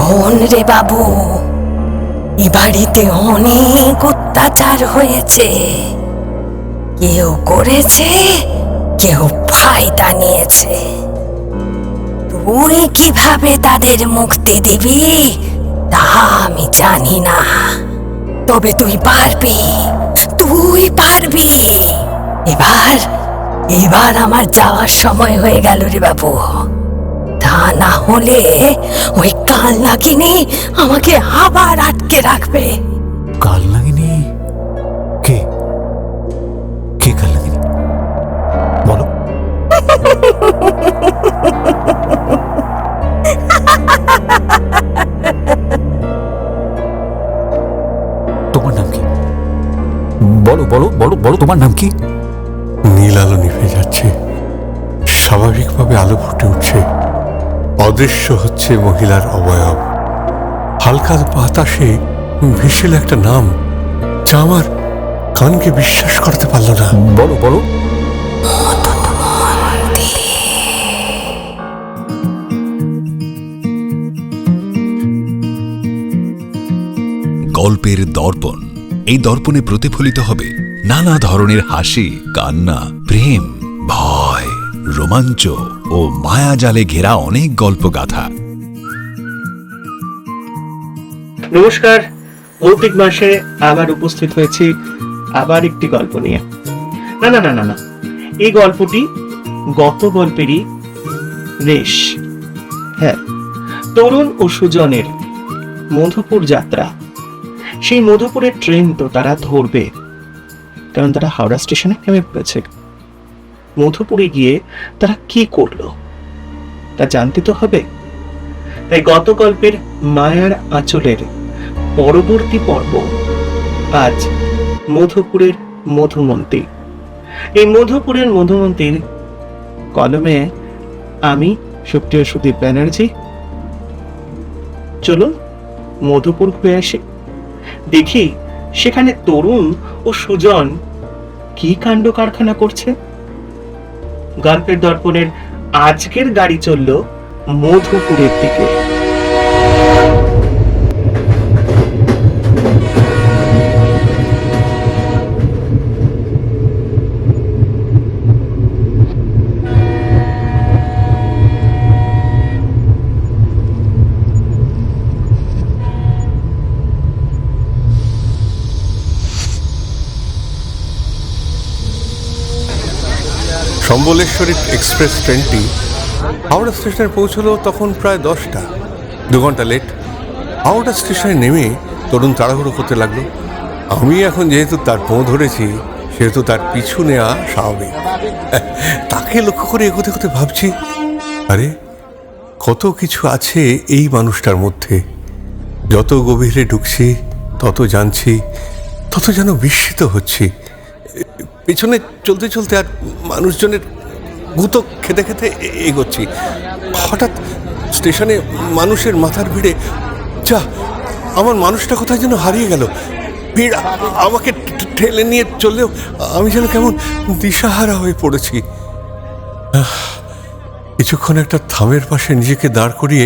শোন রে বাবু, এ বাড়িতে অনেক অত্যাচার হয়েছে। কেউ করেছে, কেউ ফায়দা নিয়েছে। তুই কিভাবে তাদের মুক্তি দিবি তা আমি জানি না, তবে তুই পারবি, তুই পারবি। এবার এবার আমার যাওয়ার সময় হয়ে গেল রে বাবু। তা না হলে ওই কাল নাগিনী আমাকে আবার আটকে রাখবে। কাল নাগিনী? কে কে কাল নাগিনী বলো? তোমার নাম কি? বলো বলো বলো বলো, তোমার নাম কি? নীল আলো নিভে যাচ্ছে, স্বাভাবিকভাবে আলো ফুটে উঠছে। অদৃশ্য হচ্ছে মহিলার অবয়ব। হালকা বাতাসে ভেসেল একটা নাম, যা আমার কানকে বিশ্বাস করতে পারল না। বলো বলো। গল্পের দর্পণ। এই দর্পণে প্রতিফলিত হবে নানা ধরনের হাসি, কান্না, প্রেম, ভয়, রোমাঞ্চ ও মায়াজালে ঘেরা অনেক গল্পগাথা। নমস্কার, ভৌতিক মাসে আবার উপস্থিত হয়েছি আবার একটি গল্প নিয়ে। না না না না না, এই গল্পটি গত গল্পেরই রেশ। হ্যাঁ, তরুণ ও সুজনের মধুপুর যাত্রা। সেই মধুপুরের ট্রেন তো তারা ধরবে, কারণ তারা হাওড়া স্টেশনে নেমে পড়েছে। মধুপুরে গিয়ে তারা কি করলো তা জানতে তো হবে। তাই গত গল্পের মায়ার আঁচলের পরবর্তী পর্ব আজ মধুপুরের মধুমন্তী। এই মধুপুরের মধুমন্তীর কলমে আমি সুপ্রিয় সুদীপ ব্যানার্জি। চলুন মধুপুর ঘুরে আসি, দেখি সেখানে তরুণ ও সুজন কি কাণ্ড কারখানা করছে। গল্পের দর্পণের আজকের গাড়ি চলল মধুপুরের দিকে। সম্বলেশ্বরী এক্সপ্রেস ট্রেনটি হাওড়া স্টেশনে পৌঁছলো তখন প্রায় 10টা। 2 ঘন্টা লেট। হাওড়া স্টেশনে নেমে তরুণ তাড়াহুড়ো করতে লাগলো। আমি এখন যেহেতু তার পো ধরেছি, সেহেতু তার পিছু নেওয়া স্বাভাবিক। তাকে লক্ষ্য করে এগোতে এগোতে ভাবছি, আরে কত কিছু আছে এই মানুষটার মধ্যে। যত গভীরে ঢুকছি তত জানছি, তত যেন বিস্মিত হচ্ছি। পেছনে চলতে চলতে আর মানুষজনের গুঁতো খেতে খেতে এগোচ্ছি। হঠাৎ স্টেশনে মানুষের মাথার ভিড়ে, যা, আমার মানুষটা কোথায় যেন হারিয়ে গেল। ভিড় আমাকে ঠেলে নিয়ে চললেও আমি যেন কেমন দিশাহারা হয়ে পড়েছি। কিছুক্ষণ একটা থামের পাশে নিজেকে দাঁড় করিয়ে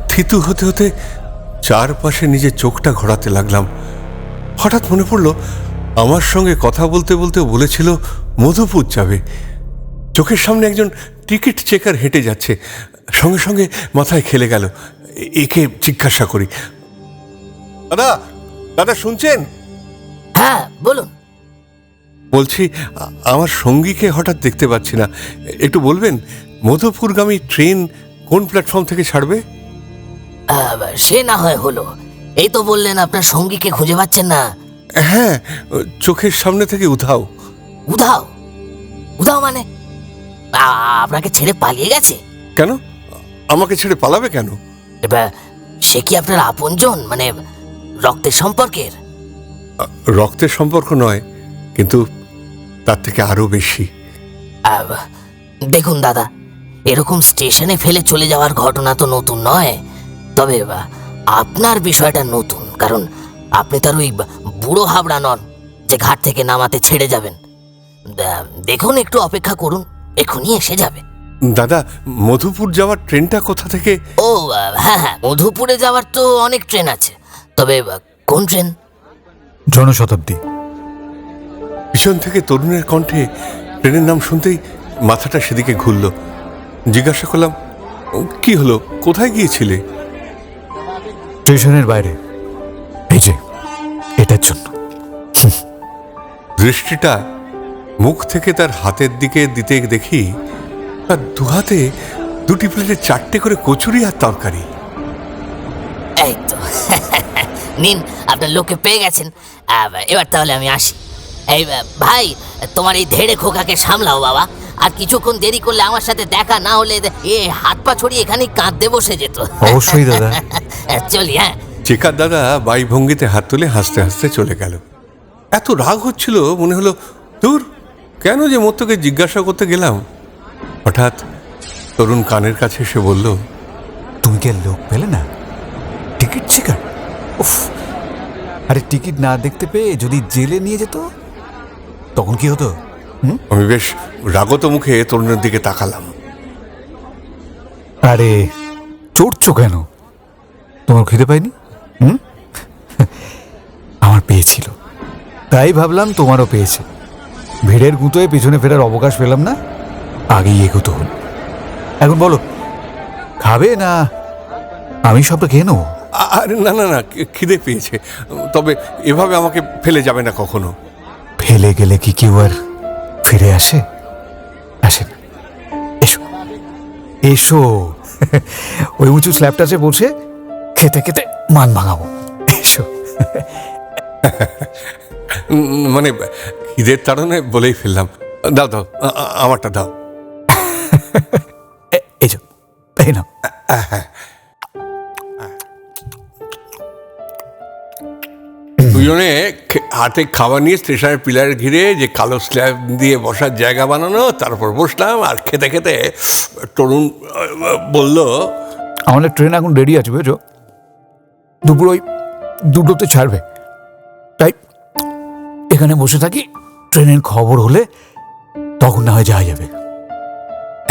থিতু হতে হতে চারপাশে নিজের চোখটা ঘোরাতে লাগলাম। হঠাৎ মনে পড়ল, আমার সঙ্গে কথা বলতে বলতে বলেছিল মধুপুর যাবে। চোখের সামনে একজন টিকিট চেকার হেঁটে যাচ্ছে। সঙ্গে সঙ্গে মাথায় খেলে গেল। একে জিজ্ঞাসা করি, দাদা দাদা শুনছেন? হ্যাঁ বলুন। বলছি, আমার সঙ্গীকে হঠাৎ দেখতে পাচ্ছি না, একটু বলবেন মধুপুরগামী ট্রেন কোন প্ল্যাটফর্ম থেকে ছাড়বে? সে না হয় হলো, এই তো বললেন আপনার সঙ্গীকে খুঁজে পাচ্ছেন না। হ্যাঁ, চোখের সামনে থেকে উধাও। উধাও? উধাও মানে আপনাকে ছেড়ে পালিয়ে গেছে? কেন? আমাকে ছেড়ে পালাবে কেন? এবার সে কি আপনার আপনজন, মানে রক্তের সম্পর্কের? রক্তের সম্পর্ক নয়, কিন্তু তার থেকে আরো বেশি। দেখুন দাদা, এরকম স্টেশনে ফেলে চলে যাওয়ার ঘটনা তো নতুন নয়, তবে আপনার বিষয়টা নতুন, কারণ আপনি তার ওই বুড়ো হাবড়া নন যে ঘাট থেকে নামাতে ছেড়ে যাবেন। দেখুন, একটু অপেক্ষা করুন, এখনই এসে যাবে। দাদা, মধুপুর যাওয়ার ট্রেনটা কোথা থেকে? ও হ্যাঁ হ্যাঁ, মধুপুরে যাওয়ার তো অনেক ট্রেন আছে, তবে কোন ট্রেন? জনশতাব্দী। পিছন থেকে তরুণের কণ্ঠে ট্রেনের নাম শুনতেই মাথাটা সেদিকে ঘুরল। জিজ্ঞাসা করলাম, কি হলো, কোথায় গিয়েছিলে? স্টেশনের বাইরে, এই যে এটার জন্য। দৃষ্টিটা মুখ থেকে তার হাতের দিকে দিতে দেখি তার দুহাতে দুটি প্লেটে 4টে করে কচুরি আর তরকারি। এই তো নিন, আপনার লোককে পেয়ে গেছেন। এবার তাহলে আমি আসি। এই ভাই, তোমার এই ধেড়ে খোকাকে সামলাও বাবা, আর কিছুক্ষণ দেরি করলে আমার সাথে দেখা না হলে এ হাত পা ছড়িয়ে এখানেই কাঁদতে বসে যেত। অবশ্যই দাদা। চলি। হ্যাঁ, চেকার দাদা বাই ভঙ্গিতে হাত তুলে হাসতে হাসতে চলে গেল। এত রাগ হচ্ছিল, মনে হলো দূর, কেন যে মত্তকে জিজ্ঞাসা করতে গেলাম। হঠাৎ তরুণ কানের কাছে এসে বলল, তুমি কি আর লোক পেলে না? Ticket checker? উফ, আরে টিকিট না দেখতে পেয়ে যদি জেলে নিয়ে যেত তখন কি হতো? আমি বেশ রাগত মুখে তরুণের দিকে তাকালাম। আরে চড়ছো কেন? তোমার খিদে পাইনি? আমার পেয়েছিল, তাই ভাবলাম তোমারও পেয়েছে। ভিড়ের গুঁতোয় পিছনে ফেরার অবকাশ পেলাম না, আগেই এগোতে হল। এখন বলো, খাবে না আমি সবটা খেয়ে নেবো? আরে না না না, খিদে পেয়েছে, তবে এভাবে আমাকে ফেলে যাবে না কখনো। ফেলে গেলে কি কেউ আর ফিরে আসে? আসে না। এসো এসো, ওই উঁচু স্ল্যাবটাতে বসে খেতে খেতে মান ভাঙাবো। এসো। মানে খিদের তাড়নে বলেই ফেললাম। দাও দাও, আমারটা দাও। এসো, এই নাও। দুজনে হাতে খাবার নিয়ে স্টেশনের পিলার ঘিরে যে কালো স্ল্যাব দিয়ে বসার জায়গা বানানো, তারপর বসলাম। আর খেতে খেতে তরুণ বলল, আমাদের ট্রেন এখন রেডি আছে, বুঝেছো? দুপুর ওই 2টোতে ছাড়বে, তাই এখানে বসে থাকি। ট্রেনের খবর হলে তখন না হয় যাওয়া যাবে।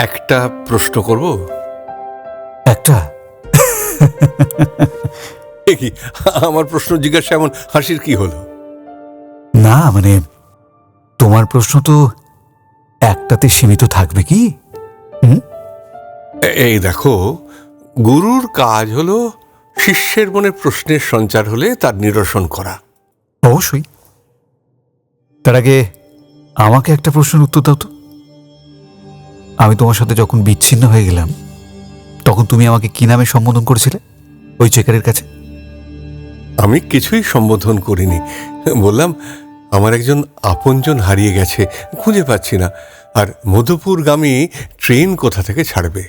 একটা প্রশ্ন করব? একটা? কি আমার প্রশ্ন জিজ্ঞাসা এমন হাসির কি হলো? না মানে তোমার প্রশ্ন তো একটাতে সীমিত থাকবে কি? এই দেখো, গুরুর কাজ হলো শিষ্যের মনে প্রশ্নের সঞ্চার হলে তার নিরসন করা। অবশ্যই। তার আগে আমাকে একটা প্রশ্নের উত্তর দাও তো। আমি তোমার সাথে যখন বিচ্ছিন্ন হয়ে গেলাম তখন তুমি আমাকে কি নামে সম্বোধন করেছিলে ওই চেকারের কাছে? আমি কিছুই সম্বোধন করিনি, বললাম আমার একজন আপনজন হারিয়ে গেছে, খুঁজে পাচ্ছি না, আর মধুপুরগামী ট্রেন কোথা থেকে ছাড়বে।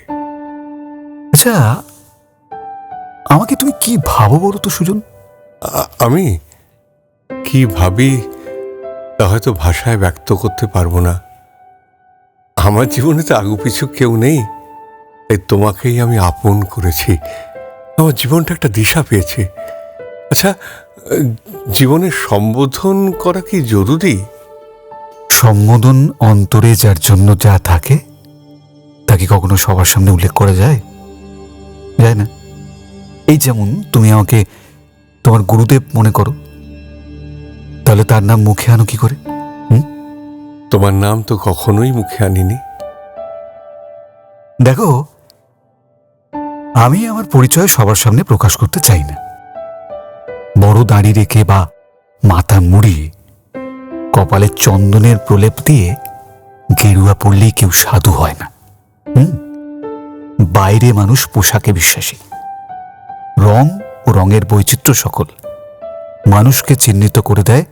আচ্ছা, আমাকে তুমি কি ভাবো বলো তো সুজন? আমি কি ভাবি তা হয়তো ভাষায় ব্যক্ত করতে পারবো না। আমার জীবনে তো আগুপিছু কেউ নেই, তাই তোমাকেই আমি আপন করেছি। আমার জীবনটা একটা দিশা পেয়েছে। আচ্ছা, জীবনে সম্বোধন করা কি জরুরি? সম্বোধন অন্তরে যার জন্য যা থাকে তাকে কখনো সবার সামনে উল্লেখ করা যায়? যায় না। এই যেমন তুমি আমাকে তোমার গুরুদেব মনে করো, তাহলে তার নাম মুখে আনো কি করে? তোমার নাম তো কখনোই মুখে আনিনি। দেখো, আমি আমার পরিচয় সবার সামনে প্রকাশ করতে চাই না। বড় দাড়ি রেখে বা মাথা মুড়িয়ে কপালে চন্দনের প্রলেপ দিয়ে গেরুয়া পড়লেই কেউ সাধু হয় না। বাইরে মানুষ পোশাকে বিশ্বাসী। রং ও রঙের বৈচিত্র্য সকল মানুষকে চিহ্নিত করে দেয়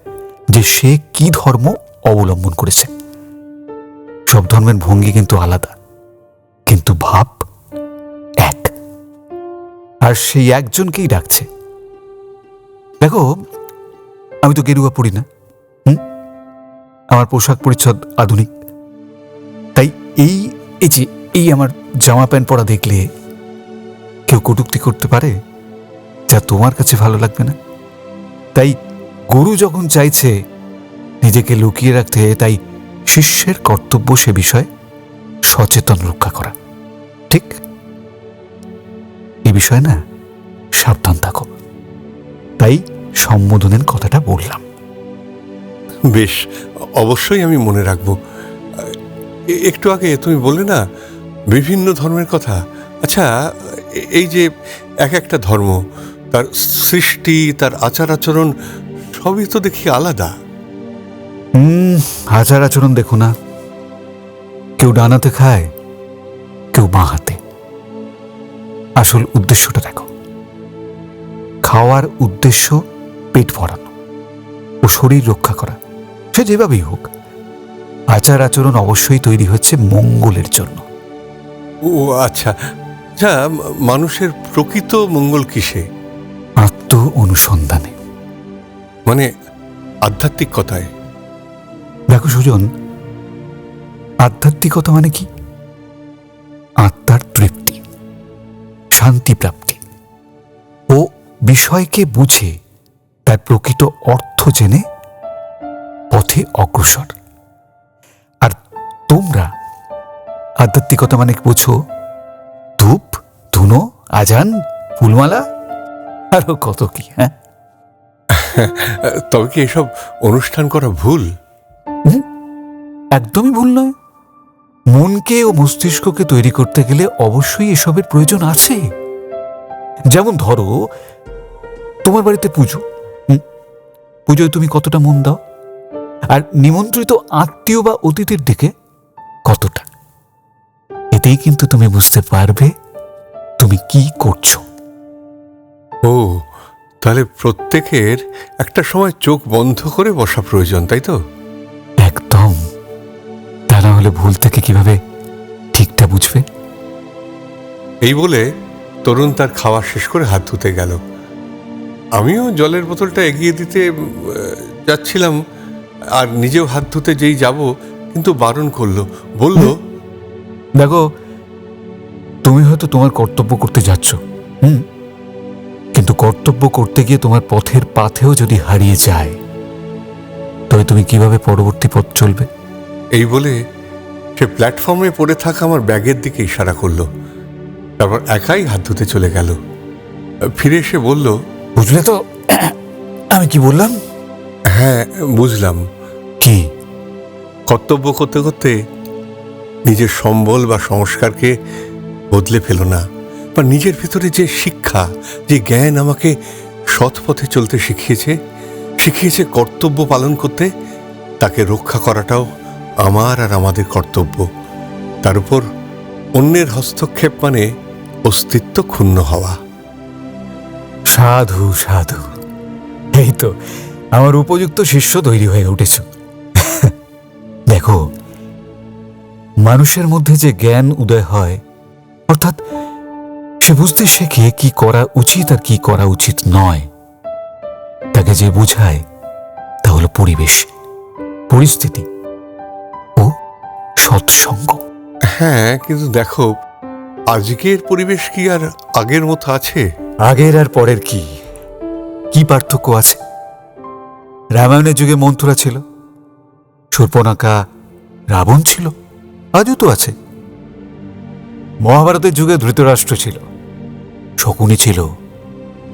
যে সে কি ধর্ম অবলম্বন করেছে। সব ধর্মের ভঙ্গি কিন্তু আলাদা, কিন্তু ভাব এক, আর সেই একজনকেই ডাকছে। দেখো, আমি তো গেরুয়া পড়ি না, আমার পোশাক পরিচ্ছদ আধুনিক। তাই এই যে এই আমার জামা প্যান্ট পরা দেখলে কেউ কটূক্তি করতে পারে যা তোমার কাছে ভালো লাগবে না। তাই গুরু যখন চাইছে নিজেকে লুকিয়ে রাখতে, তাই শিষ্যের কর্তব্য সে বিষয়ে সচেতন রক্ষা করা। ঠিক? এ বিষয়ে না সাবধান থাকো। তাই সম্বোধনের কথাটা বললাম। বেশ, অবশ্যই আমি মনে রাখবো। একটু আগে তুমি বললে না বিভিন্ন ধর্মের কথা। আচ্ছা, এই যে এক একটা ধর্ম, তার সৃষ্টি, তার আচার আচরণ সবই তো দেখি আলাদা। আচার আচরণ দেখো না, কেউ ডানাতে খায়, কেউ বাঁ হাতে। আসল উদ্দেশ্যটা দেখো। খাওয়ার উদ্দেশ্য পেট ভরানো ও শরীর রক্ষা করা, সে যেভাবেই হোক। আচার আচরণ অবশ্যই তৈরি হচ্ছে মঙ্গলের জন্য। ও আচ্ছা আচ্ছা, মানুষের প্রকৃত মঙ্গল কিসে? আত্ম অনুসন্ধানে, মানে আধ্যাত্মিকতায়। দেখো সুজন, আধ্যাত্মিকতা মানে কি? আত্মার তৃপ্তি, শান্তি প্রাপ্তি ও বিষয়কে বুঝে তার প্রকৃত অর্থ জেনে পথে অগ্রসর। আর তোমরা আধ্যাত্মিকতা মানে বুঝো ধূপ, ধুনো, আজান, ফুলমালা, আরো কত কি। হ্যাঁ, তবে কি এসব অনুষ্ঠান করা ভুল? একদমই ভুল নয়। মনকে ও মস্তিষ্ককে তৈরি করতে গেলে অবশ্যই এসবের প্রয়োজন আছে। যেমন ধরো, তোমার বাড়িতে পুজো, পুজোয় তুমি কতটা মন দাও, আর নিমন্ত্রিত আত্মীয় বা অতিথির দিকে কতটা। এতেই কিন্তু তুমি বুঝতে পারবে তুমি কি করছো। ও, তাহলে প্রত্যেকের একটা সময় চোখ বন্ধ করে বসা প্রয়োজন, তাই তো? একদম। তা না হলে ভুল থেকে কিভাবে ঠিকটা বুঝবে? এই বলে তরুণ তার খাওয়া শেষ করে হাত ধুতে গেল। আমিও জলের বোতলটা এগিয়ে দিতে যাচ্ছিলাম, আর নিজেও হাত ধুতে যেই যাব, কিন্তু বারণ করলো, বলল, দেখো, তুমি হয়তো তোমার কর্তব্য করতে যাচ্ছ, কিন্তু কর্তব্য করতে গিয়ে তোমার পথের পাথেও যদি হারিয়ে যায়, তবে তুমি কিভাবে পরবর্তী পথ চলবে? এই বলে সে প্ল্যাটফর্মে পড়ে থাকা আমার ব্যাগের দিকে ইশারা করলো। তারপর একাই হাত ধুতে চলে গেল। ফিরে এসে বলল, বুঝলে তো আমি কি বললাম? হ্যাঁ, বুঝলাম। কি? কর্তব্য করতে করতে নিজের সম্বল বা সংস্কারকে বদলে ফেল না, বা নিজের ভিতরে যে শিক্ষা, যে জ্ঞান আমাকে সৎ পথে চলতে শিখিয়েছে কর্তব্য পালন করতে, তাকে রক্ষা করাটাও আমার আর আমাদের কর্তব্য। তার উপর অন্যের হস্তক্ষেপ মানে অস্তিত্ব ক্ষুণ্ণ হওয়া। সাধু সাধু, এই তো আমার উপযুক্ত শিষ্য তৈরি হয়ে উঠেছ। দেখো, মানুষের মধ্যে যে জ্ঞান উদয় হয়, অর্থাৎ সে বুঝতে শেখে কি করা উচিত আর কি করা উচিত নয়, তাকে যে বোঝায় তা হলো পরিবেশ, পরিস্থিতি ও সৎসঙ্গ। হ্যাঁ, কিন্তু দেখো, আজকের পরিবেশ কি আর আগের মতো আছে? আগের আর পরের কি কি পার্থক্য আছে? রামায়ণের যুগে মন্থরা ছিল, শূর্পণখা রাবণ ছিল, আজও তো আছে। মহাভারতের যুগে ধৃতরাষ্ট্র ছিল, শকুনি ছিল,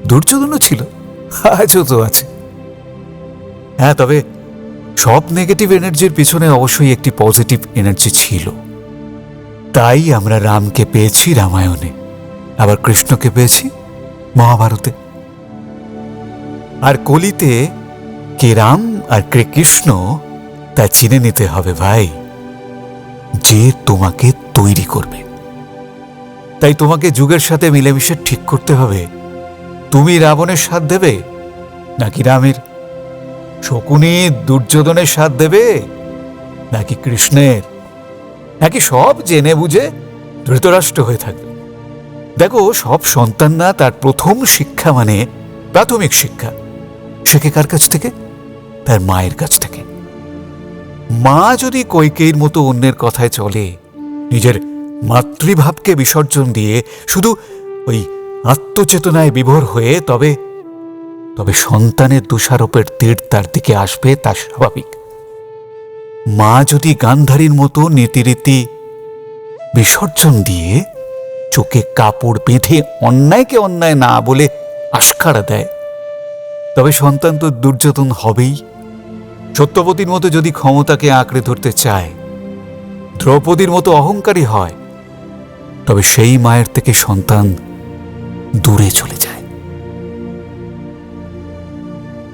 দুর্যোধনও ছিল, আজও তো আছে। হ্যাঁ, তবে সব নেগেটিভ এনার্জির পিছনে অবশ্যই একটি পজিটিভ এনার্জি ছিল। তাই আমরা রামকে পেয়েছি রামায়ণে, আবার কৃষ্ণকে পেয়েছি মহাভারতে। আর কলিতে কে রাম আর কে কৃষ্ণ তা চিনে নিতে হবে ভাই, যে তোমাকে তৈরি করবে। তাই তোমাকে যুগের সাথে মিলেমিশে ঠিক করতে হবে, তুমি রাবণের সাথ দেবে নাকি রামের, শকুনি দুর্যোধনের সাথ দেবে নাকি কৃষ্ণের, নাকি সব জেনে বুঝে ধৃতরাষ্ট্র হয়ে থাকবে। দেখো, সব সন্তান না তার প্রথম শিক্ষা মানে প্রাথমিক শিক্ষা শেখে কার কাছ থেকে? তার মায়ের কাছ থেকে। মা যদি কইকেয়ীর মতো অন্যের কথায় চলে, নিজের মাতৃভাবকে বিসর্জন দিয়ে শুধু ওই আত্মচেতনায় বিভোর হয়ে, তবে সন্তানের দোষারোপের তীর তার দিকে আসবে, তা স্বাভাবিক। মা যদি গান্ধারীর মতো নীতিরীতি বিসর্জন দিয়ে চোখে কাপড় বেঁধে অন্যায়কে অন্যায় না বলে আশকারা দেয়, তবে সন্তান তো দুর্যোধন হবেই। সত্যবতীর মতো যদি ক্ষমতাকে আঁকড়ে ধরতে চায়, দ্রৌপদীর মতো অহংকারী হয়, তবে সেই মায়ের থেকে সন্তান দূরে চলে যায়।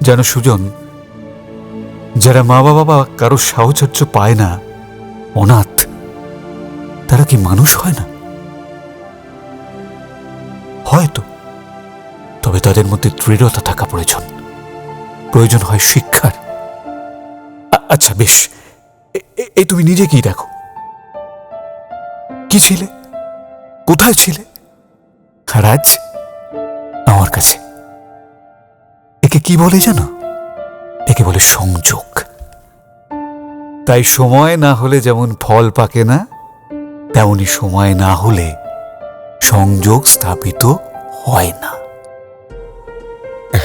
যেন সুজন, যারা মা বাবা কারো সাহচর্য পায় না, অনাথ, তারা কি মানুষ হয় না? হয়তো, তবে তাদের মধ্যে দৃঢ়তা থাকা প্রয়োজন। প্রয়োজন হয় শিক্ষার। আচ্ছা বেশ, এই তুমি নিজে কি দেখো? কি ছিলে, কোথায় ছিলে, আর আজ আমার কাছে। একে কি বলে জানো? একে বলে সংযোগ। তাই সময় না হলে যেমন ফল পাকে না, তেমনি সময় না হলে সংযোগ স্থাপিত হয় না।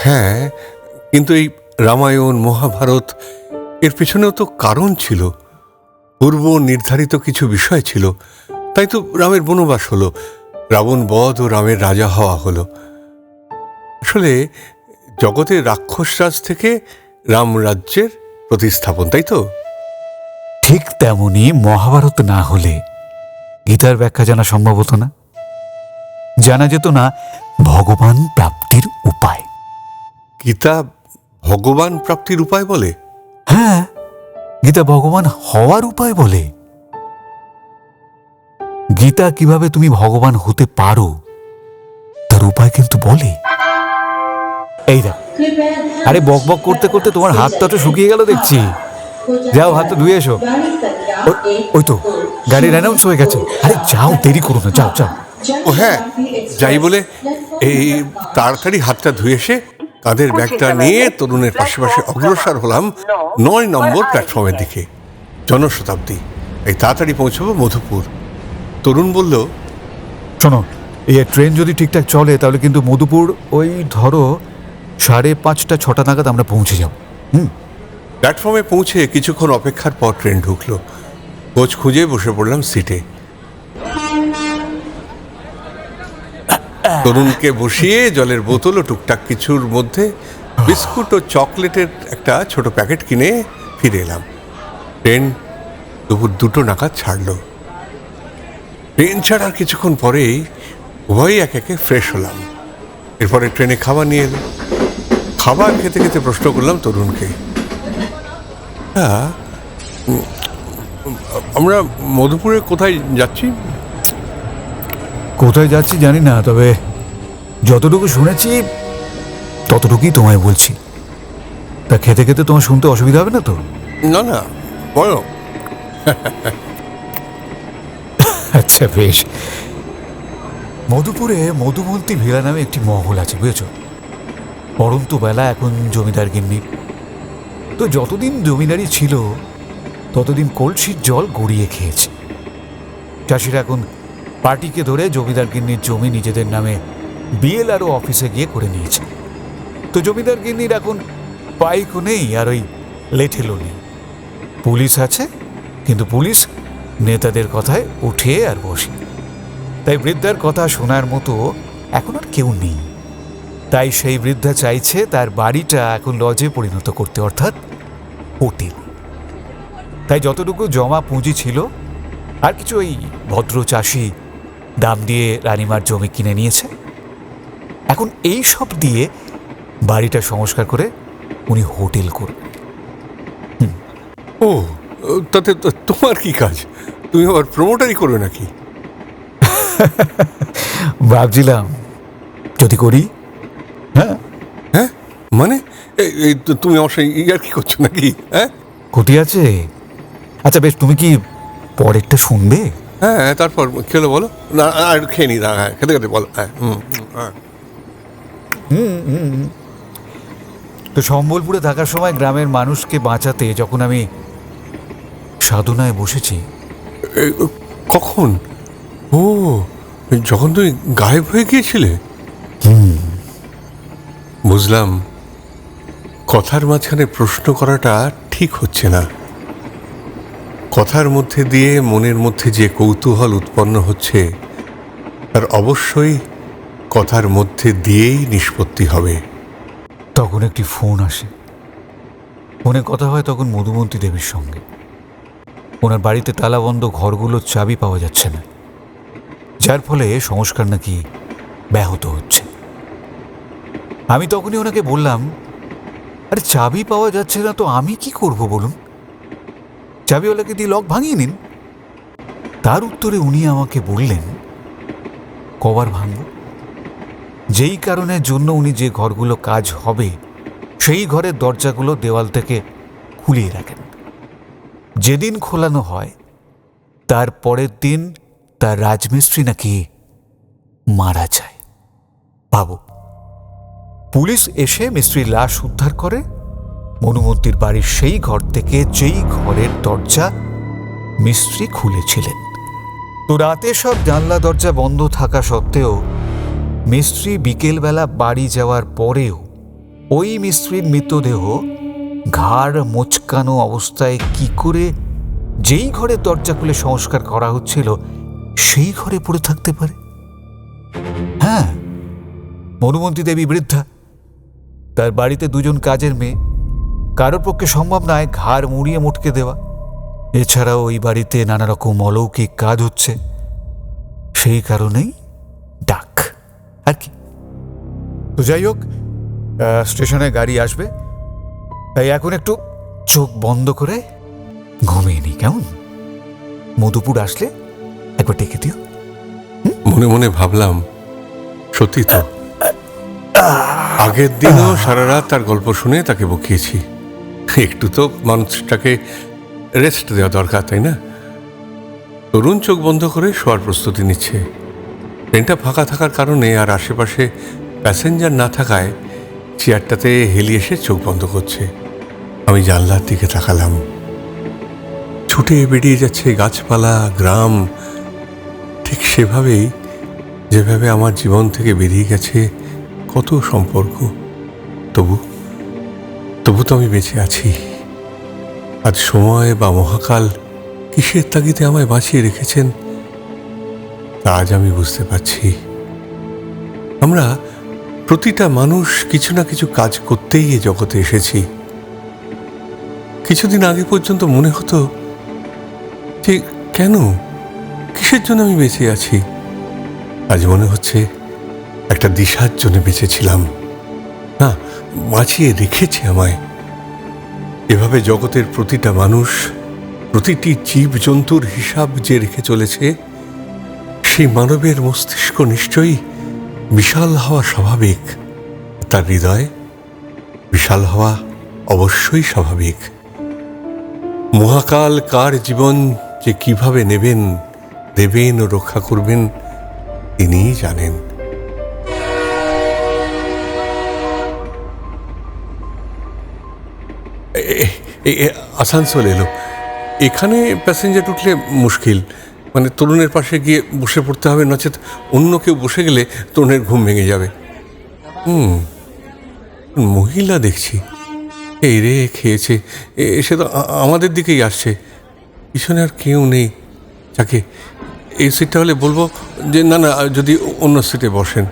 হ্যাঁ, কিন্তু এই রামায়ণ মহাভারত এর পেছনেও তো কারণ ছিল, পূর্ব নির্ধারিত কিছু বিষয় ছিল। তাই তো রামের বনবাস হলো, রাবণ বধ ও রামের রাজা হওয়া হলো। আসলে জগতের রাক্ষসরাজ থেকে রামরাজ্যের প্রতিস্থাপন, তাই তো? ঠিক তেমনি মহাভারত না হলে গীতার ব্যাখ্যা জানা সম্ভব হতো না, জানা যেত না ভগবান প্রাপ্তির উপায়। গীতা ভগবান প্রাপ্তির উপায় বলে? হ্যাঁ, গীতা ভগবান হওয়ার উপায় বলে। গীতা কিভাবে তুমি ভগবান হতে পারো তার উপায় কিন্তু বলে। এই দেখ, আরে বক বক করতে করতে তোমার হাতটা তো শুকিয়ে গেল দেখছি। যাও, হাতটা ধুয়ে এসো। ওই তো গাড়ির অ্যানাউন্স হয়ে গেছে। আরে যাও, দেরি করো না, যাও যাও। ও হ্যাঁ, যাই বলে এই তাড়াতাড়ি হাতটা ধুয়ে এসে কাঁধের ব্যাগটা নিয়ে তরুণের পাশে পাশে অগ্রসর হলাম 9 নম্বর প্ল্যাটফর্মের দিকে। জনশতাব্দী, এই তাড়াতাড়ি পৌঁছবো মধুপুর। তরুণ বলল, শোনো, এই ট্রেন যদি ঠিকঠাক চলে তাহলে কিন্তু মধুপুর ওই ধরো 5:30, 6টা নাগাদ আমরা পৌঁছে যাব। প্ল্যাটফর্মে পৌঁছে কিছুক্ষণ অপেক্ষার পর ট্রেন ঢুকলো। কোচ খুঁজে বসে পড়লাম সিটে। তরুণকে বসিয়ে জলের বোতল ও টুকটাক কিছুর মধ্যে বিস্কুট ও চকলেটের একটা ছোট প্যাকেট কিনে ফিরে এলাম। ট্রেন দুপুর 2টো নাগাদ ছাড়লো। ট্রেন ছাড়ার কিছুক্ষণ পরেই উভয়ই এক একে ফ্রেশ হলাম। এরপরে ট্রেনে খাবার নিয়ে এলো। খাবার খেতে খেতে প্রশ্ন করলাম তরুণকে, আমরা মধুপুরে কোথায় যাচ্ছি? কোথায় যাচ্ছি জানি না, তবে যতটুকু শুনেছি ততটুকুই তোমায় বলছি। তা খেতে খেতে তোমার শুনতে অসুবিধা হবে না তো? না না, বলো। আচ্ছা বেশ। মধুপুরে মধুমলতি ভিলা নামে একটি মহল আছে, বুঝেছ? পরন্ত বেলা এখন জমিদার গিন্নির। তো যতদিন জমিদারি ছিল ততদিন কলসির জল গড়িয়ে খেয়েছে। চাষিরা এখন পার্টিকে ধরে জমিদার গিন্নির জমি নিজেদের নামে বিএলআরও অফিসে গিয়ে করে নিয়েছে। তো জমিদার গিন্নির এখন পাইকও নেই আর ওই লেঠেলও নেই। পুলিশ আছে, কিন্তু পুলিশ নেতাদের কথায় উঠে আর বসে। তাই বৃদ্ধার কথা শোনার মতো এখন আর কেউ নেই। তাই সেই বৃদ্ধা চাইছে তার বাড়িটা এখন লজে পরিণত করতে, অর্থাৎ হোটেল। তাই যতটুকু জমা পুঁজি ছিল আর কিছু ওই ভদ্র চাষি দাম দিয়ে রানিমার জমি কিনে নিয়েছে। এখন এই সব দিয়ে বাড়িটা সংস্কার করে উনি হোটেল করবেন। ও, তাতে তোমার কি কাজ? তুমি আবার প্রমোটারই করবে নাকি? ভাবছিলাম যদি করি। হ্যাঁ হ্যাঁ, মানে তুমি আমার সঙ্গে ইয়ার কি করছো নাকি? হ্যাঁ, ক্ষতি আছে। আচ্ছা বেশ, তুমি কি পরেরটা শুনবে? হ্যাঁ, তারপর কি হলো বলো না? আর খেয়ে নি, হ্যাঁ, খেতে খেতে বলো। হ্যাঁ, হ্যাঁ। তো সম্বলপুরে থাকার সময় গ্রামের মানুষকে বাঁচাতে যখন আমি সাধনায় বসেছি। কখন? ও, যখন তুমি গায়েব হয়ে গিয়েছিলে। বুঝলাম, কথার মাঝখানে প্রশ্ন করাটা ঠিক হচ্ছে না। কথার মধ্যে দিয়ে মনের মধ্যে যে কৌতূহল উৎপন্ন হচ্ছে তার অবশ্যই কথার মধ্যে দিয়েই নিষ্পত্তি হবে। তখন একটি ফোন আসে। ফোনে কথা হয় তখন মধুমন্তী দেবীর সঙ্গে। ওনার বাড়িতে তালাবন্ধ ঘরগুলোর চাবি পাওয়া যাচ্ছে না, যার ফলে সংস্কার নাকি ব্যাহত হচ্ছে। আমি তখনই ওনাকে বললাম, আরে চাবি পাওয়া যাচ্ছে না তো আমি কি করব বলুন, চাবিওয়ালাকে দিয়ে লক ভাঙিয়ে নিন। তার উত্তরে উনি আমাকে বললেন, কভার ভাঙব। যেই কারণের জন্য উনি যে ঘরগুলো কাজ হবে সেই ঘরের দরজাগুলো দেওয়াল থেকে খুলিয়ে রাখেন। যেদিন খোলানো হয় তার পরের দিন তার রাজমিস্ত্রি নাকি মারা যায়। ভাবো, পুলিশ এসে মিস্ত্রির লাশ উদ্ধার করে মনুমন্তীর বাড়ির সেই ঘর থেকে যেই ঘরের দরজা মিস্ত্রি খুলেছিলেন। তো রাতে সব জানলা দরজা বন্ধ থাকা সত্ত্বেও মিস্ত্রি বিকেলবেলা বাড়ি যাওয়ার পরেও ওই মিস্ত্রির মৃতদেহ ঘাড় মোচকানো অবস্থায় কি করে যেই ঘরের দরজা খুলে সংস্কার করা হচ্ছিল সেই ঘরে পড়ে থাকতে পারে? হ্যাঁ, মনুমন্তী দেবী বৃদ্ধা, তার বাড়িতে দুজন কাজের মেয়ে, কারোর পক্ষে সম্ভব নয় ঘাড় মুড়িয়ে মোটকে দেওয়া। এছাড়াও ওই বাড়িতে নানা রকম অলৌকিক কাজ হচ্ছে, সেই কারণেই ডাক আর কি। তো যাই হোক, স্টেশনে গাড়ি আসবে, তাই এখন একটু চোখ বন্ধ করে ঘুমিয়ে নি, কেমন? মধুপুর আসলে একবার ডেকে দিও। মনে মনে ভাবলাম, সত্যি তো, আগের দিনও সারা রাত তার গল্প শুনে তাকে বকিয়েছি। একটু তো মানুষটাকে রেস্ট দেওয়া দরকার, তাই না? তরুণ চোখ বন্ধ করে শোয়ার প্রস্তুতি নিচ্ছে। ট্রেনটা ফাঁকা থাকার কারণে আর আশেপাশে প্যাসেঞ্জার না থাকায় চেয়ারটাতে হেলিয়ে এসে চোখ বন্ধ করছে। আমি জানলার দিকে তাকালাম। ছুটে বেরিয়ে যাচ্ছে গাছপালা, গ্রাম, ঠিক সেভাবেই যেভাবে আমার জীবন থেকে বেরিয়ে গেছে কত সম্পর্ক। তবু তো আমি বেঁচে আছি। আজ সময় বা মহাকাল কিসের তাগিদে আমায় বাঁচিয়ে রেখেছেন তা আজ আমি বুঝতে পারছি। আমরা প্রতিটা মানুষ কিছু না কিছু কাজ করতেই এ জগতে এসেছি। কিছুদিন আগে পর্যন্ত মনে হতো যে কেন, কিসের জন্য আমি বেঁচে আছি। আজ মনে হচ্ছে একটা দিশার জন্য বেঁচেছিলাম, না, বাঁচিয়ে রেখেছে আমায়। এভাবে জগতের প্রতিটা মানুষ, প্রতিটি জীবজন্তুর হিসাব যে রেখে চলেছে, সেই মানবের মস্তিষ্ক নিশ্চয়ই বিশাল হওয়া স্বাভাবিক। তার হৃদয় বিশাল হওয়া অবশ্যই স্বাভাবিক। মহাকাল কার জীবন যে কিভাবে নেবেন, দেবেন ও রক্ষা করবেন তিনিই জানেন। আসানসোল এলো, এখানে প্যাসেঞ্জার উঠলে মুশকিল। মানে তরুণের পাশে গিয়ে বসে পড়তে হবে, নচেত অন্য কেউ বসে গেলে তরুণের ঘুম ভেঙে যাবে। মহিলা দেখছি, এই রে খেয়েছে, সে তো আমাদের দিকেই আসছে। পিছনে আর কেউ নেই, যাকে এই সিটটা হলে বলবো যে না না, যদি অন্য সিটে বসেন।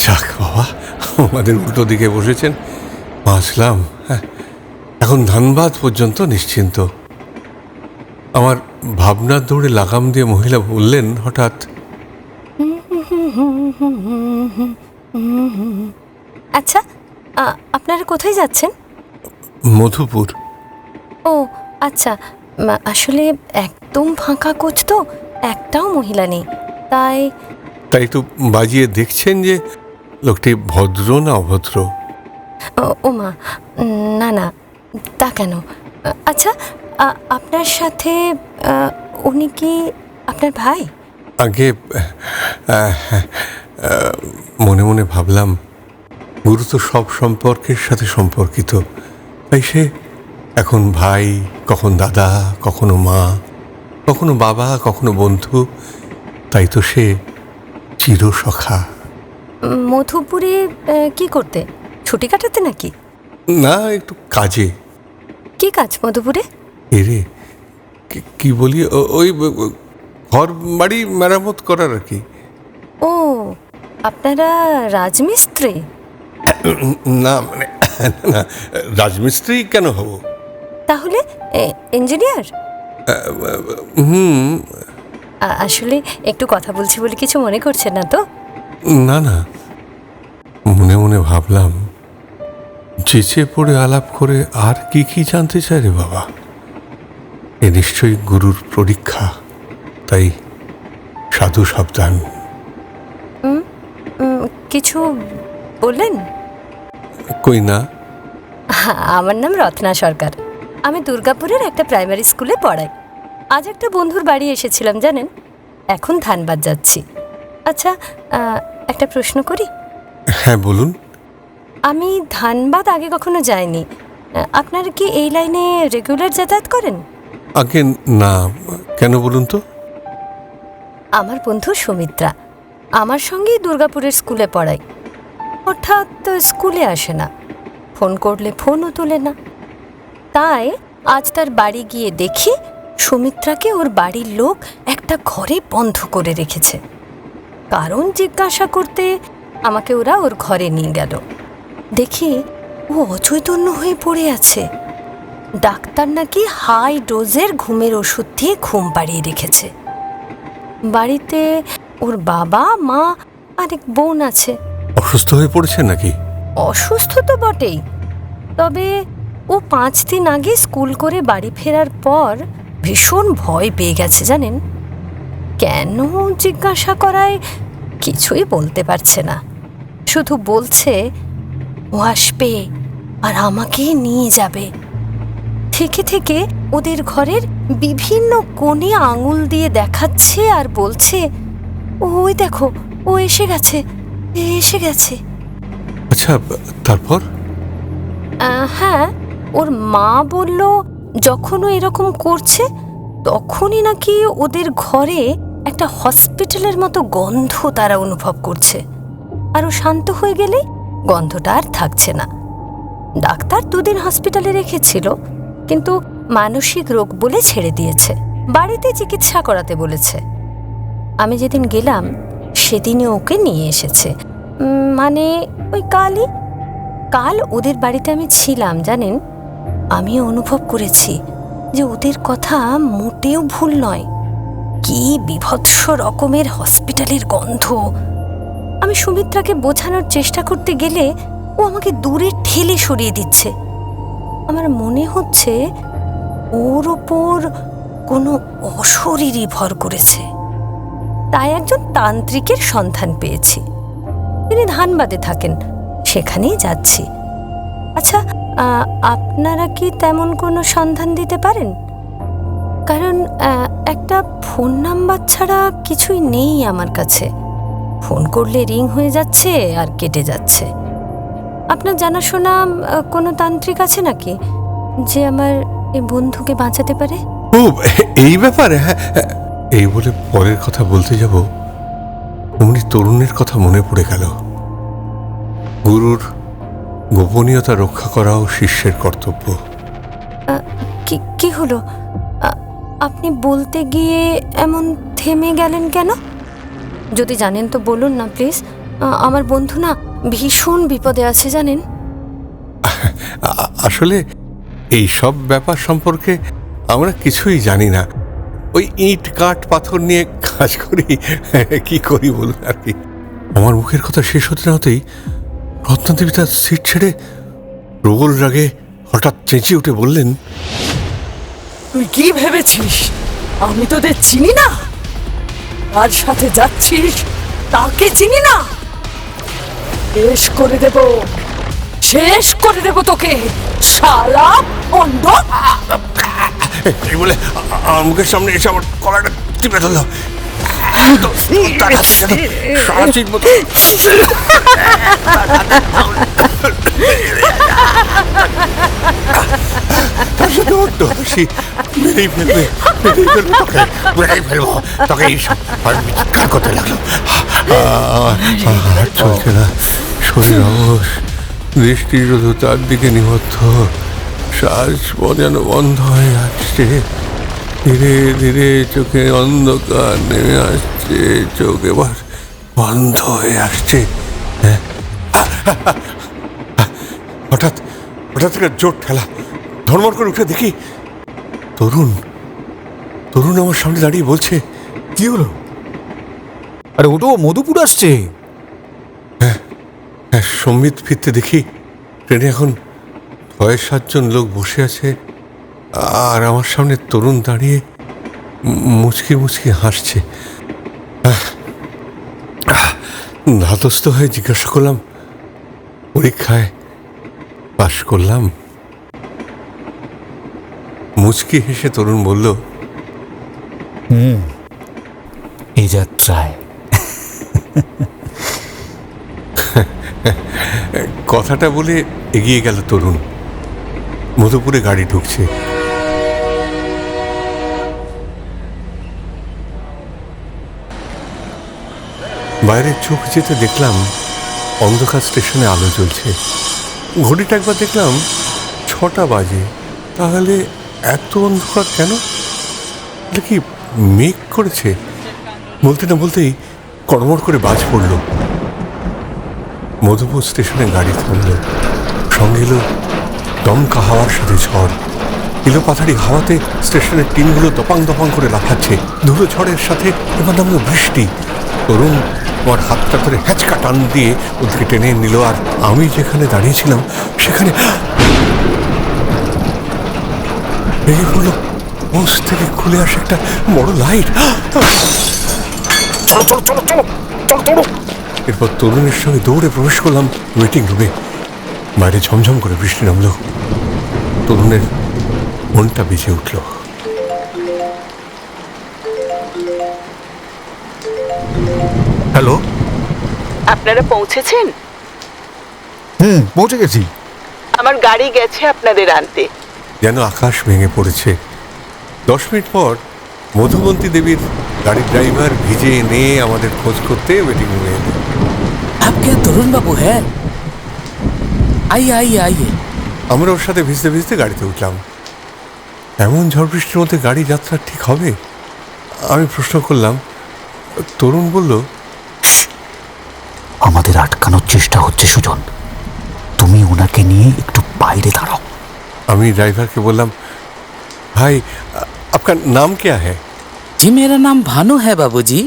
যাক বাবা, আমাদের উল্টো দিকে বসেছেন, বাঁচলাম। হ্যাঁ, এখন ধানবাদ পর্যন্ত নিশ্চিন্ত। আমার ভাবনার দৌড়ে লাগাম দিয়ে মহিলা বললেন হঠাৎ, আচ্ছা, আপনারা কোথায় যাচ্ছেন? মধুপুর। ও আচ্ছা, আসলে একদম ফাঁকা কোচ তো, একটাও মহিলা নেই, তাই একটু বাজিয়ে দেখছেন যে লোকটি ভদ্র না অভদ্র। ও মা, না না, তা কেন? আচ্ছা, আপনার সাথে উনি কি আপনার ভাই? আগে মনে মনে ভাবলাম, গুরু তো সব সম্পর্কের সাথে সম্পর্কিত, তাই সে এখন ভাই, কখন দাদা, কখনো মা, কখনো বাবা, কখনো বন্ধু, তাই তো সে চিরসখা। মধুপুরে কি করতে? ছুটি কাটাতে নাকি? না, একটু কাজে। কি কাজ মধুপুরে? এরে, কি বলি, ওই ঘর বাড়ি মেরামত করার আর কি। ও, আপনারা রাজমিস্ত্রি? না মানে না, রাজমিস্ত্রি কেন হব? তাহলে ইঞ্জিনিয়ার? আসলে একটু কথা বলছি বলে কিছু মনে করছেন না তো? না না, মনে মনে ভাবলাম চেঁচে পড়ে আলাপ করে আর কি কি জানতে চাই রে বাবা। এ নিশ্চয়ই গুরুর পরীক্ষা, তাই সাধু সাবধান। কিছু বললেন? কই না। আমার নাম রত্না সরকার। আমি দুর্গাপুরের একটা প্রাইমারি স্কুলে পড়াই। আজ একটা বন্ধুর বাড়ি এসেছিলাম জানেন, এখন ধানবাদ যাচ্ছি। আচ্ছা, একটা প্রশ্ন করি? হ্যাঁ বলুন। আমি ধানবাদ আগে কখনো যাইনি। আপনারা কি এই লাইনে রেগুলার যাতায়াত করেন? আগে না, কেন বলুন তো? আমার বন্ধু সুমিত্রা আমার সঙ্গেই দুর্গাপুরের স্কুলে পড়ায়। হঠাৎ স্কুলে আসে না, ফোন করলে ফোনও তোলে না। তাই আজ তার বাড়ি গিয়ে দেখি সুমিত্রাকে ওর বাড়ির লোক একটা ঘরে বন্ধ করে রেখেছে। কারণ জিজ্ঞাসা করতে আমাকে ওরা ওর ঘরে নিয়ে গেল। দেখি ও অচৈতন্য হয়ে পড়ে আছে। ডাক্তার নাকি হাই ডোজের ঘুমের ওষুধ দিয়ে ঘুম পাড়িয়ে রেখেছে। বাড়িতে ওর বাবা মা আর এক বোন আছে। অসুস্থ হয়ে পড়েছে নাকি? অসুস্থ তো বটেই, তবে ও 5 দিন আগে স্কুল করে বাড়ি ফেরার পর ভীষণ ভয় পেয়ে গেছে জানেন। কেন জিজ্ঞাসা করায় কিছুই বলতে পারছে না, শুধু বলছে ও আসবে আর আমাকে নিয়ে যাবে। থেকে থেকে ওদের ঘরের বিভিন্ন কোণে আঙুল দিয়ে দেখাচ্ছে আর বলছে, ওই দেখো ও এসে গেছে, এসে গেছে। আচ্ছা, তারপর? হ্যাঁ, ওর মা বলল যখন ও এরকম করছে তখনই নাকি ওদের ঘরে একটা হসপিটালের মতো গন্ধ তারা অনুভব করছে। আর ও শান্ত হয়ে গেলে গন্ধটা আর থাকছে না। ডাক্তার 2 দিন হসপিটালে রেখেছিল, কিন্তু মানসিক রোগ বলে ছেড়ে দিয়েছে। বাড়িতে চিকিৎসা করাতে বলেছে। আমি যেদিন গেলাম সেদিনে ওকে নিয়ে এসেছে, মানে ওই কাল ওদের বাড়িতে আমি ছিলাম জানেন। আমি অনুভব করেছি যে ওদের কথা মোটেও ভুল নয়। কি বিভৎস রকমের হসপিটালের গন্ধ। আমি সুমিত্রাকে বোঝানোর চেষ্টা করতে গেলে ও আমাকে দূরে ঠেলে সরিয়ে দিচ্ছে। আমার মনে হচ্ছে ওর ওপর কোনো অশরীরই ভর করেছে। তাই একজন তান্ত্রিকের সন্ধান পেয়েছি, তিনি ধানবাদে থাকেন, সেখানেই যাচ্ছি। আচ্ছা, আপনারা কি তেমন কোনো সন্ধান দিতে পারেন? কারণ একটা ফোন নাম্বার ছাড়া কিছুই নেই আমার কাছে। ফোন করলে রিং হয়ে যাচ্ছে আর কেটে যাচ্ছে। আপনার জানাশোনা কোনো তান্ত্রিক আছে নাকি যে আমার এই বন্ধুকে বাঁচাতে পারে? ও, এই ব্যাপারে? হ্যাঁ, এই বলে পরের কথা বলতে যাব অমনি তরুণের কথা মনে পড়ে গেল। গুরুর গোপনীয়তা রক্ষা করাও শিষ্যের কর্তব্য। কি হলো? আপনি বলতে গিয়ে এমন থেমে গেলেন কেন? যদি জানেন তো বলুন না প্লিজ। আমার বন্ধু না ভীষণ বিপদে আছে জানেন। আসলে এই সব ব্যাপার সম্পর্কে আমরা কিছুই জানি না। ওই ইট কাঠ পাথর নিয়ে কাজ করি, কি করি বলুন আর কি। আমার মুখের কথা শেষ হতে না হতেই রত্নাদেবী তার সিট ছেড়ে প্রবল রাগে হঠাৎ চেঁচিয়ে উঠে বললেন, তুই কি ভেবেছিস আমি তোদের চিনি না? কার সাথে যাচ্ছিস তাকে চিনি না? শেষ করে দেব, শেষ করে দেব তোকে, শালা বন্ধ। এই বলে আমার মুখের সামনে এসে আমার কলাটা টিপে ধরল। করতে লাগলো। চলছে না, শরীর অবশ, দৃষ্টি শুধু তার দিকে নিবদ্ধ, শ্বাস যেন বন্ধ হয়ে আসছে। ধীরে ধীরে চোখে অন্ধকার নেমে আসছে, চোখ এবার বন্ধ হয়ে আসছে। হ্যাঁ, হঠাৎ হঠাৎ একটা জোর ঠেলা, ধর্মর করে উঠে দেখি তরুণ তরুণ আমার সামনে দাঁড়িয়ে বলছে, কি হলো? আরে ওটো মধুপুর আসছে। হ্যাঁ, সম্বিত ফিরতে দেখি ট্রেনে এখন ৬-৭ জন লোক বসে আছে, আর আমার সামনে তরুণ দাঁড়িয়ে মুচকি মুচকি হাসছে। ধাতস্থ হয়ে জিজ্ঞাসা করলাম, পরীক্ষায় পাশ করলাম? মুচকি হেসে তরুণ বলল, এই যাত্রায়। কথাটা বলে এগিয়ে গেল তরুণ। মধুপুরে গাড়ি ঢুকছে। বাইরে চোখ যেতে দেখলাম অন্ধকার স্টেশনে আলো জ্বলছে। ঘড়িটা একবার দেখলাম ৬টা বাজে। তাহলে এত অন্ধকার কেন? এটা কি মেঘ করেছে? বলতে না বলতেই কড়মড় করে বাজ পড়ল। মধুপুর স্টেশনে গাড়ি থামল। সঙ্গে এলো দমকা হাওয়ার সাথে ঝড়। এলো পাথারি হাওয়াতে স্টেশনের টিনগুলো দপাং দপাং করে লাফাচ্ছে। ধুলো ঝড়ের সাথে এবার নামলো বৃষ্টি। তরুণ আমার হাতটা ধরে হ্যাঁচকা টান দিয়ে ওদিকে টেনে নিল, আর আমি যেখানে দাঁড়িয়েছিলাম সেখানে ভেঙে পড়লো মোষ থেকে খুলে আসে একটা বড় লাইট। এরপর তরুণের সঙ্গে দৌড়ে প্রবেশ করলাম ওয়েটিং রুমে। বাইরে ঝমঝম করে বৃষ্টি নামলো। তরুণের মনটা বেজে উঠল। হ্যালো। আপনারা পৌঁছেছেন? পৌঁছে গেছি। আমার গাড়ি গেছে আপনাদের আনতে। যেন আকাশ ভেঙে পড়েছে। 10 মিনিট পর মধুবন্তী দেবীর গাড়ির ড্রাইভার ভিজে এনে আমাদের খোঁজ করতে ওয়েটিং রুমে এলো। आपके तरुण बाबू है? आइए आइए आइए। আমরা ওর সাথে ভিজতে ভিজতে গাড়িতে উঠলাম। এমন ঝড় বৃষ্টির মধ্যে গাড়ি যাত্রা ঠিক হবে? আমি প্রশ্ন করলাম। তরুণ বলল, আমাদের আটকানোর চেষ্টা হচ্ছে সুজন, তুমি ওনাকে নিয়ে একটু বাইরে দাঁড়াও। আমি ড্রাইভারকে বললাম, ভাই আপনার নাম क्या है? जी मेरा नाम भानु है बाबूजी।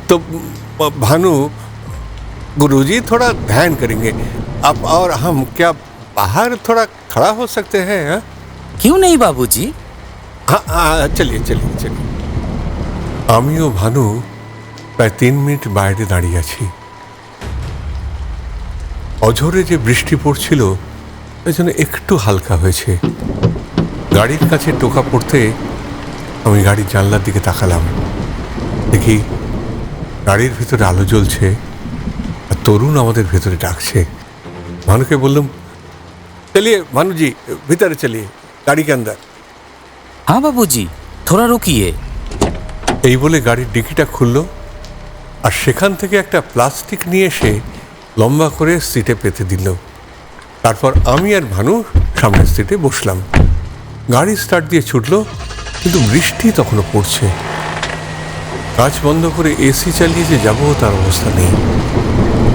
तो भानु, गुरुजी थोड़ा ध्यान करेंगे। आप और हम क्या बाहर थोड़ा खड़ा हो सकते हैं? हाँ क्यों नहीं बाबूजी? हाँ चलिए चलिए चलिए। আমিও ভানু প্রায় 3 মিনিট বাইরে দাঁড়িয়ে আছি। অঝোরে যে বৃষ্টি পড়ছিল এই জন্য একটু হালকা হয়েছে। গাড়ির কাছে টোকা পড়তে আমি গাড়ির জানলার দিকে তাকালাম। দেখি গাড়ির ভিতরে আলো জ্বলছে, আর তরুণ আমাদের ভেতরে ডাকছে। ভানুকে বললাম, চলিয়ে ভানুজি ভিতরে চলিয়ে, গাড়ি কে अंदर। हाँ बाबूजी थोड़ा रुकिए। এই বলে গাড়ির ডিকিটা খুলল, আর সেখান থেকে একটা প্লাস্টিক নিয়ে এসে লম্বা করে সিটে পেতে দিল। তারপর আমি আর ভানু সামনের সিটে বসলাম। গাড়ি স্টার্ট দিয়ে ছুটলো, কিন্তু বৃষ্টি তখনও পড়ছে। কাজ বন্ধ করে এসি চালিয়ে যে যাবো তার অবস্থা নেই।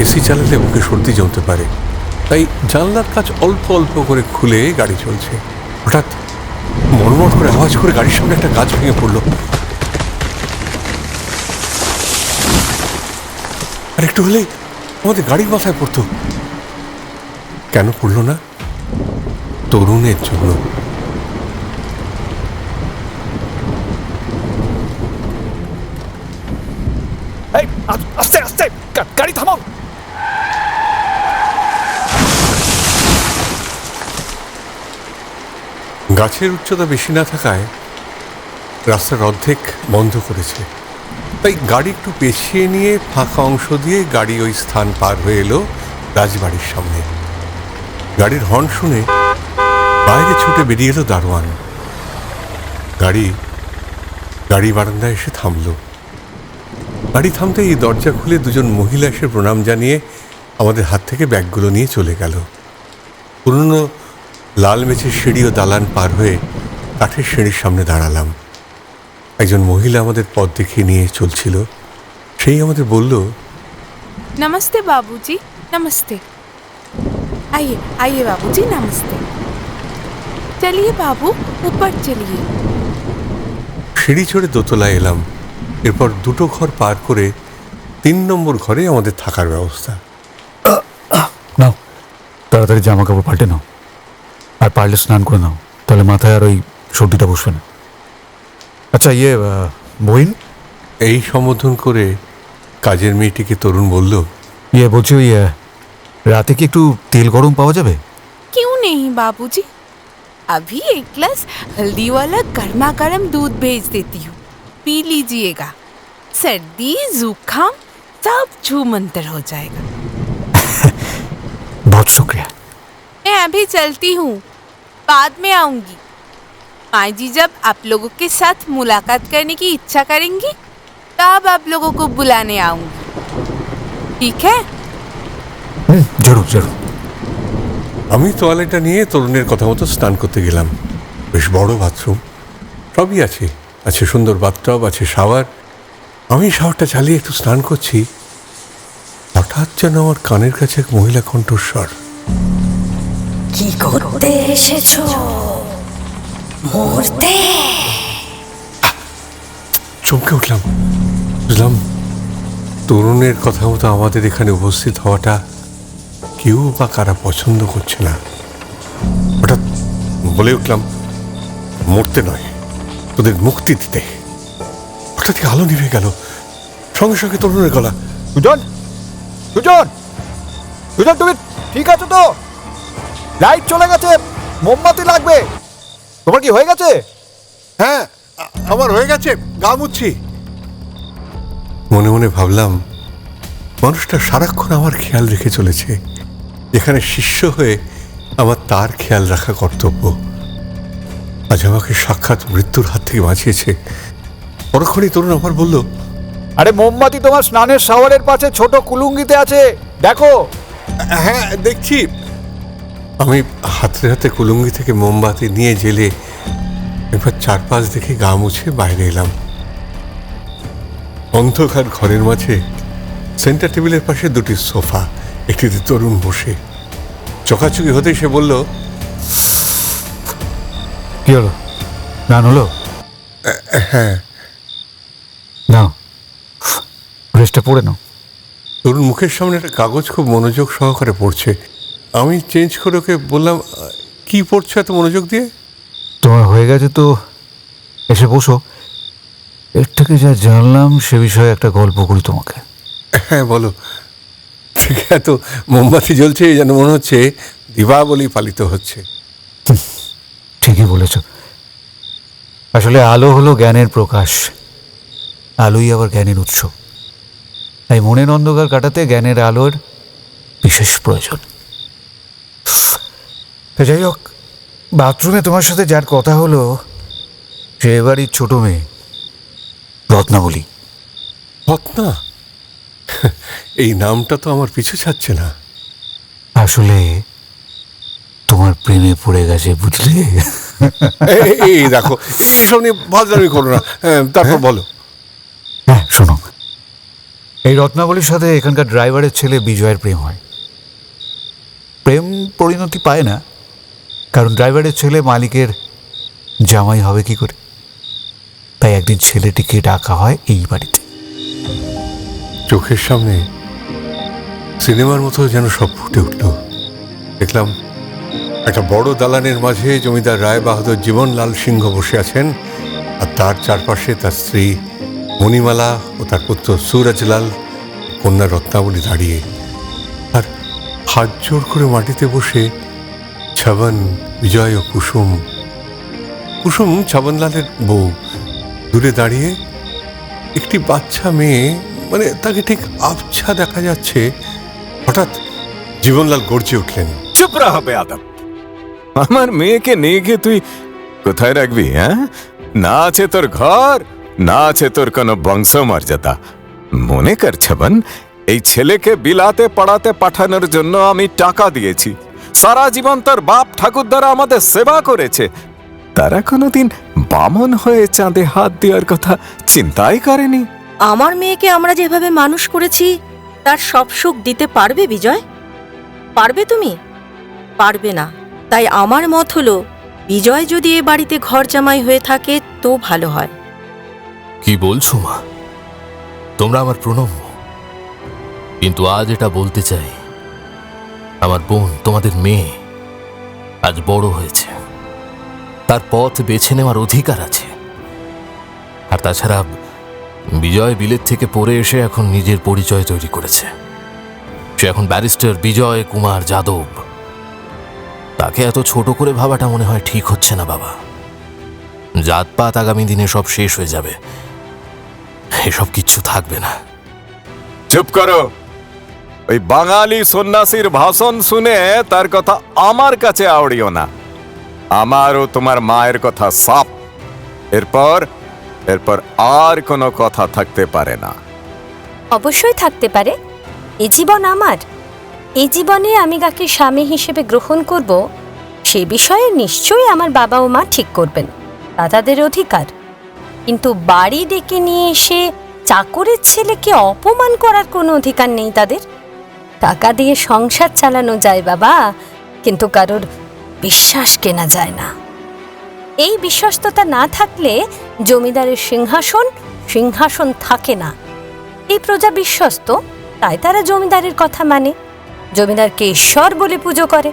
এসি চালালে বুকে সর্দি জমতে পারে, তাই জানলার কাজ অল্প অল্প করে খুলে গাড়ি চলছে। হঠাৎ মড়মড় করে আওয়াজ করে গাড়ির সামনে একটা গাছ ভেঙে পড়লো। আর একটু হলেই আমাদের গাড়ির মাথায় পড়তো। কেন পড়লো না? তরুণের জন্য। আস্তে আস্তে গাড়ি থামাও। গাছের উচ্চতা বেশি না থাকায় রাস্তার অর্ধেক বন্ধ করেছে, তাই গাড়ি একটু পেছিয়ে নিয়ে ফাঁকা অংশ দিয়ে গাড়ি ওই স্থান পার হয়ে এলো রাজবাড়ির সামনে। গাড়ির হর্ন শুনে বাইরে ছুটে বেরিয়ে এলো দারোয়ান। গাড়ি বারান্দায় এসে থামলো। গাড়ি থামতেই দরজা খুলে দুজন মহিলা এসে প্রণাম জানিয়ে আমাদের হাত থেকে ব্যাগগুলো নিয়ে চলে গেল। পুরনো লাল মেঝের সিঁড়ি ও দালান পার হয়ে কাঠের সিঁড়ির সামনে দাঁড়ালাম। একজন মহিলা আমাদের পথ দেখিয়ে নিয়ে চলছিল। সেই আমাদের বলল, नमस्ते बाबूजी, नमस्ते। आइए आइए बाबूजी, नमस्ते। चलिए बाबू, ऊपर चलिए। সিঁড়ি চড়ে দোতলায় এলাম। এরপর দুটো ঘর পার করে 3 নম্বর ঘরে আমাদের থাকার ব্যবস্থা। নাও তাড়াতাড়ি জামা কাপড় পাল্টে নাও, আর পারলে স্নান করে নাও, তাহলে মাথায় আর ওই সর্দিটা বসবে না। আচ্ছা মহিন, এই সম্বোধন করে কাজের মেয়েটিকে তরুণ বলল, বলছি ওই রাতে কি একটু তেল গরম পাওয়া যাবে? क्यों नहीं बाबूजी, अभी एक गिलास हल्दी वाला गर्मा गर्म दूध भेज देती हूँ, पी लीजिएगा। सर्दी जुकाम सब छूमंतर हो जाएगा। बहुत शुक्रिया। मैं अभी चलती हूँ, बाद में आऊंगी। माँ जी जब आप लोगों के साथ मुलाकात करने की इच्छा करेंगी तब आप लोगों को बुलाने आऊंगी, ठीक है? জরুর জরুর। আমি তোয়ালেটা নিয়ে তরুণের কথা মতো স্নান করতে গেলাম। বেশ বড় বাথরুম, সবই আছে, আছে সুন্দর বাথটব, আছে শাওয়ার। আমি শাওয়ারটা চালিয়ে একটু স্নান করছি, হঠাৎ যেন আমার কানের কাছে এক মহিলা কণ্ঠস্বর। কি করতে এসেছো? মরতে? চমকে উঠলাম, বুঝলাম তরুণের কথা মতো আমাদের এখানে উপস্থিত হওয়াটা কেউ বা কারা পছন্দ করছে না। হঠাৎ বলে উঠলাম, মরতে নয়, তোদের মুক্তি দিতে। হঠাৎ আলো নিভে গেল, সঙ্গে সঙ্গে তরুণের গলা, সুজন, সুজন, সুজন, তুমি ঠিক আছো তো? লাইট চলে গেছে, মোমবাতি লাগবে। তোমার কি হয়ে গেছে? হ্যাঁ আমার হয়ে গেছে, গা মুচ্ছি। মনে মনে ভাবলাম, মানুষটা সারাক্ষণ আমার খেয়াল রেখে চলেছে। এখানে শিষ্য হয়ে আমার তার খেয়াল রাখা কর্তব্য। আজ আমাকে সাক্ষাৎ মৃত্যুর হাত থেকে বাঁচিয়েছে। পরক্ষণেই তরুণ আবার বলল, আরে মোমবাতি তোমার স্নানের শাওয়ারের পাশে ছোট কুলুঙ্গিতে আছে, দেখো। হ্যাঁ দেখছি। আমি হাতে হাতে কুলুঙ্গি থেকে মোমবাতি নিয়ে জেলে একবার চারপাশ দেখে গা মুছে বাইরে এলাম। অন্ধকার ঘরের মাঝে সেন্টার টেবিলের পাশে দুটি সোফা, একটিতে তরুণ বসে। চোখাচুকি হতেই সে বলল, কি হলো, গান হলো? হ্যাঁ। নাও ড্রেসটা পরে নাও। তরুণ মুখের সামনে একটা কাগজ খুব মনোযোগ সহকারে পড়ছে। আমি চেঞ্জ করে ওকে বললাম, কি পড়ছো এত মনোযোগ দিয়ে? তোমার হয়ে গেছে তো এসে বসো, এর থেকে যা জানলাম সে বিষয়ে একটা গল্প করি তোমাকে। হ্যাঁ বলো। ঠিক, এত মোমবাতি জ্বলছে যেন মনে হচ্ছে দীপাবলি পালিত হচ্ছে। ঠিকই বলেছ, আসলে আলো হলো জ্ঞানের প্রকাশ, আলোই আবার জ্ঞানের উৎস। তাই মনের অন্ধকার কাটাতে জ্ঞানের আলোর বিশেষ প্রয়োজন। তো যাই হোক, বাথরুমে তোমার সাথে যার কথা হলো সে এবারই ছোট মেয়ে রত্নাবলী। রত্না? এই নামটা তো আমার পিছু ছাড়ছে না। আসলে তোমার প্রেমে পড়ে গেছে, বুঝলে? এই দেখো, এইসব নিয়ে ভাবদামি করো না। তারপর বলো। হ্যাঁ শোনো, এই রত্নাবলীর সাথে এখানকার ড্রাইভারের ছেলে বিজয়ের প্রেম হয়। প্রেম পরিণতি পায় না, কারণ ড্রাইভারের ছেলে মালিকের জামাই হবে কি করে। তাই একদিন ছেলেটিকে ডাকা হয় এই বাড়িতে। চোখের সামনে সিনেমার মতো যেন সব ফুটে উঠল। দেখলাম একটা বড় দালানের মাঝে জমিদার রায় বাহাদুর জীবনলাল সিংহ বসে আছেন, আর তার চারপাশে তার স্ত্রী মণিমালা ও তার পুত্র সুরজলাল, কন্যা রত্নাবলী দাঁড়িয়ে। আর হাত জোর করে মাটিতে বসে ছবন, বিজয় ও কুসুম। কুসুম ছবনলালের বউ, দূরে দাঁড়িয়ে একটি বাচ্চা মেয়ে, মানে তাকে ঠিক আবছা দেখা যাচ্ছে। হঠাৎ জীবনলাল গর্জে উঠলেন, চুপ রাহা বেয়াদব! আমার মেয়েকে নিয়ে গিয়ে তুই কোথায় রাখবি? হ্যাঁ, না আছে তোর ঘর, না আছে তোর কোনো বংশ মর্যাদা। মনে কর ছবন, এই ছেলেকে বিলাতে পড়াতে পাঠানোর জন্য আমি টাকা দিয়েছি। সারা জীবন তোর বাপ ঠাকুর দ্বারা আমাদের সেবা করেছে, তারা কোনোদিন বামন হয়ে চাঁদে হাত দেওয়ার কথা চিন্তাই করেনি। আমার মেয়েকে আমরা যেভাবে মানুষ করেছি তার সব সুখ দিতে পারবে বিজয়? পারবে তুমি? পারবে না। তাই আমার মত হলো বিজয় যদি এ বাড়িতে ঘর জামাই হয়ে থাকে তো ভালো হয়। কি বলছো মা? তোমরা আমার প্রণম্য, কিন্তু আজ এটা বলতে চাই, আমার বোন, তোমাদের মেয়ে আজ বড় হয়েছে, তার পথ বেছে নেওয়ার অধিকার আছে। আর তাছাড়া বিজয় বিলেত থেকে পড়ে এসে এখন নিজের পরিচয় তৈরি করেছে। সে এখন ব্যারিস্টার বিজয় কুমার যাদব। তাকে এত ছোট করে ভাবাটা মনে হয় ঠিক হচ্ছে না বাবা। জাতপাত আগামী দিনে সব শেষ হয়ে যাবে, এসব কিচ্ছু থাকবে না। চুপ করো। ওই বাঙালি সন্ন্যাসীর ভাষণ শুনে তার কথা আমার কাছে আওড়িও না। আমার ও তোমার মায়ের কথা সাপ। এরপর আর কোনো কথা থাকতে পারে না। অবশ্যই থাকতে পারে। এ জীবন আমার, এই জীবনে আমি কাকে স্বামী হিসেবে গ্রহণ করব সে বিষয়ে নিশ্চয়ই আমার বাবা ও মা ঠিক করবেন, তা তাদের অধিকার। কিন্তু বাড়ি ডেকে নিয়ে এসে চাকরের ছেলেকে অপমান করার কোনো অধিকার নেই তাদের। টাকা দিয়ে সংসার চালানো যায় বাবা, কিন্তু কারোর বিশ্বাস কেনা যায় না। এই বিশ্বস্ততা না থাকলে জমিদারের সিংহাসন থাকে না। এই প্রজা বিশ্বস্ত, তাই তারা জমিদারের কথা মানে, জমিদারকে ঈশ্বর বলে পুজো করে।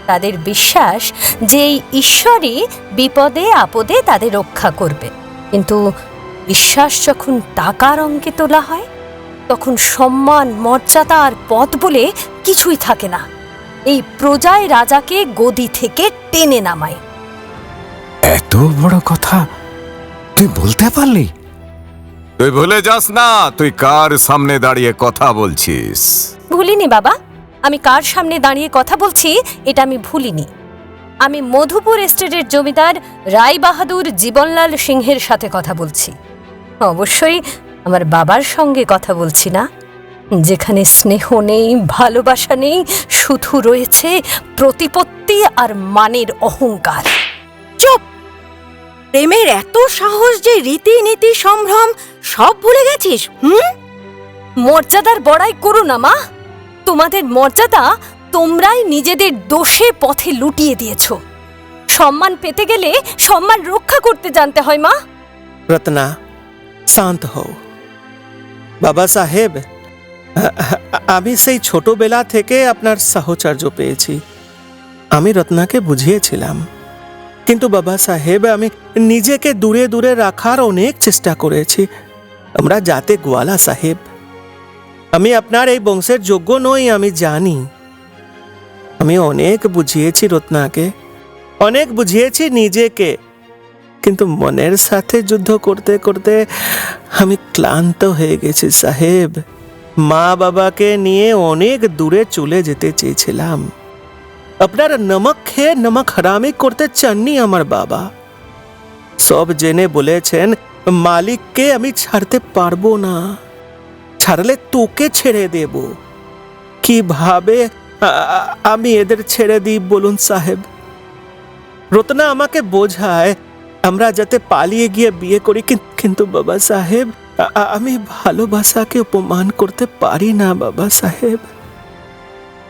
তাদের বিশ্বাস যে এই ঈশ্বরই বিপদে আপদে তাদের রক্ষা করবে। কিন্তু বিশ্বাস যখন টাকার অঙ্কে তোলা হয়, তখন সম্মান, মর্যাদা আর পদ বলে কিছুই থাকে না। এই প্রজায় রাজাকে গদি থেকে টেনে নামায়। এত বড় কথা তুই বলতে পারলি? তুই ভুলে যাস না তুই কার সামনে দাঁড়িয়ে কথা বলছিস। ভুলিনি বাবা, আমি কার সামনে দাঁড়িয়ে কথা বলছি এটা আমি ভুলিনি। আমি মধুপুর এস্টেটের জমিদার রায় বাহাদুর জীবনলাল সিংহের সাথে কথা বলছি। অবশ্যই আমার বাবার সঙ্গে কথা বলছি না, যেখানে স্নেহ নেই, ভালোবাসা নেই, শুধু রয়েছে প্রতিপত্তি আর মানের অহংকার। চুপ! প্রেমের এত সাহস যে রীতিনীতি সম্ভ্রম সব ভুলে গেছিস? মর্যাদার বড়াই করো না মা। তোমাদের মর্যাদা তোমরাই নিজেদের দোষে পথে লুটিয়ে দিয়েছ। সম্মান পেতে গেলে সম্মান রক্ষা করতে জানতে হয় মা। রত্না, শান্ত হও। বাবা সাহেব, আমি সেই ছোটবেলা থেকে আপনার সাহচর্য পেয়েছি। আমি রত্নাকে বুঝিয়েছিলাম, কিন্তু বাবা সাহেব আমি নিজেকে দূরে দূরে রাখার অনেক চেষ্টা করেছি। আমরা জাতে গোয়ালা সাহেব, আমি আপনার এই বংশের যোগ্য নই, আমি জানি। আমি অনেক বুঝিয়েছি রত্নাকে, অনেক বুঝিয়েছি নিজেকে, কিন্তু মনের সাথে যুদ্ধ করতে করতে আমি ক্লান্ত হয়ে গেছি সাহেব। মা বাবাকে নিয়ে অনেক দূরে চলে যেতে চেয়েছিলাম। আপনার নমক খেয়ে নমক হারামি করতে চাননি আমার বাবা। সব জেনে বলেছেন মালিককে আমি ছাড়তে পারবো না, ছাড়লে তোকে ছেড়ে দেব। কিভাবে আমি এদের ছেড়ে দিই বলুন সাহেব? রত্না আমাকে বোঝায় আমরা যাতে পালিয়ে গিয়ে বিয়ে করি, কিন্তু বাবা সাহেব আমি ভালোবাসাকে অপমান করতে পারি না বাবা সাহেব।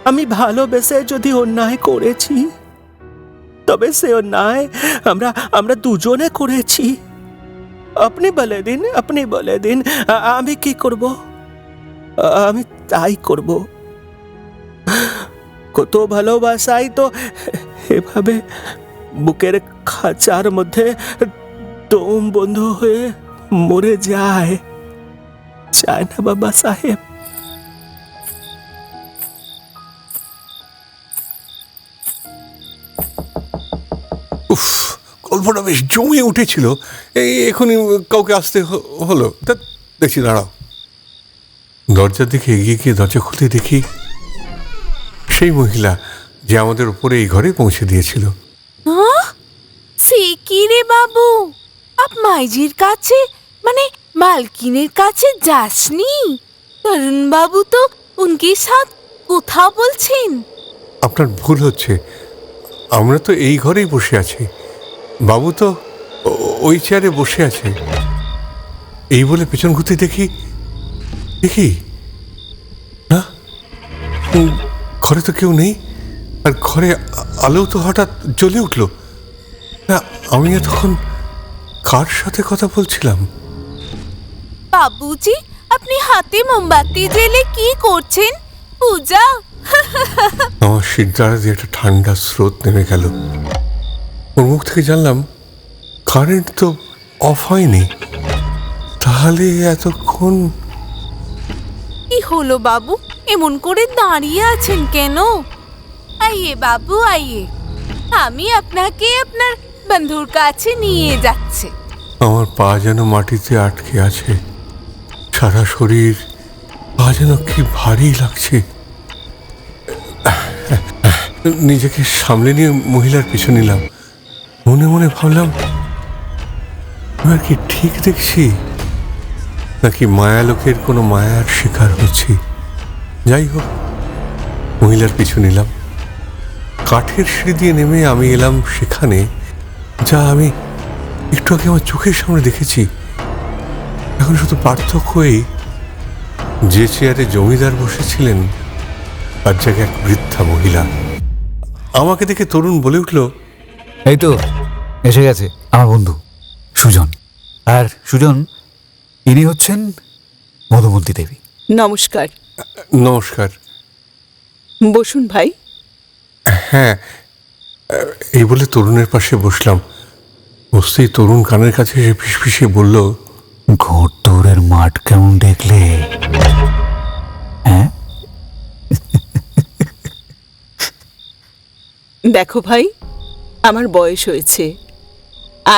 আমি ভালোবেসে যদি অন্যায় করেছি, তবে সে অন্যায় আমরা দুজনে করেছি। আপনি বলে দিন আমি কি করব? আমি তাই করব। কত ভালোবাসাই তো এভাবে বুকের খাঁচার মধ্যে দম বন্ধ হয়ে মরে যায় না বাবা সাহেব? উফ, গল্পটা বেশ জমে উঠেছিল। এই এখনই কাউকে আসতে হলো। দেখছি, দাঁড়াও। দরজার দিকে এগিয়ে গিয়ে দরজা খুলতে দেখি সেই মহিলা যে আমাদের উপরে এই ঘরে পৌঁছে দিয়েছিল। সে কি রে বাবু, আপ মাইজির কাছে মানে মালকিনের কাছে যাসনি? তরুণ বাবু তো উনকে সাথ কথা বলছেন। আপনার ভুল হচ্ছে, আমরা তো এই ঘরেই বসে আছি। বাবু তো ওই চেয়ারে বসে আছে। এই বলে পেছন ঘুরতে দেখি দেখি না, ঘরে তো কেউ নেই, আর ঘরে আলো তো হঠাৎ জ্বলে উঠল। না, আমি তখন কার সাথে কথা বলছিলাম? বাবুজি, আপনি হাতে মোমবাতি জ্বেলে কি করছেন? পূজা? আমার শিরদাঁড়া দিয়ে একটা ঠান্ডা স্রোত নেমে গেল। ওর মুখ থেকে জানলাম কারেন্ট তো অফ হয়নি। তাহলে এতক্ষণ কি হলো বাবু, এমন করে দাঁড়িয়ে আছেন কেন? আইয়ে বাবু আইয়ে, আমি আপনাকে আপনার বন্ধুর কাছে নিয়ে যাচ্ছি। আমার পা যেন মাটিতে আটকে আছে, সারা শরীর পা যেন কি ভারী লাগছে। নিজেকে সামলে নিয়ে মহিলার পিছু নিলাম। মনে মনে ভাবলাম, এবার কি ঠিক দেখছি নাকি মায়ালোকের কোনো মায়ার শিকার হচ্ছি? যাই হোক, মহিলার পিছু নিলাম। কাঠের সিঁড়ি দিয়ে নেমে আমি এলাম সেখানে যা আমি একটু আগে আমার চোখের সামনে দেখেছি। এখন শুধু পার্থক্য এই, যে চেয়ারে জমিদার বসেছিলেন তার জায়গায় এক বৃদ্ধা মহিলা। আমাকে দেখে তরুণ বলে উঠল, এই তো এসে গেছে আমার বন্ধু সুজন। আর সুজন, ইনি হচ্ছেন মধুমন্তী দেবী। নমস্কার। নমস্কার। বসুন ভাই। হ্যাঁ, এই বলে তরুণের পাশে বসলাম। বসতেই তরুণ কানের কাছে এসে ফিসফিসিয়ে বলল, ঘোড় দৌড়ের মাঠ কেমন দেখলে? হ্যাঁ, দেখো ভাই, আমার বয়স হয়েছে।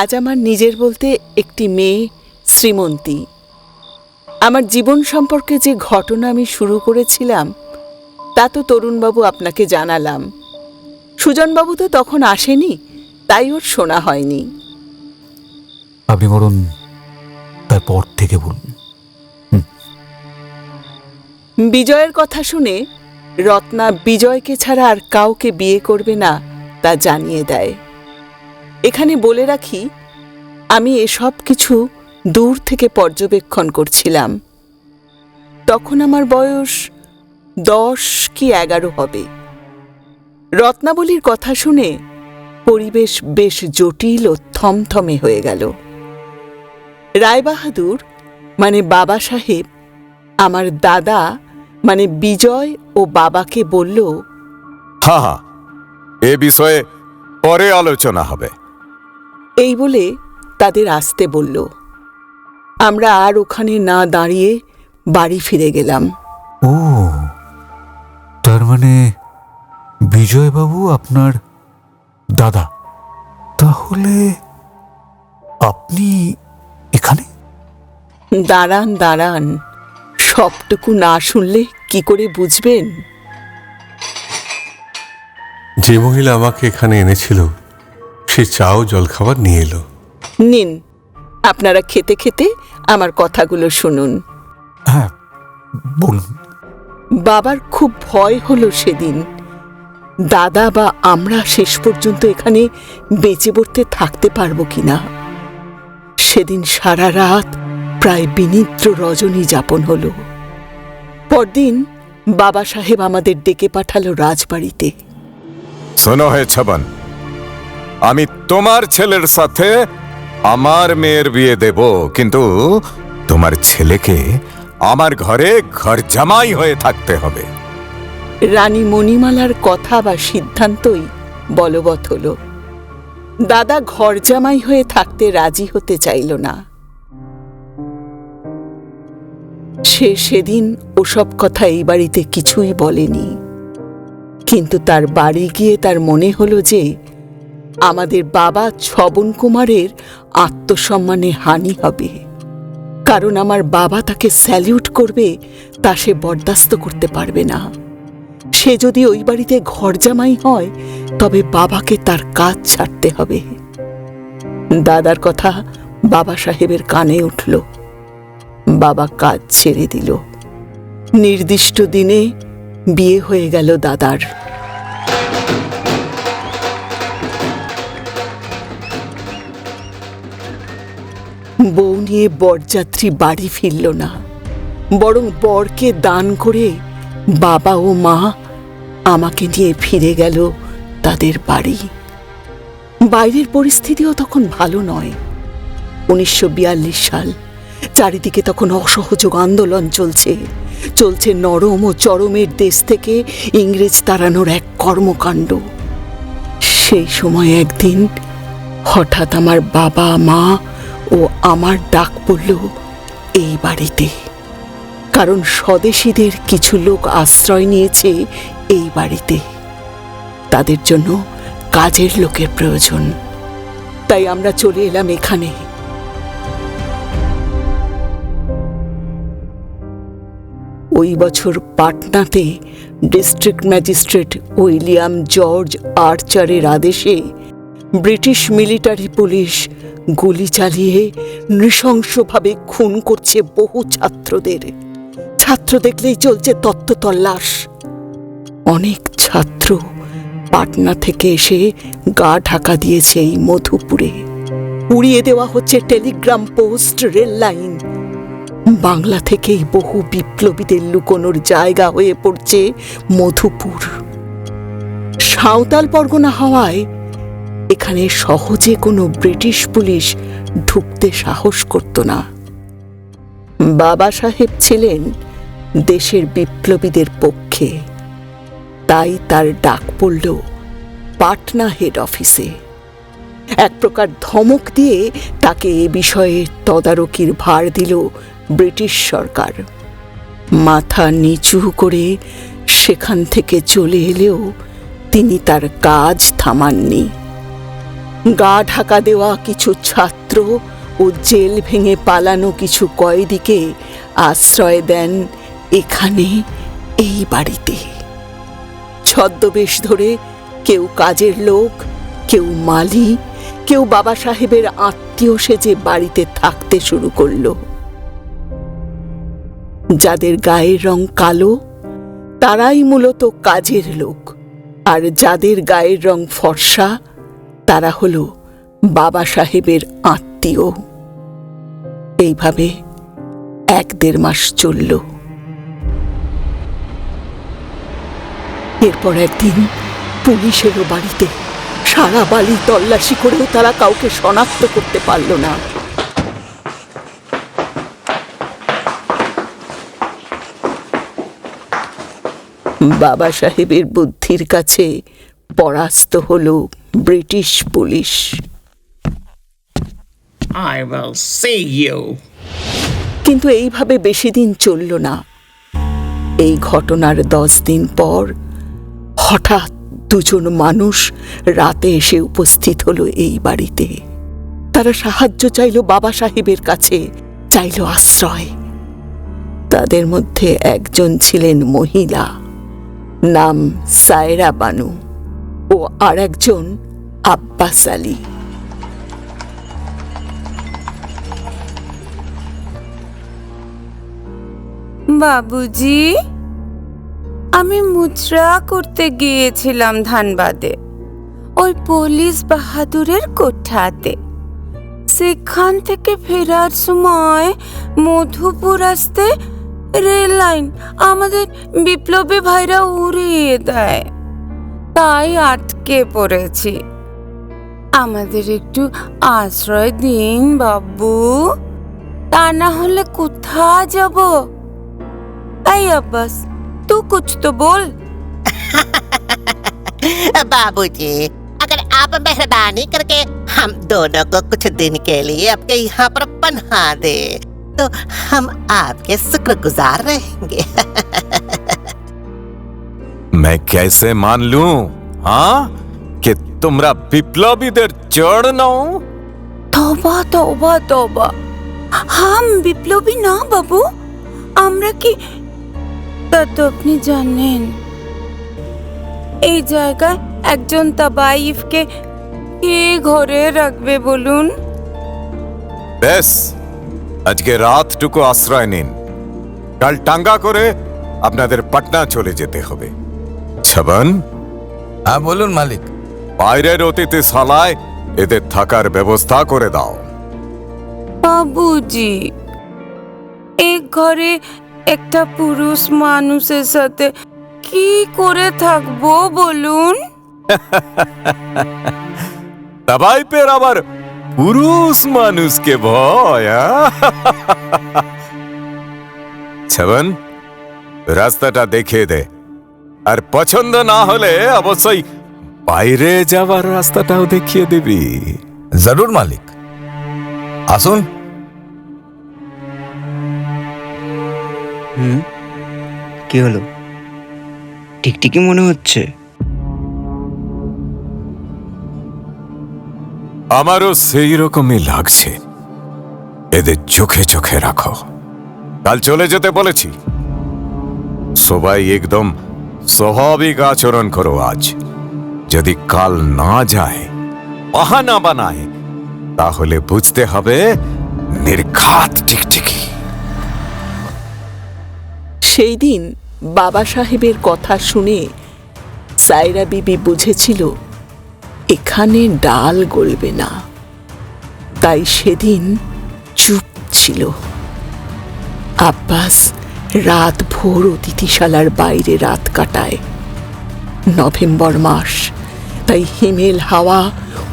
আজ আমার নিজের বলতে একটি মেয়ে শ্রীমন্তী। আমার জীবন সম্পর্কে যে ঘটনা আমি শুরু করেছিলাম তা তো তরুণবাবু আপনাকে জানালাম। সুজনবাবু তো তখন আসেনি, তাই ওর শোনা হয়নি। আপনি বরং তারপর থেকে বলুন। বিজয়ের কথা শুনে রত্না বিজয়কে ছাড়া আর কাউকে বিয়ে করবে না তা জানিয়ে দেয়। এখানে বলে রাখি, আমি এসব কিছু দূর থেকে পর্যবেক্ষণ করছিলাম। তখন আমার বয়স 10 কি 11 হবে। রত্নাবলীর কথা শুনে পরিবেশ বেশ জটিল ও থমথমে হয়ে গেল। রায়বাহাদুর মানে বাবা সাহেব আমার দাদা মানে বিজয় ও বাবাকে বলল, হ্যাঁ, এ বিষয়ে পরে আলোচনা হবে। এই বলে তাদের আসতে বলল। আমরা আর ওখানে না দাঁড়িয়ে বাড়ি ফিরে গেলাম। ও, তার মানে বিজয়বাবু আপনার দাদা। তাহলে আপনি এখানে? দাঁড়ান দাঁড়ান, সবটুকু না শুনলে কি করে বুঝবেন? যে মহিলা আমাকে এখানে এনেছিল সে চাও জলখাবার নিয়ে এলো। নিন, আপনারা খেতে খেতে আমার কথাগুলো শুনুন। হ্যাঁ, বলুন। বাবার খুব ভয় হলো সেদিন। দাদা বা আমরা শেষ পর্যন্ত এখানে বেঁচে পড়তে থাকতে পারবো কিনা। সেদিন সারা রাত প্রায় বিনিদ্র রজনী যাপন হলো। পরদিন বাবা সাহেব আমাদের ডেকে পাঠালো রাজবাড়িতে। শোনো হে ছবন, আমি তোমার ছেলের সাথে আমার মেয়ের বিয়ে দেব, কিন্তু তোমার ছেলেকে আমার ঘরে ঘর জামাই হয়ে থাকতে হবে। রানী মণিমালার কথা বা সিদ্ধান্তই বলবৎ হল। দাদা ঘর জামাই হয়ে থাকতে রাজি হতে চাইল না। সে সেদিন ওসব কথা এই বাড়িতে কিছুই বলেনি, কিন্তু তার বাড়ি গিয়ে তার মনে হলো যে আমাদের বাবা ছবন কুমারের আত্মসম্মানে হানি হবে। কারণ আমার বাবা তাকে স্যালিউট করবে তা সে বরদাস্ত করতে পারবে না। সে যদি ওই বাড়িতে ঘর জামাই হয় তবে বাবাকে তার কাজ ছাড়তে হবে। দাদার কথা বাবা সাহেবের কানে উঠল। বাবা কাজ ছেড়ে দিল। নির্দিষ্ট দিনে বিয়ে হয়ে গেল দাদার। বউ নিয়ে বরযাত্রী বাড়ি ফিরল না, বরং বরকে দান করে বাবা ও মা আমাকে নিয়ে ফিরে গেল তাদের বাড়ি। বাইরের পরিস্থিতিও তখন ভালো নয়। 1942 সাল, চারিদিকে তখন অসহযোগ আন্দোলন চলছে। চলছে নরম ও চরমের দেশ থেকে ইংরেজ তাড়ানোর এক কর্মকাণ্ড। সেই সময় একদিন হঠাৎ আমার বাবা মা ও আমার ডাক পড়ল এই বাড়িতে, কারণ স্বদেশীদের কিছু লোক আশ্রয় নিয়েছে এই বাড়িতে। তাদের জন্য কাজের লোকের প্রয়োজন, তাই আমরা চলে এলাম এখানে। ওই বছর পাটনাতে ডিস্ট্রিক্ট ম্যাজিস্ট্রেট উইলিয়াম জর্জ আর্চারের আদেশে ব্রিটিশ মিলিটারি পুলিশ গুলি চালিয়ে নৃশংসভাবে খুন করছে বহু ছাত্রদের। ছাত্র দেখলেই চলছে তত্ত্ব তল্লাশ। অনেক ছাত্র পাটনা থেকে এসে গা ঢাকা দিয়েছে এই মধুপুরে। উড়িয়ে দেওয়া হচ্ছে Telegram post, rail line. Bangla থেকেই বহু বিপ্লবীদের লুকোনোর জায়গা হয়ে পড়ছে মধুপুর। সাঁওতাল পরগনা হওয়ায় এখানে সহজে কোনো ব্রিটিশ পুলিশ ঢুকতে সাহস করত না। বাবা সাহেব ছিলেন দেশের বিপ্লবীদের পক্ষে, তাই তার ডাক পড়ল পাটনা হেড অফিসে। এক প্রকার ধমক দিয়ে তাকে এ বিষয়ে তদারকির ভার দিল ব্রিটিশ সরকার। মাথা নিচু করে সেখান থেকে চলে এলেও তিনি তার কাজ থামাননি। গা ঢাকা দেওয়া কিছু ছাত্র ও জেল ভেঙে পালানো কিছু কয়েদিকে আশ্রয় দেন এখানে, এই বাড়িতে। ছদ্মবেশ ধরে কেউ কাজের লোক, কেউ মালি, কেউ বাবা সাহেবের আত্মীয় সেজে বাড়িতে থাকতে শুরু করল। যাদের গায়ের রং কালো তারাই মূলত কাজের লোক, আর যাদের গায়ের রং ফর্সা তারা হলো বাবা সাহেবের আত্মীয়। এইভাবে 1-1.5 মাস চলল। এরপর একদিন পুলিশ এলো বাড়িতে। সারা বাড়ি তল্লাশি করেও তারা কাউকে শনাক্ত করতে পারল না। বাবা সাহেবের বুদ্ধির কাছে পরাস্ত হলো ব্রিটিশ পুলিশ। কিন্তু এইভাবে বেশি দিন চলল না। এই ঘটনার 10 দিন পর হঠাৎ 2 মানুষ রাতে এসে উপস্থিত হলো এই বাড়িতে। তারা সাহায্য চাইল বাবা সাহেবের কাছে, চাইল আশ্রয়। তাদের মধ্যে একজন ছিলেন মহিলা, নাম সায়রা বানু, ও আর একজন আব্বাস আলী। বাবুজি, আমি মুদ্রা করতে গিয়েছিলাম ধানবাদে, ওই পুলিশ বাহাদুরের কোঠাতে। সেখান থেকে ফেরার সময় মধুপুর আসতে রেল লাইন আমাদের বিপ্লবী ভাইরা উড়িয়ে দেয়, তাই আটকে পড়েছি। আমাদের একটু আশ্রয় দিন বাবু, তা না হলে কোথায় যাব? এই আব্বাস, तू कुछ तो बोल। बाबूजी, अगर आप मेहरबानी करके हम दोनों को कुछ दिन के लिए आपके यहाँ पर पन्हा दे तो हम आपके शुक्रगुजार रहेंगे। मैं कैसे मान लूं, हाँ, कि तुमरा विप्लबीদের चढ़ नाও? तौबा तौबा तौबा, हम বিপ্লবী না বাবু। আমরা কি, তা তো আপনি জানেন, এই জায়গায় একজন তাবাইফকে কে ঘরে রাখবে বলুন? বেশ, আজকে রাতটুকু আশ্রয় নিন। কাল টাঙ্গা করে আপনাদের পাটনা চলে যেতে হবে। ছবন। হ্যাঁ বলুন মালিক। বাইরের অতিথি শালায় এদের থাকার ব্যবস্থা করে দাও। বাবুজি, এক ঘরে একটা পুরুষ মানুষের সাথে কি করে থাকবো বলুন? তবাই পের আবার পুরুষ মানুষকে ভয়। ছবন, রাস্তাটা দেখিয়ে দে, আর পছন্দ না হলে অবশ্যই বাইরে যাওয়ার রাস্তাটাও দেখিয়ে দিবি। জরুর মালিক, আসুন। কি হলো? টিকটিকি মনে হচ্ছে। আমারও সেই রকমই লাগছে। এদের চোখে চোখে রাখো। কাল চলে যেতে বলেছি। সবাই একদম স্বাভাবিক আচরণ করো আজ। যদি কাল না যায়, বাহানা বানায়, তাহলে বুঝতে হবে নির্ঘাত টিকটিকি। সেই দিন বাবা সাহেবের কথা শুনে সায়রা বিবি বুঝেছিল এখানে ডাল গলবে না, তাই সেদিন চুপ ছিল। আব্বাস রাত ভোর অতিথিশালার বাইরে রাত কাটায়। নভেম্বর মাস, তাই হিমেল হাওয়া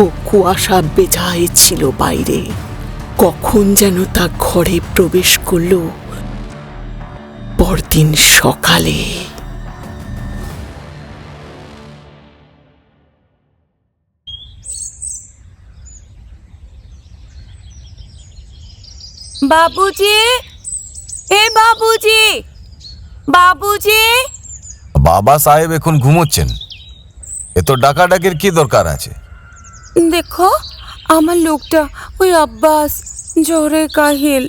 ও কুয়াশা বেজায় ছিল বাইরে। কখন যেন তা ঘরে প্রবেশ করল পরদিন সকালে। বাবুজি, এ বাবুজি, বাবুজি। বাবা সাহেব এখন ঘুমোচ্ছেন, এত ডাকাডাকির কি দরকার আছে? দেখো, আমার লোকটা ওই আব্বাস জ্বরে কাহিল,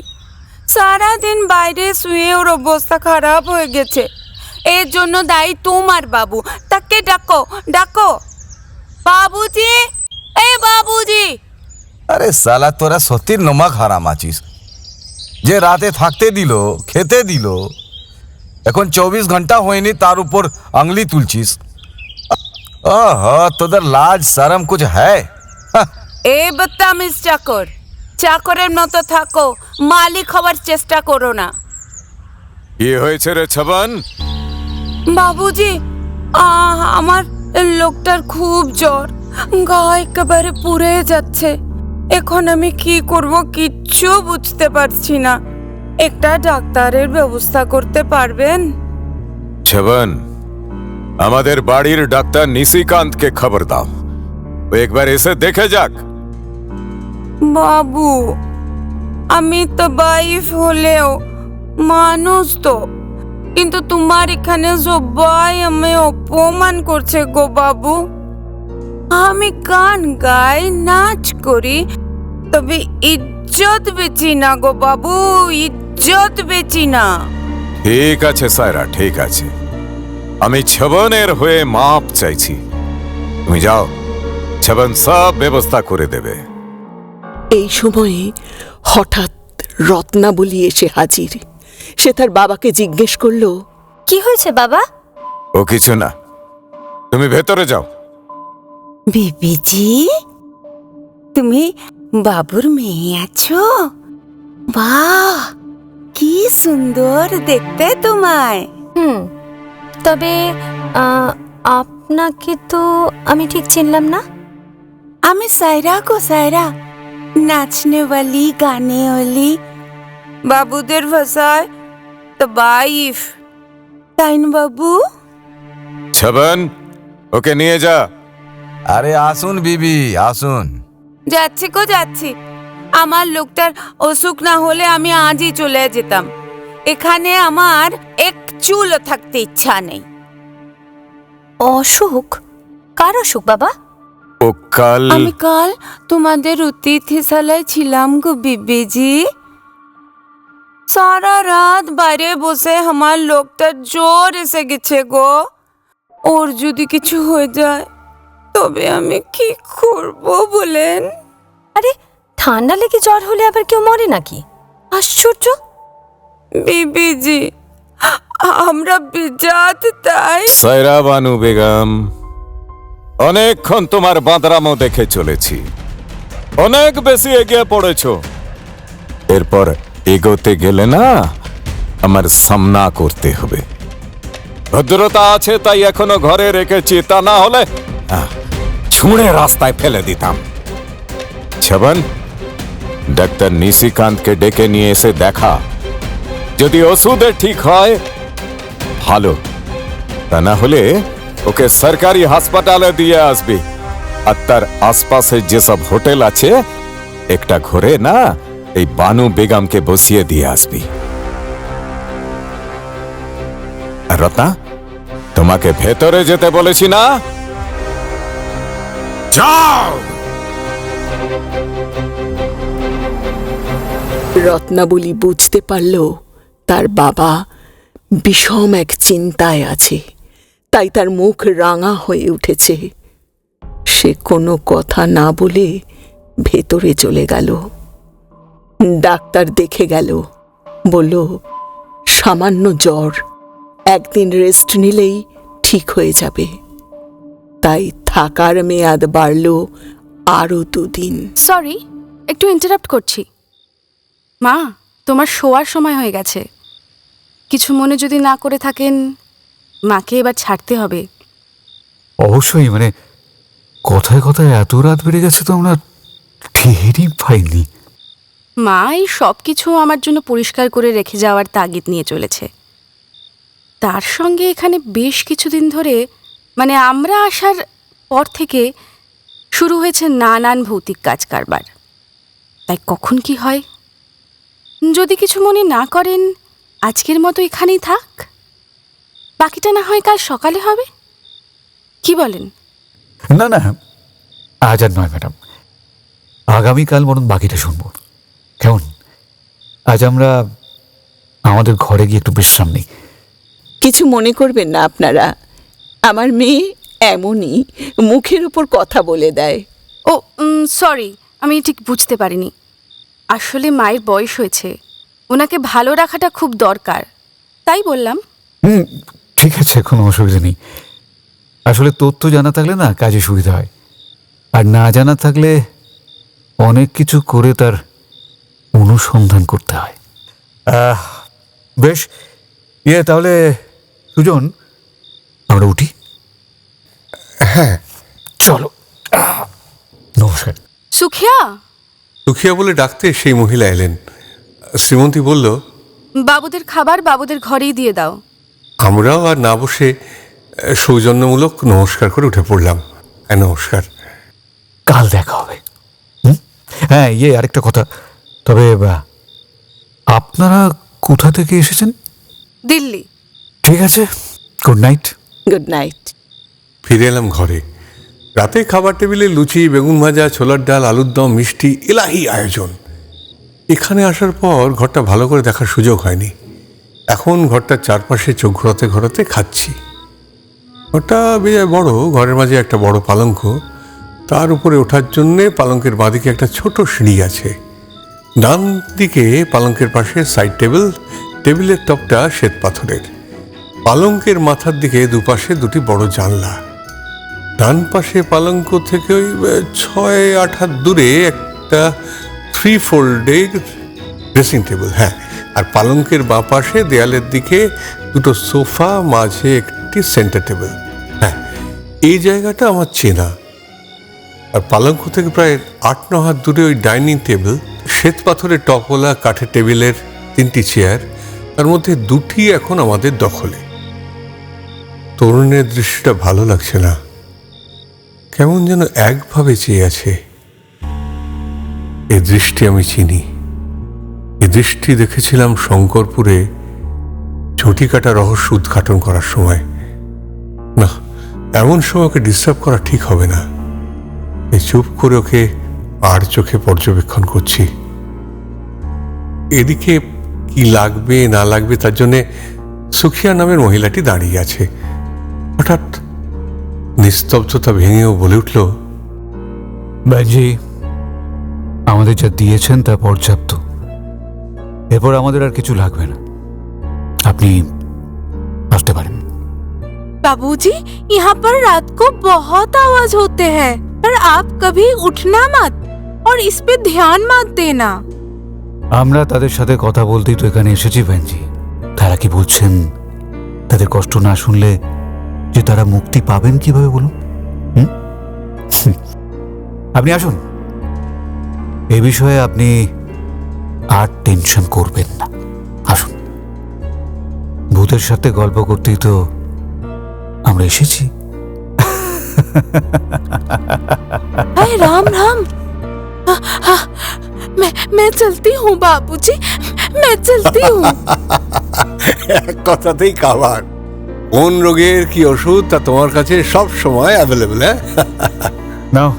সারাদিন বাইরে শুয়ে ওর অবস্থা খারাপ হয়ে গেছে। এর জন্য দায়ী তোমার বাবু। তাকে ডাকো, ডাকো। বাবুজি, এ বাবুজি। আরে সালা, তোরা সত্যির নমক হারাম আছিস। যে রাতে থাকতে দিল, খেতে দিল, এখন 24 ঘন্টা হয়নি তার উপর আঙুলি তুলছিস। তোদের লাজ শরম কুছ হ্যায়? এ বদতামিজ চাকর, চাকরের মতো থাকো, মালিক হওয়ার চেষ্টা করো না। কি হয়েছে রে ছবন? বাবুজি, আমার লোকটার খুব জ্বর, গা একেবারে পুড়ে যাচ্ছে। এখন আমি কি করব কিচ্ছু বুঝতে পারছি না। একটা ডাক্তারের ব্যবস্থা করতে পারবেন? ছবন, আমাদের বাড়ির ডাক্তার নিশিকান্তকে খবর দাও, ও একবার এসে দেখে যাক। বাবু, আমি তো বাইফ হলেও মানুষ তো, কিন্তু তোমার এখানে সবাই আমি অপমান করছে গো বাবু। আমি গান গাই, নাচ করি, তবে ইজ্জত বেচি না গো বাবু, ইজ্জত বেচি না। ঠিক আছে সায়রা, ঠিক আছে, আমি ছবনের হয়ে মাপ চাইছি। তুমি যাও, ছবন সব ব্যবস্থা করে দেবে। এই সময়ে হঠাৎ রত্নাবলী এসে হাজির। সে তার বাবাকে জিজ্ঞেস করল, কি হয়েছে বাবা? ও কিছু না, তুমি ভেতরে যাও। বিবিজি, তুমি বাবুর মেয়ে আছো? বাহ, কি সুন্দর দেখতে তোমায়। তবে আপনাকে তো আমি ঠিক চিনলাম না। আমি সায়রা গো, সায়রা, নাচনে वाली, গানে वाली, বাবুদের ভাষায় তো বাইফ, তাই না বাবু? ছবন, ওকে নিয়ে যা। আরে আসুন বিবি, আসুন। যাচ্ছি গো, যাচ্ছি। আমার লোকটার অসুখ না হলে আমি আজই চলে যেতাম। এখানে আমার এক চুলও থাকতে ইচ্ছা নেই। অসুখ? কার অসুখ বাবা? ও কাল, আমি কাল তোমাদের অতিথিশালায় ছিলাম গো বিবিজি। সারা রাত বাইরে বসে আমার লোকটার জ্বর এসে গেছে গো। ওর যদি কিছু হয়ে যায় তবে আমি কি করব বলেন? আরে, ঠান্ডা লেগে জ্বর হলে আবার কেউ মরে নাকি? আশ্চর্য। বিবিজি, আমরা বিজাত, তাই সায়রা বানু বেগম, অনেকক্ষণ তোমার বাঁদরামো দেখে চলেছি, অনেক বেশি এগিয়ে পড়েছ। এরপর এগোতে গেলে না আমার সামনা করতে হবে। ভদ্রতা আছে তাই এখনো ঘরে রেখেছি, তা না হলে ছুঁড়ে রাস্তায় ফেলে দিতাম। ছবন, ডাক্তার নিশিকান্তকে ডেকে নিয়ে এসে দেখা, যদি ওষুধে ঠিক হয় ভালো, তা না হলে ওকে সরকারি হাসপাতালে দিয়ে আসবি। আর তার আশপাশে যেসব হোটেল আছে একটা ঘরে না এই বানু বেগমকে বসিয়ে দিয়ে আসবি। রত্না, তোমাকে ভেতরে যেতে বলেছি না? যাও। রত্নাবলী বুঝতে পারল তার বাবা বিষম এক চিন্তায় আছে, তাই তার মুখ রাঙা হয়ে উঠেছে। সে কোনো কথা না বলে ভেতরে চলে গেল। ডাক্তার দেখে গেল, বলল সামান্য জ্বর, একদিন রেস্ট নিলেই ঠিক হয়ে যাবে। তাই থাকার মেয়াদ বাড়ল আরো 2 দিন। সরি, একটু ইন্টারাপ্ট করছি। মা, তোমার শোয়ার সময় হয়ে গেছে। কিছু মনে যদি না করে থাকেন, মাকে এবার ছাড়তে হবে। অবশ্যই, মানে কথায় কথায় এত রাত বেড়ে গেছে তো আমরা টেরই পাইনি। মা এই সব কিছু আমার জন্য পরিষ্কার করে রেখে যাওয়ার তাগিদ নিয়ে চলেছে। তার সঙ্গে এখানে বেশ কিছুদিন ধরে, মানে আমরা আসার পর থেকে শুরু হয়েছে নানান ভৌতিক কাজ কারবার। তাই কখন কি হয়, যদি কিছু মনে না করেন আজকের মতো এখানেই থাক, বাকিটা না হয় কাল সকালে হবে। কি বলেন? না না, আজ আর নয় ম্যাডাম, আগামীকাল বরং বাকিটা শুনবো, কেমন? আজ আমরা আমাদের ঘরে গিয়ে একটু বিশ্রাম নিই। কিছু মনে করবেন না আপনারা, আমার মেয়ে এমনই মুখের উপর কথা বলে দেয়। ও সরি, আমি ঠিক বুঝতে পারিনি। আসলে মায়ের বয়স হয়েছে, ওনাকে ভালো রাখাটা খুব দরকার, তাই বললাম। ঠিক আছে, কোনো অসুবিধা নেই। আসলে তথ্য জানা থাকলে না কাজে সুবিধা হয়, আর না জানা থাকলে অনেক কিছু করে তার অনুসন্ধান করতে হয়। বেশ, তাহলে সুজন, আমরা উঠি। হ্যাঁ চলো। নমস্কার। সুখিয়া সুখিয়া বলে ডাকতে সেই মহিলা এলেন। শ্রীমন্তী বলল, বাবুদের খাবার বাবুদের ঘরেই দিয়ে দাও। আমরাও আর না বসে সৌজন্যমূলক নমস্কার করে উঠে পড়লাম। নমস্কার। কাল দেখা হবে। হ্যাঁ, আরেকটা কথা, তবে আপনারা কোথা থেকে এসেছেন? দিল্লি। ঠিক আছে, গুড নাইট। Good night. ফিরে এলাম ঘরে। রাতে খাবার টেবিলে লুচি, বেগুন ভাজা, ছোলার ডাল, আলুর দম, মিষ্টি, এলাহি আয়োজন। এখানে আসার পর ঘরটা ভালো করে দেখার সুযোগ হয়নি। এখন ঘরটার চারপাশে চোখ ঘোরাতে ঘোরাতে খাচ্ছি। ঘরটা বেজায় বড়, ঘরের মাঝে একটা বড় পালঙ্ক, তার উপরে ওঠার জন্যে পালঙ্কের বাঁদিকে একটা ছোট সিঁড়ি আছে। ডান দিকে পালঙ্কের পাশে সাইড টেবিল, টেবিলের টপটা শ্বেত পাথরের। পালঙ্কের মাথার দিকে দুপাশে 2টি বড় জানলা। ডান পাশে পালঙ্ক থেকে ওই 6-8 হাত দূরে একটা 3 ফোল্ডের ড্রেসিং টেবিল। হ্যাঁ, আর পালঙ্কের বাঁ পাশে দেয়ালের দিকে 2টো সোফা, মাঝে একটি সেন্টার টেবিল। হ্যাঁ, এই জায়গাটা আমার চেনা। আর পালঙ্ক থেকে প্রায় 8-9 হাত দূরে ওই ডাইনিং টেবিল, শ্বেত পাথরের টপওয়ালা কাঠের টেবিলের 3টি চেয়ার, তার মধ্যে 2টি এখন আমাদের দখলে। তরুণের দৃশ্যটা ভালো লাগছে না, কেমন যেন একভাবে চেয়ে আছে। এ দৃষ্টি আমি চিনি। এ দৃষ্টি দেখেছিলাম শঙ্করপুরে ঝুঁটি কাটা রহস্য উদ্ঘাটন করার সময়। না, এমন সময় ওকে ডিস্টার্ব করা ঠিক হবে না। চুপ করে ওকে আর চোখে পর্যবেক্ষণ করছি। এদিকে কি লাগবে না লাগবে তার জন্যে সুখিয়া নামের মহিলাটি দাঁড়িয়ে আছে। হঠাৎ নিস্তব্ধতা ভেঙেও বলে উঠল, বাজি, আমাদের যা দিয়েছেন তা পর্যাপ্ত, এরপর আমাদের আর কিছু লাগবে না, আপনি আসতে পারেন। बाबूजी, यहाँ पर रात को बहुत आवाज होते हैं, पर आप कभी उठना मत और इस पे ध्यान मत देना। আমরা তাদের সাথে কথা বলতেই তো এখানে এসেছি ভ্যানজি। তারা কি বলছেন তাদের কষ্ট না শুনলে যে তারা মুক্তি পাবেন কিভাবে বলুন? আপনি আসুন, এ বিষয়ে আপনি আর টেনশন করবেন না। আসুন, ভূতের সাথে গল্প করতেই তো আমরা এসেছি। अरे राम राम। मैं चलती हूँ बाबूजी, मैं चलती हूँ। এক কথাতেই কাবার। কোন রোগের কি ওষুধ তা তোমার কাছে সব সময় অ্যাভেলেবল। নাও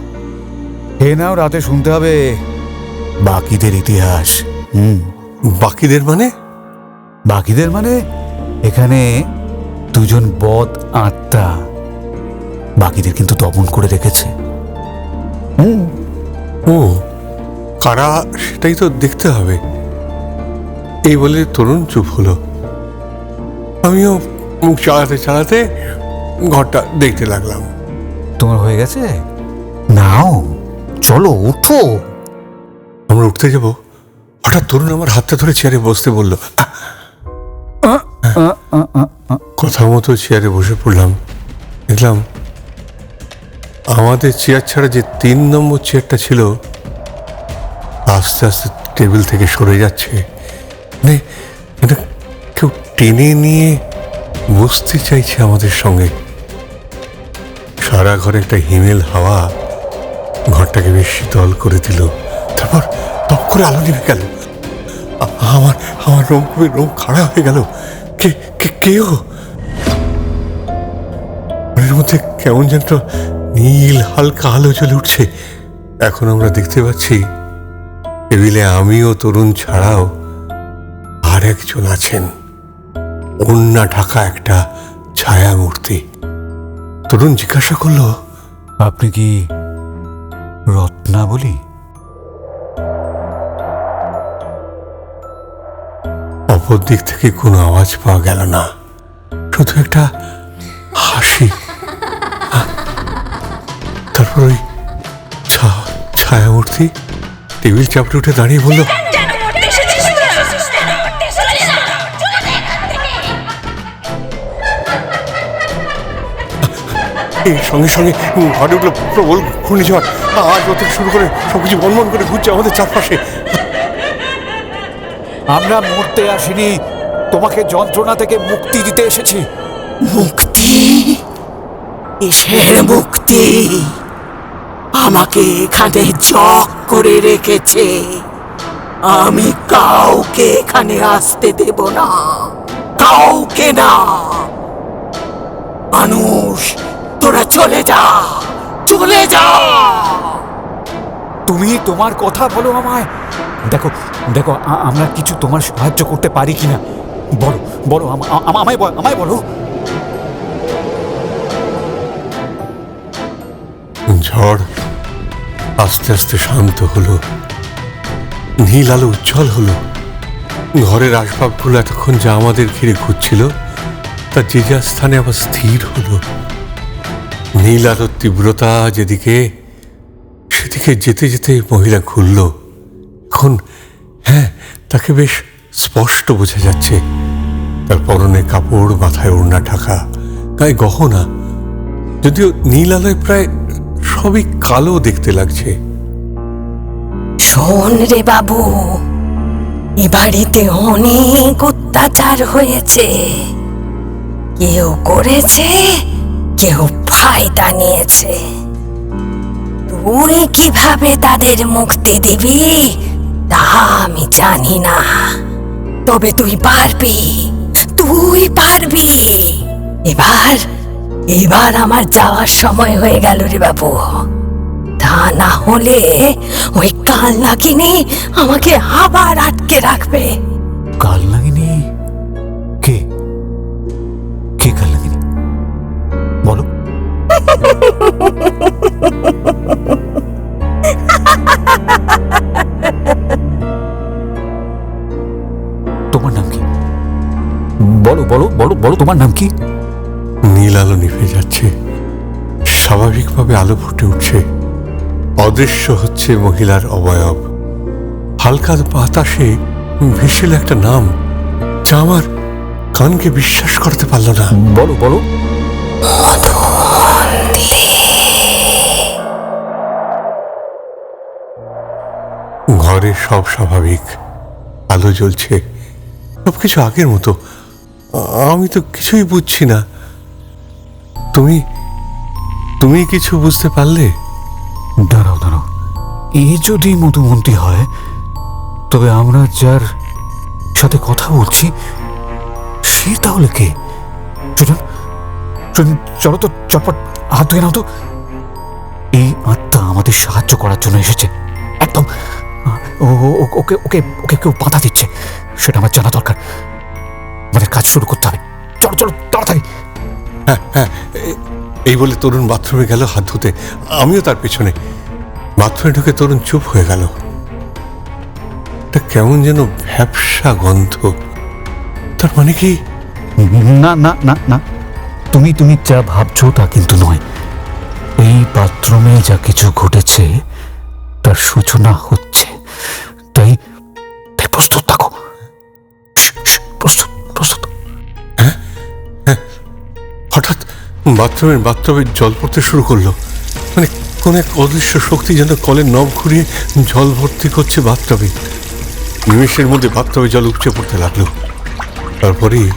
এ নাও, রাতে শুনতে হবে বাকিদের ইতিহাস। বাকিদের মানে? বাকিদের মানে এখানে দুজন বদ আত্মা বাকিদের কিন্তু দমন করে রেখেছে। ও কারা সেটাই তো দেখতে হবে। এই বলে তরুণ চুপ হলো। আমিও মুখ চালাতে চালাতে ঘরটা দেখতে লাগলাম। তোমার হয়ে গেছে? নাও চলো ওঠো। আমরা উঠতে যাব, হঠাৎ তরুণ আমার হাতটা ধরে চেয়ারে বসতে বলল। কথা মতো চেয়ারে বসে পড়লাম। দেখলাম আমাদের চেয়ার ছাড়া যে 3 নম্বর চেয়ারটা ছিল আস্তে আস্তে টেবিল থেকে সরে যাচ্ছে। মানে এটা কেউ টেনে নিয়ে বসতে চাইছে আমাদের সঙ্গে। সারা ঘরে একটা হিমেল হাওয়া ঘরটাকে বেশ শীতল করে দিল। তারপর টপ করে আলো নিভে গেল। আমার রোম খাড়া হয়ে গেল। কেউ ঘরের মধ্যে কেমন যেন নীল হালকা আলো জ্বলে উঠছে। এখন আমরা দেখতে পাচ্ছি টেবিলে আমিও তরুণ ছাড়াও আর একজন আছেন, ওড়না ঢাকা একটা ছায়া মূর্তি। তরুণ জিজ্ঞাসা করলো, আপনি কি রত্নাবলী? অপর দিক থেকে কোনো আওয়াজ পাওয়া গেল না, শুধু একটা হাসি। তারপর ওই ছায়ামূর্তি টেবিল চাপড়ে উঠে দাঁড়িয়ে বলল, সঙ্গে সঙ্গে ঘরে উঠলো প্রবল ঘূর্ণিঝড়। আজ থেকে শুরু করে সবকিছু বনবন করে ঘুরছে আমাদের চারপাশে। আমরা মরতে আসিনি, তোমাকে যন্ত্রণা থেকে মুক্তি দিতে এসেছি। মুক্তি? কিসের মুক্তি? আমাকে এখানে জক করে রেখেছে। আমি কাউকে এখানে আসতে দেব না, কাউকে না। মানুষ তোরা চলে যা, চলে যা। তুমি তোমার কথা বলো আমায়। দেখো দেখো আমরা কিছু তোমার সাহায্য করতে পারি কিনা বলো, বলো আমায় বলো। ঝড় আস্তে আস্তে শান্ত হলো, নীল আলো উজ্জ্বল হলো। ঘরের আসবাবগুলো এতক্ষণ যা আমাদের ঘিরে ঘুরছিল তা যে যা স্থানে আবার স্থির হলো। নীল আলোর তীব্রতা যেদিকে, সেদিকে যেতে যেতে মহিলা ঘুরল। এখন হ্যাঁ, তাকে বেশ স্পষ্ট বোঝা যাচ্ছে। তার পরনে কাপড়, মাথায় ওড়না ঢাকা, গায়ে গহনা। যদিও নীল আলোয় প্রায় সবই কালো দেখতে লাগছে। শোন রে বাবু, এ বাড়িতে অনেক অত্যাচার হয়েছে। কেউ করেছে, কেউ ফায়দা নিয়েছে। তুই কিভাবে তাদের মুক্তি দিবি তা আমি জানি না, তবে তুই পারবি, তুই পারবি। এবার আমার যাওয়ার সময় হয়ে গেল রে বাবু। তা না হলে ওই কাল নাগিনী আমাকে আবার আটকে রাখবে। কাল নাগিনী? কে কে কাল নাগিনী বলো। তোমার নাম কি? বলো বলো বলো বলো, তোমার নাম কি? নীল আলো নিভে যাচ্ছে, স্বাভাবিকভাবে আলো ফুটে উঠছে। অদৃশ্য হচ্ছে মহিলার অবয়ব। হালকা বাতাসে ভেসে এলো একটা নাম, যা আমার কানকে বিশ্বাস করতে পারলো না। বলো বলো। ঘরে সব স্বাভাবিক, আলো জ্বলছে, সবকিছু আগের মতো। আমি তো কিছুই বুঝছি না। তুমি তুমি কিছু বুঝতে পারলে? দাঁড়াও দাঁড়াও, এ যদি মধুমন্তী হয়, তবে আমরা যার সাথে কথা বলছি সে তাহলে কে? সুজন, সুজন, চলো তো, চটপট হাত ধুয়ে নাও তো। এই আত্মা আমাদের সাহায্য করার জন্য এসেছে, একদম। ওকে ওকে ওকে কেউ বাধা দিচ্ছে, সেটা আমার জানা দরকার। আমাদের কাজ শুরু করতে হবে, চলো চলো তাড়াতাড়ি। হ্যাঁ হ্যাঁ, এই বলে তরুণ বাথরুমে গেল হাত ধুতে। আমিও তার পেছনে। বাথরুমে ঢুকে তরুণ চুপ হয়ে গেল। এটা কেমন যেন ভ্যাপসা গন্ধ। তার মানে কি? না না না না, তুমি তুমি যা ভাবছো তা কিন্তু নয়। এই বাথরুমে যা কিছু ঘটেছে তার সূচনা হচ্ছে, তাই প্রস্তুত থাকো। প্রস্তুত প্রস্তুত। হ্যাঁ হ্যাঁ, হঠাৎ বাথরুমের জল পড়তে শুরু করলো। মানে কোন এক অদৃশ্য শক্তি যেন কলের নব ঘুরিয়ে জল ভর্তি করছে বাথটবে। নিমেষের মধ্যে বাথটবে জল উপচে পড়তে লাগলো। তারপরেই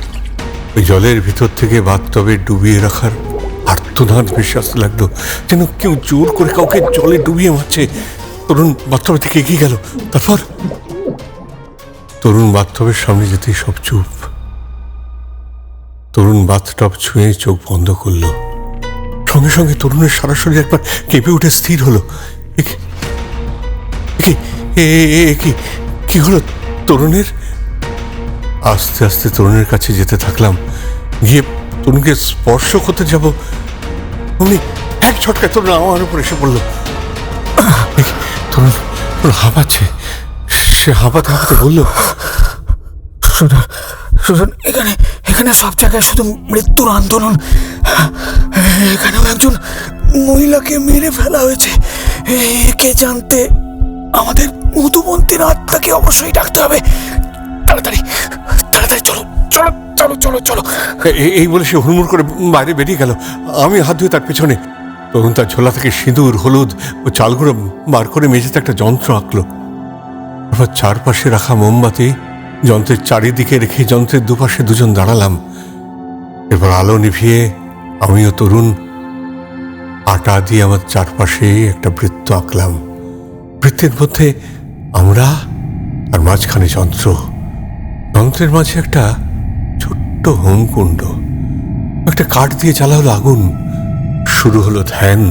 ওই জলের ভিতর থেকে বাথটবে ডুবিয়ে রাখার আর্তনাদ ভেসে আসতে লাগলো, যেন কেউ জোর করে কাউকে জলে ডুবিয়ে মারছে। তরুণ বাথটবে থেকে এগিয়ে গেল। তারপর তরুণ বাথটবের সামনে যেতেই সব চুপ। তরুণ বাথটব ছুঁয়ে চোখ বন্ধ করলো। সঙ্গে সঙ্গে তরুণের সারা শরীর একবার কেঁপে উঠে স্থির হলো। কি হলো তরুণের? আস্তে আস্তে তরুণের কাছে যেতে থাকলাম। গিয়ে তরুণকে স্পর্শ করতে যাব, অমনি এক ঝটকায় তরুণ আমার উপর এসে পড়লো। তরুণ হাঁপাচ্ছে। সে হাঁপাতে হাঁপাতে বলল, সুজন, এখানে এখানে সব জায়গায় শুধু মৃত্যুর আন্দোলন। এখানেও একজন মহিলাকে মেরে ফেলা হয়েছে। একে জানতে আমাদের মধুমন্তীর আত্মাকে অবশ্যই ডাকতে হবে। তাড়াতাড়ি তাড়াতাড়ি চলো চলো চলো চলো চলো। এই বলে সে হুড়মুড় করে বাইরে বেরিয়ে গেল। আমি হাত ধুয়ে তার পেছনে। তরুণ তার ঝোলা থেকে সিঁদুর, হলুদ ও চালগুঁড়ো বার করে মেঝেতে একটা যন্ত্র আঁকলো। তারপর চারপাশে রাখা মোমবাতি যন্ত্রের চারিদিকে রেখে যন্ত্রের দুপাশে দুজন দাঁড়ালাম। এরপর আলো নিভিয়ে আমিও তরুণ আটা দিয়ে আমার চারপাশে একটা বৃত্ত আঁকলাম। বৃত্তের মধ্যে আমরা, আর মাঝখানে যন্ত্র। যন্ত্রের মাঝে একটা ছোট্ট হোমকুণ্ড। একটা কাঠ দিয়ে জ্বালা হলো আগুন। শুরু হলো ধ্যান।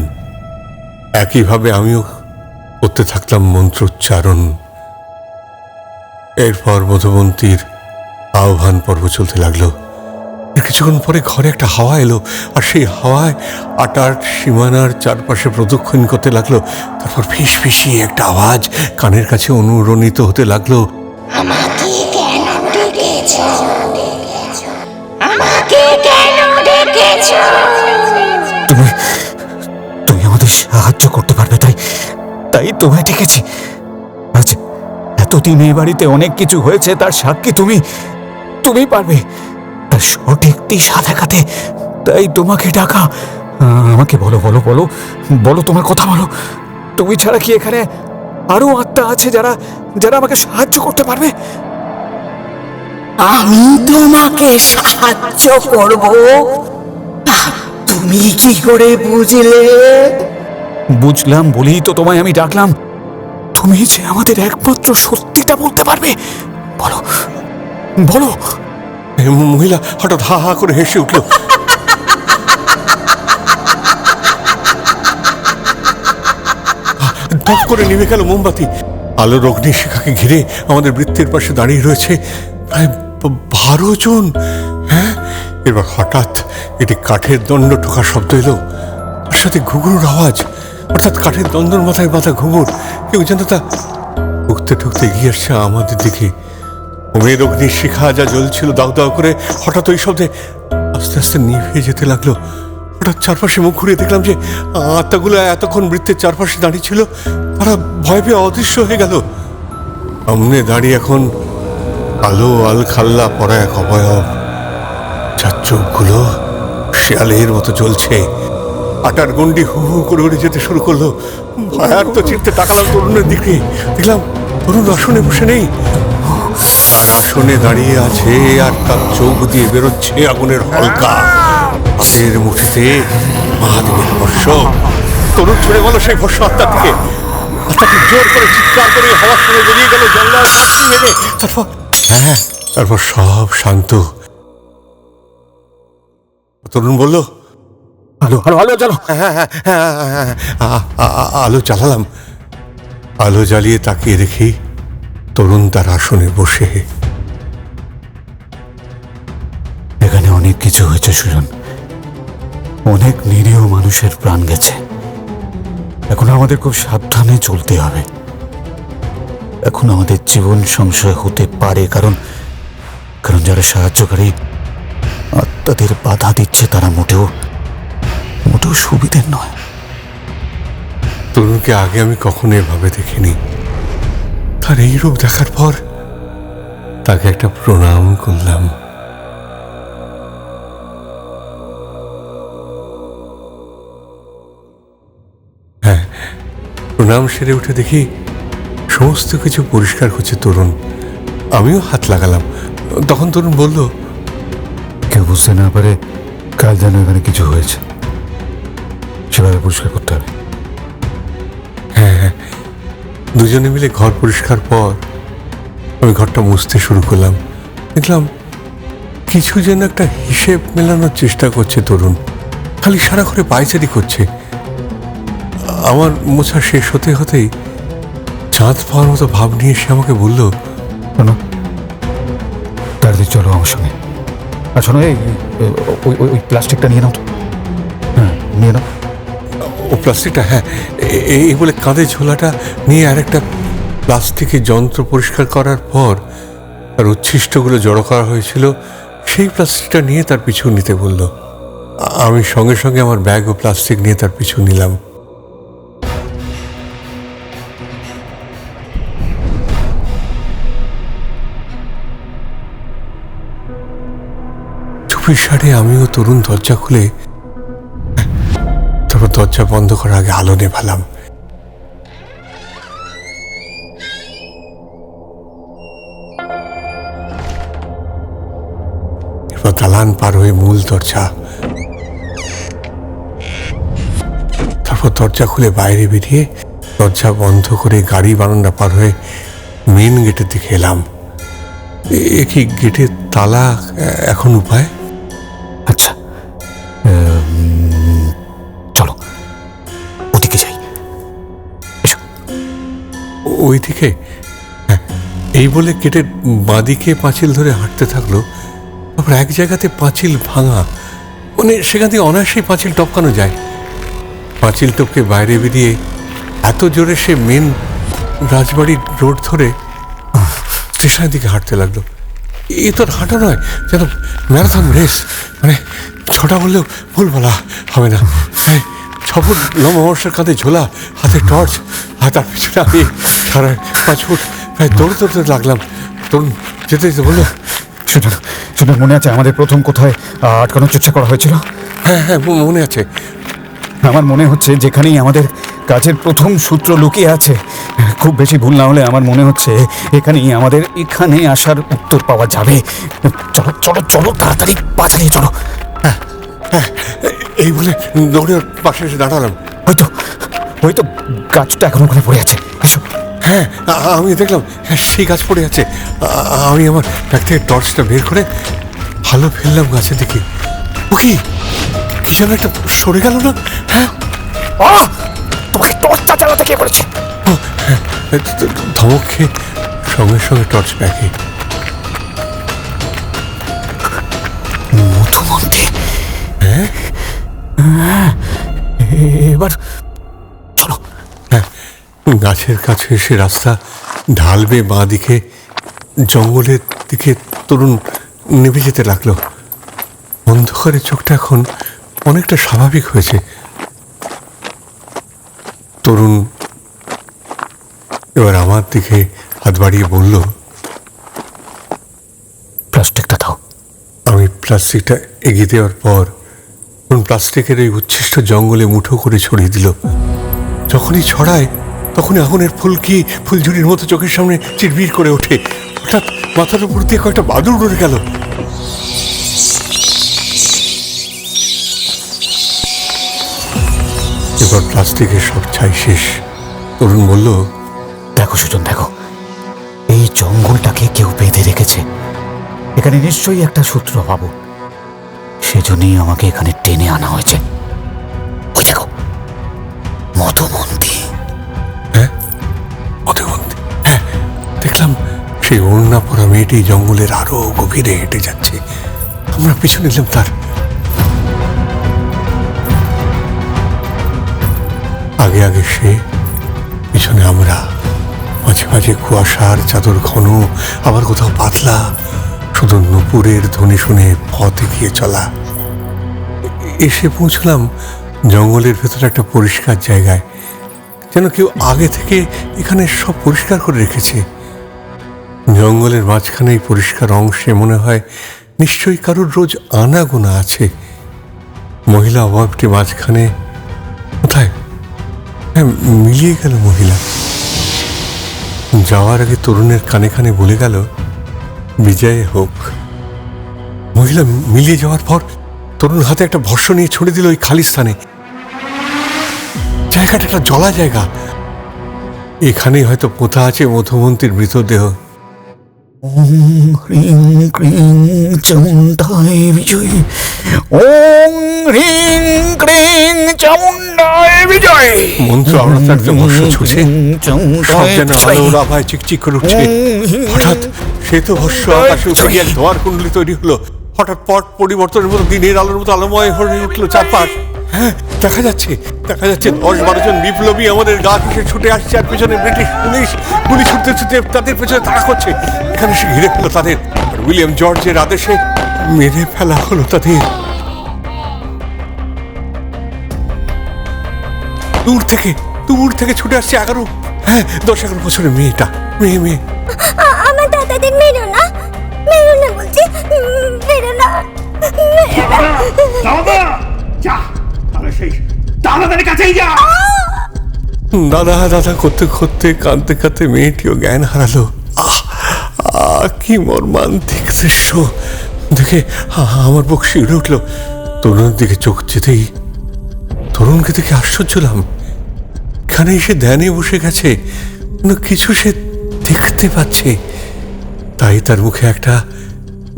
একইভাবে আমিও করতে থাকলাম মন্ত্রোচ্চারণ। এরপর মধুমন্তীর আহ্বান পর্ব চলতে লাগলো। কিছুক্ষণ পরে ঘরে একটা হাওয়া এলো, আর সেই হাওয়ায় আটার সীমানার চারপাশে প্রদক্ষিণ করতে লাগলো। তারপর ফিস ফিসিয়ে একটা আওয়াজ কানের কাছে অনুরণিত হতে লাগলো, আমাকে কেন ডেকেছো? আমাকে কেন ডেকেছো? তুমি তুমি আমাদের সাহায্য করতে পারবে, তাই তাই তোমায় ডেকেছি। আজ এতদিন এই বাড়িতে অনেক কিছু হয়েছে, তার সাক্ষী তুমি। তুমি পারবে তার সঠিক দিশা দেখাতে, তাই তোমাকে ডাকা। আমাকে বলো বলো বলো বলো, তোমার কথা বলো। তুমি ছাড়া কি এখানে আরো আত্মা আছে যারা যারা আমাকে সাহায্য করতে পারবে? আমি তোমাকে সাহায্য করব। তুমি কি করে বুঝলে? বুঝলাম বলেই তো তোমায় আমি ডাকলাম। তুমি যে আমাদের একমাত্র সত্যিটা বলতে পারবে, বলো বলো। মহিলা হঠাৎ হা হা করে হেসে উঠল। ধপ করে নেমে গেল মোমবাতি। আলোর অগ্নিশিখাকে ঘিরে আমাদের বৃত্তের পাশে দাঁড়িয়ে রয়েছে প্রায় 12 জন। হ্যাঁ, এবার হঠাৎ এটি কাঠের দণ্ড ঠোকা শব্দ এলো, তার সাথে ঘুঘুর আওয়াজ। অর্থাৎ কাঠের দণ্ডর মাথায় বাঁধা ঘুঘুর। কেউ যেন তা ঠুকতে ঠুকতে এগিয়ে আসছে আমাদের দিকে। হোমের অগ্নিশিখা যা জ্বলছিল দাউ দাউ করে, হঠাৎ ওই শব্দে আস্তে আস্তে নিভে যেতে লাগলো। হঠাৎ চারপাশে মুখ ঘুরিয়ে দেখলাম যে আত্মাগুলো এতক্ষণ বৃত্তের চারপাশে দাঁড়িয়ে ছিল, তারা ভয় পেয়ে অদৃশ্য হয়ে গেল। সামনে দাঁড়িয়ে এখন কালো আলখাল্লা পরা এক অবয়ব, যার চোখগুলো শেয়ালের মতো জ্বলছে। আটার গন্ডি হু হু করে উড়ে যেতে শুরু করলো। ভয়ার তো চিনতে তাকালাম তরুণের দিকে, দেখলাম তরুণ আসনে বসে নেই, তার আসনে দাঁড়িয়ে আছে, আর তার চোখ দিয়ে বেরোচ্ছে আগুনের হলকা। হাতের মুঠিতে মহাদেবের ভস্য। তরুণ ছুড়ে গেল সেই ভস্য আত্মার দিকে। আত্মাটি জোর করে চিৎকার করে হওয়ার সঙ্গে বেরিয়ে গেল জানলার কাঁচি ভেঙে। তারপর সব শান্ত। তরুণ বলল, আলো আলো আলো জ্বালো। আলো জ্বালালাম। আলো জ্বালিয়ে তাকিয়ে দেখি তরুণ তার আসনে বসে। এখানে অনেক কিছু হয়েছে সুজন, অনেক নিরীহ মানুষের প্রাণ গেছে। এখন আমাদের খুব সাবধানে চলতে হবে। এখন আমাদের জীবন সংশয় হতে পারে, কারণ যারা সাহায্যকারী আত্মাদের বাধা দিচ্ছে তারা মোটেও সুবিধের নয়। তরুণকে আগে আমি কখনো এভাবে দেখিনি। তার এই রূপ দেখার পর তাকে একটা প্রণাম করলাম। হ্যাঁ, প্রণাম সেরে উঠে দেখি সমস্ত কিছু পরিষ্কার করছে তরুণ। আমিও হাত লাগালাম। তখন তরুণ বলল, কেউ বুঝতে না পারে কাল যেন এখানে কিছু হয়েছে, সেভাবে পরিষ্কার করতে হবে। হ্যাঁ, দুজনে মিলে ঘর পরিষ্কার পর আমি ঘরটা মুছতে শুরু করলাম। দেখলাম কিছু যেন একটা হিসেব মেলানোর চেষ্টা করছে তরুণ। খালি সারা ঘরে পায়চারি করছে। আমার মোছা শেষ হতে হতেই চাঁদ পাওয়ার মতো ভাব নিয়ে সে আমাকে বলল, তাড়াতাড়ি চলো আমার সঙ্গে। আর শোনো, ওই প্লাস্টিকটা নিয়ে নাও তো। হ্যাঁ, নিয়ে নাও। ও প্লাস্টিকটা? হ্যাঁ, এই বলে কাঁধে ঝোলাটা নিয়ে আরেকটা প্লাস্টিকের যন্ত্র পরিষ্কার করার পর তার উচ্ছিষ্টগুলো জড়ো করা হয়েছিল, সেই প্লাস্টিকটা নিয়ে তার পিছু নিতে বলল। আমি সঙ্গে সঙ্গে আমার ব্যাগ ও প্লাস্টিক নিয়ে তার পিছু নিলাম। চুপির সাড়ে আমিও তরুণ দরজা খুলে, তারপর দরজা বন্ধ করার আগে আলো নেভালাম। এরপর দালান পার হয়ে মূল দরজা, তারপর দরজা খুলে বাইরে বেরিয়ে দরজা বন্ধ করে গাড়ি বারান্দা পার হয়ে মেন গেটের দিকে এলাম। এ কি গেটের তালা এখন উপায়? আচ্ছা, চলো ওদিকে যাই। ওইদিকে? হ্যাঁ, এই বলে গেটের বাঁদিকে পাঁচিল ধরে হাঁটতে থাকলো। তারপর এক জায়গাতে পাঁচিল ভাঙা, মানে সেখান থেকে অনায়াসেই পাঁচিল টপকানো যায়। পাঁচিল টপকে বাইরে বেরিয়ে এত জোরে সে মেন রাজবাড়ির রোড ধরে স্টেশনের দিকে হাঁটতে লাগলো। এ তোর হাঁটা নয়, যেন ম্যারাথন রেস, মানে ছোটা বললেও ভুল বলা হবে না। 6 ফুট লম্বা মানুষের কাঁধে ঝোলা, হাতে টর্চ, আর তার পিছনে আমি 5.5 ফুট প্রায় দৌড়তে লাগলাম। তরুণ যেতে যেতে বললো, সেটা মনে আছে আমাদের প্রথম কোথায় আটকানোর চেষ্টা করা হয়েছিল? হ্যাঁ হ্যাঁ, মনে আছে। আমার মনে হচ্ছে যেখানেই আমাদের কাজের প্রথম সূত্র লুকিয়ে আছে, খুব বেশি ভুল না হলে আমার মনে হচ্ছে এখানেই আমাদের এখানে আসার উত্তর পাওয়া যাবে। চলো চলো চলো, তাড়াতাড়ি পাশে চলো। হ্যাঁ হ্যাঁ, এই বলে দৌড়ে পাশে এসে দাঁড়ালাম। হয়তো গাছটা এখন ওখানে পড়ে আছে। এসো। হ্যাঁ, আমি দেখলাম সেই গাছ পড়ে আছে। আমি আমার ব্যাগ থেকে টর্চটা বের করে আলো ফেললাম গাছের দিকে। ও কি যেন একটা সরে গেল না? হ্যাঁ, তোমাকে টর্চটা চালাতে কে বলেছে? ধমক খেয়ে সঙ্গে সঙ্গে টর্চ ব্যাগে। মধুমন্ত্রী। হ্যাঁ, এবার চলো। হ্যাঁ, গাছের কাছে এসে রাস্তা ঢালবে বাঁ দিকে, জঙ্গলের দিকে তরুণ নেমে যেতে লাগলো। অন্ধকারে চোখটা এখন অনেকটা স্বাভাবিক হয়েছে। তরুণ এবার আমার দিকে হাত বাড়িয়ে বলল, প্লাস্টিকটা এগিয়ে দেওয়ার পর প্লাস্টিকের এই উচ্ছিষ্ট জঙ্গলে মুঠো করে ছড়িয়ে দিল। যখনই ছড়ায় তখনই আগুনের ফুলঝুরির মতো চোখের সামনে চিরবির করে ওঠে। হঠাৎ মাথার উপর দিয়ে কয়েকটা বাদুড় উড়ে গেল। এবার প্লাস্টিকের সব ছাই শেষ। তরুণ বলল, দেখো সুজন, দেখো, এই জঙ্গলটাকে কেউ বেঁধে রেখেছে। এখানে নিশ্চয়ই একটা সূত্র পাবো, সেজন্যই আমাকে এখানে টেনে আনা হয়েছে। ওই দেখো, মধুমন্তী। হ্যাঁ, মধুমন্তী। হ্যাঁ, দেখলাম সেই ওড়না পরা মেয়েটি জঙ্গলের আরো গভীরে হেঁটে যাচ্ছে। আমরা পিছু নিলাম তার। আগে আগে সে, পিছনে আমরা। মাঝে মাঝে কুয়াশার চাদর ঘন, আবার কোথাও পাতলা, শুধু নুপুরের ধ্বনি শুনে পথ এগিয়ে চলা। এসে পৌঁছলাম জঙ্গলের ভেতরে একটা পরিষ্কার জায়গায়, যেন কেউ আগে থেকে এখানে সব পরিষ্কার করে রেখেছে। জঙ্গলের মাঝখানে এই পরিষ্কার অংশে মনে হয় নিশ্চয়ই কারোর রোজ আনাগোনা আছে। মহিলা অভাবটি মাঝখানে কোথায়? হ্যাঁ, মিলিয়ে গেল মহিলা। যাওয়ার আগে তরুণের কানে কানে বলে গেল, বিজয় হোক। মহিলা মিলিয়ে যাওয়ার পর তরুণ হাতে একটা ভস্য নিয়ে ছুড়ে দিল ওই খালি স্থানে। জায়গাটা একটা জলা জায়গা। এখানেই হয়তো পোঁতা আছে মধুমন্তীর মৃতদেহ। ওং হ্রিং ক্রিং চামুণ্ডায় বিজয়, ওং হ্রিং ক্রিং চামুণ্ডায় বিজয়। মন্ত্র আওড়াতে একটা ভস্য ছুঁছে, সব যেন আলোর আভায় চিকচিক করে উঠছে। হঠাৎ সে তো ভস্য আকাশে উঠে গিয়ে ধোয়ার কুণ্ডলি তৈরি হলো। হঠাৎ পট পরিবর্তনের মতো দিনের আলোর মতো আলোময় হয়ে উঠলো চারপাশ। হ্যাঁ, দেখা যাচ্ছে 10-12 জন বিপ্লবী আমাদের গা ঘেঁষে ছুটে আসছে, আর পেছনে ব্রিটিশ পুলিশ গুলি ছুটতে ছুটতে তাদের পেছনে তাড়া করছে। এখানে সে ঘিরে ফেলো তাদের, আর উইলিয়াম জর্জের আদেশে মেরে ফেলা হলো তাদের। দূর থেকে ছুটে আসছে 10-11 বছরের মেয়েটা। মেয়ে আমার দাদাদের মেরো না বলছি, মেরো না। দাদা করতে করতে কাঁদতে কাঁদতে মেয়েটিও জ্ঞান হারালো। কি মর্মান্তিক দৃশ্য দেখে আমার বুক শিউরে উঠল। তরুণের দিকে চোখ যেতেই তরুণকে দেখে আশ্চর্য হলাম। এখানে এসে ধ্যানে বসে গেছে, কিছু সে দেখতে পাচ্ছে, তাই তার মুখে একটা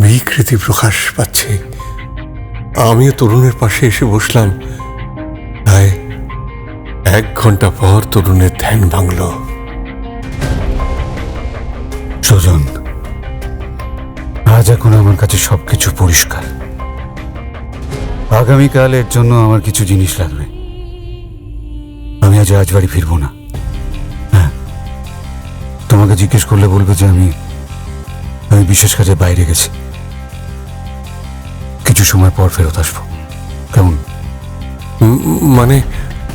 বিকৃতি প্রকাশ পাচ্ছে। আমিও তরুণের পাশে এসে বসলাম। তাই 1 ঘন্টা পর তরুণের ধ্যান ভাঙল। সুজন, আজ এখন আমার কাছে সবকিছু পরিষ্কার। আগামীকালের জন্য আমার কিছু জিনিস লাগবে। আমি আজ রাজবাড়ি ফিরবো না। হ্যাঁ, তোমাকে জিজ্ঞেস করলে বলবে যে আমি বিশেষ কাজে বাইরে গেছি। কিছু সময় পর ফেরত আসবো। কেমন? মানে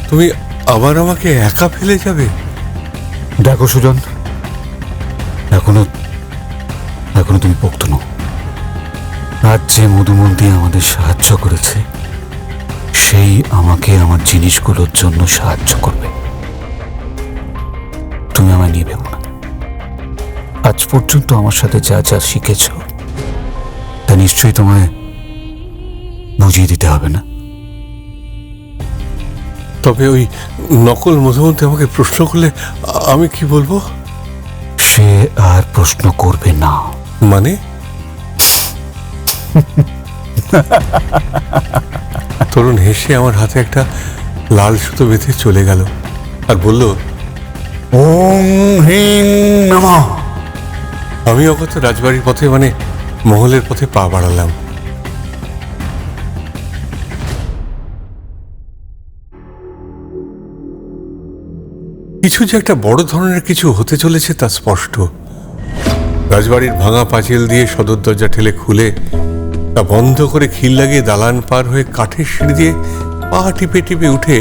তুমি আবার আমাকে একা ফেলে যাবে? দেখো সুজন, এখনো তুমি পোক্ত নও। আজ যে মধুমন্তী আমাদের সাহায্য করেছে, সেই আমাকে আমার জিনিসগুলোর জন্য সাহায্য করবে। তুমি আমায় নিয়ে ভেবো না। আজ পর্যন্ত আমার সাথে যা যা শিখেছ তা নিশ্চয়ই তোমায় বুঝিয়ে দিতে হবে না। তবে ওই নকল মধুমন্তী আমাকে প্রশ্ন করলে আমি কি বলবো? সে আর প্রশ্ন করবে না। মানে? তরুণ হেসে আমার হাতে একটা লাল সুতো বেঁধে চলে গেল আর বলল, ওং হ্রিং নমঃ। আমি অগত রাজবাড়ির পথে, মানে মহলের পথে পা বাড়ালাম। কিছু যে একটা বড় ধরনের কিছু হতে চলেছে তা স্পষ্ট। রাজবাড়ির ভাঙা পাঁচিল দিয়ে সদর দরজা ঠেলে খুলে তা বন্ধ করে খিল লাগিয়ে দালান পার হয়ে কাঠের সিঁড়ি দিয়ে পা টিপে টিপে উঠে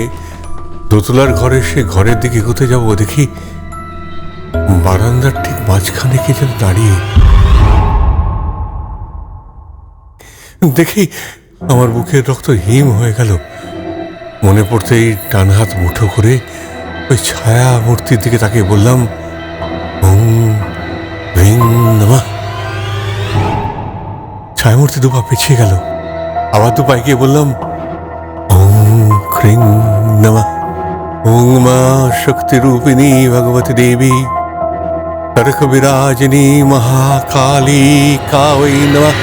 দোতলার ঘরে এসে ঘরের দিকে এগোতে যাব, দেখি বারান্দার ঠিক মাঝখানে কে যেন দাঁড়িয়ে। দেখি আমার বুকের রক্ত হিম হয়ে গেল। মনে পড়তেই ডান হাত মুঠো করে ওই ছায়া মূর্তির দিকে তাকিয়ে বললাম, ওং হ্রিং নমঃ। ছায়ামূর্তি দুপা পিছিয়ে গেল। আবার দুপা এগিয়ে বললাম, ওং হ্রিং নমঃ। ওং মা শক্তি রূপিণী ভগবতী দেবী তর্ক বিরাজিনী মহাকালী কাওই নমঃ।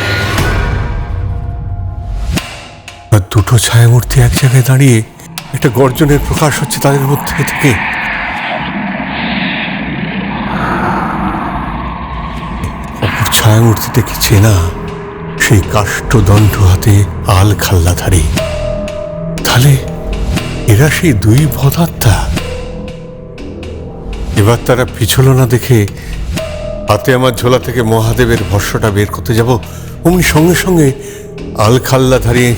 আর দুটো ছায়ামূর্তি এক জায়গায় দাঁড়িয়ে একটা গর্জনের প্রকাশ হচ্ছে তাদের মধ্যে থেকে। অপর ছায়ামূর্তিটা কি চেনা, সেই কাষ্ঠদণ্ড হাতে আল খাল্লাধারী। তাহলে এরা সেই দুই ভদাত্মা। এবার তারা পিছল না দেখে হাতে আমার ঝোলা থেকে মহাদেবের ভস্যটা বের করতে যাব, অমনি সঙ্গে সঙ্গে আল খাল্লাধারী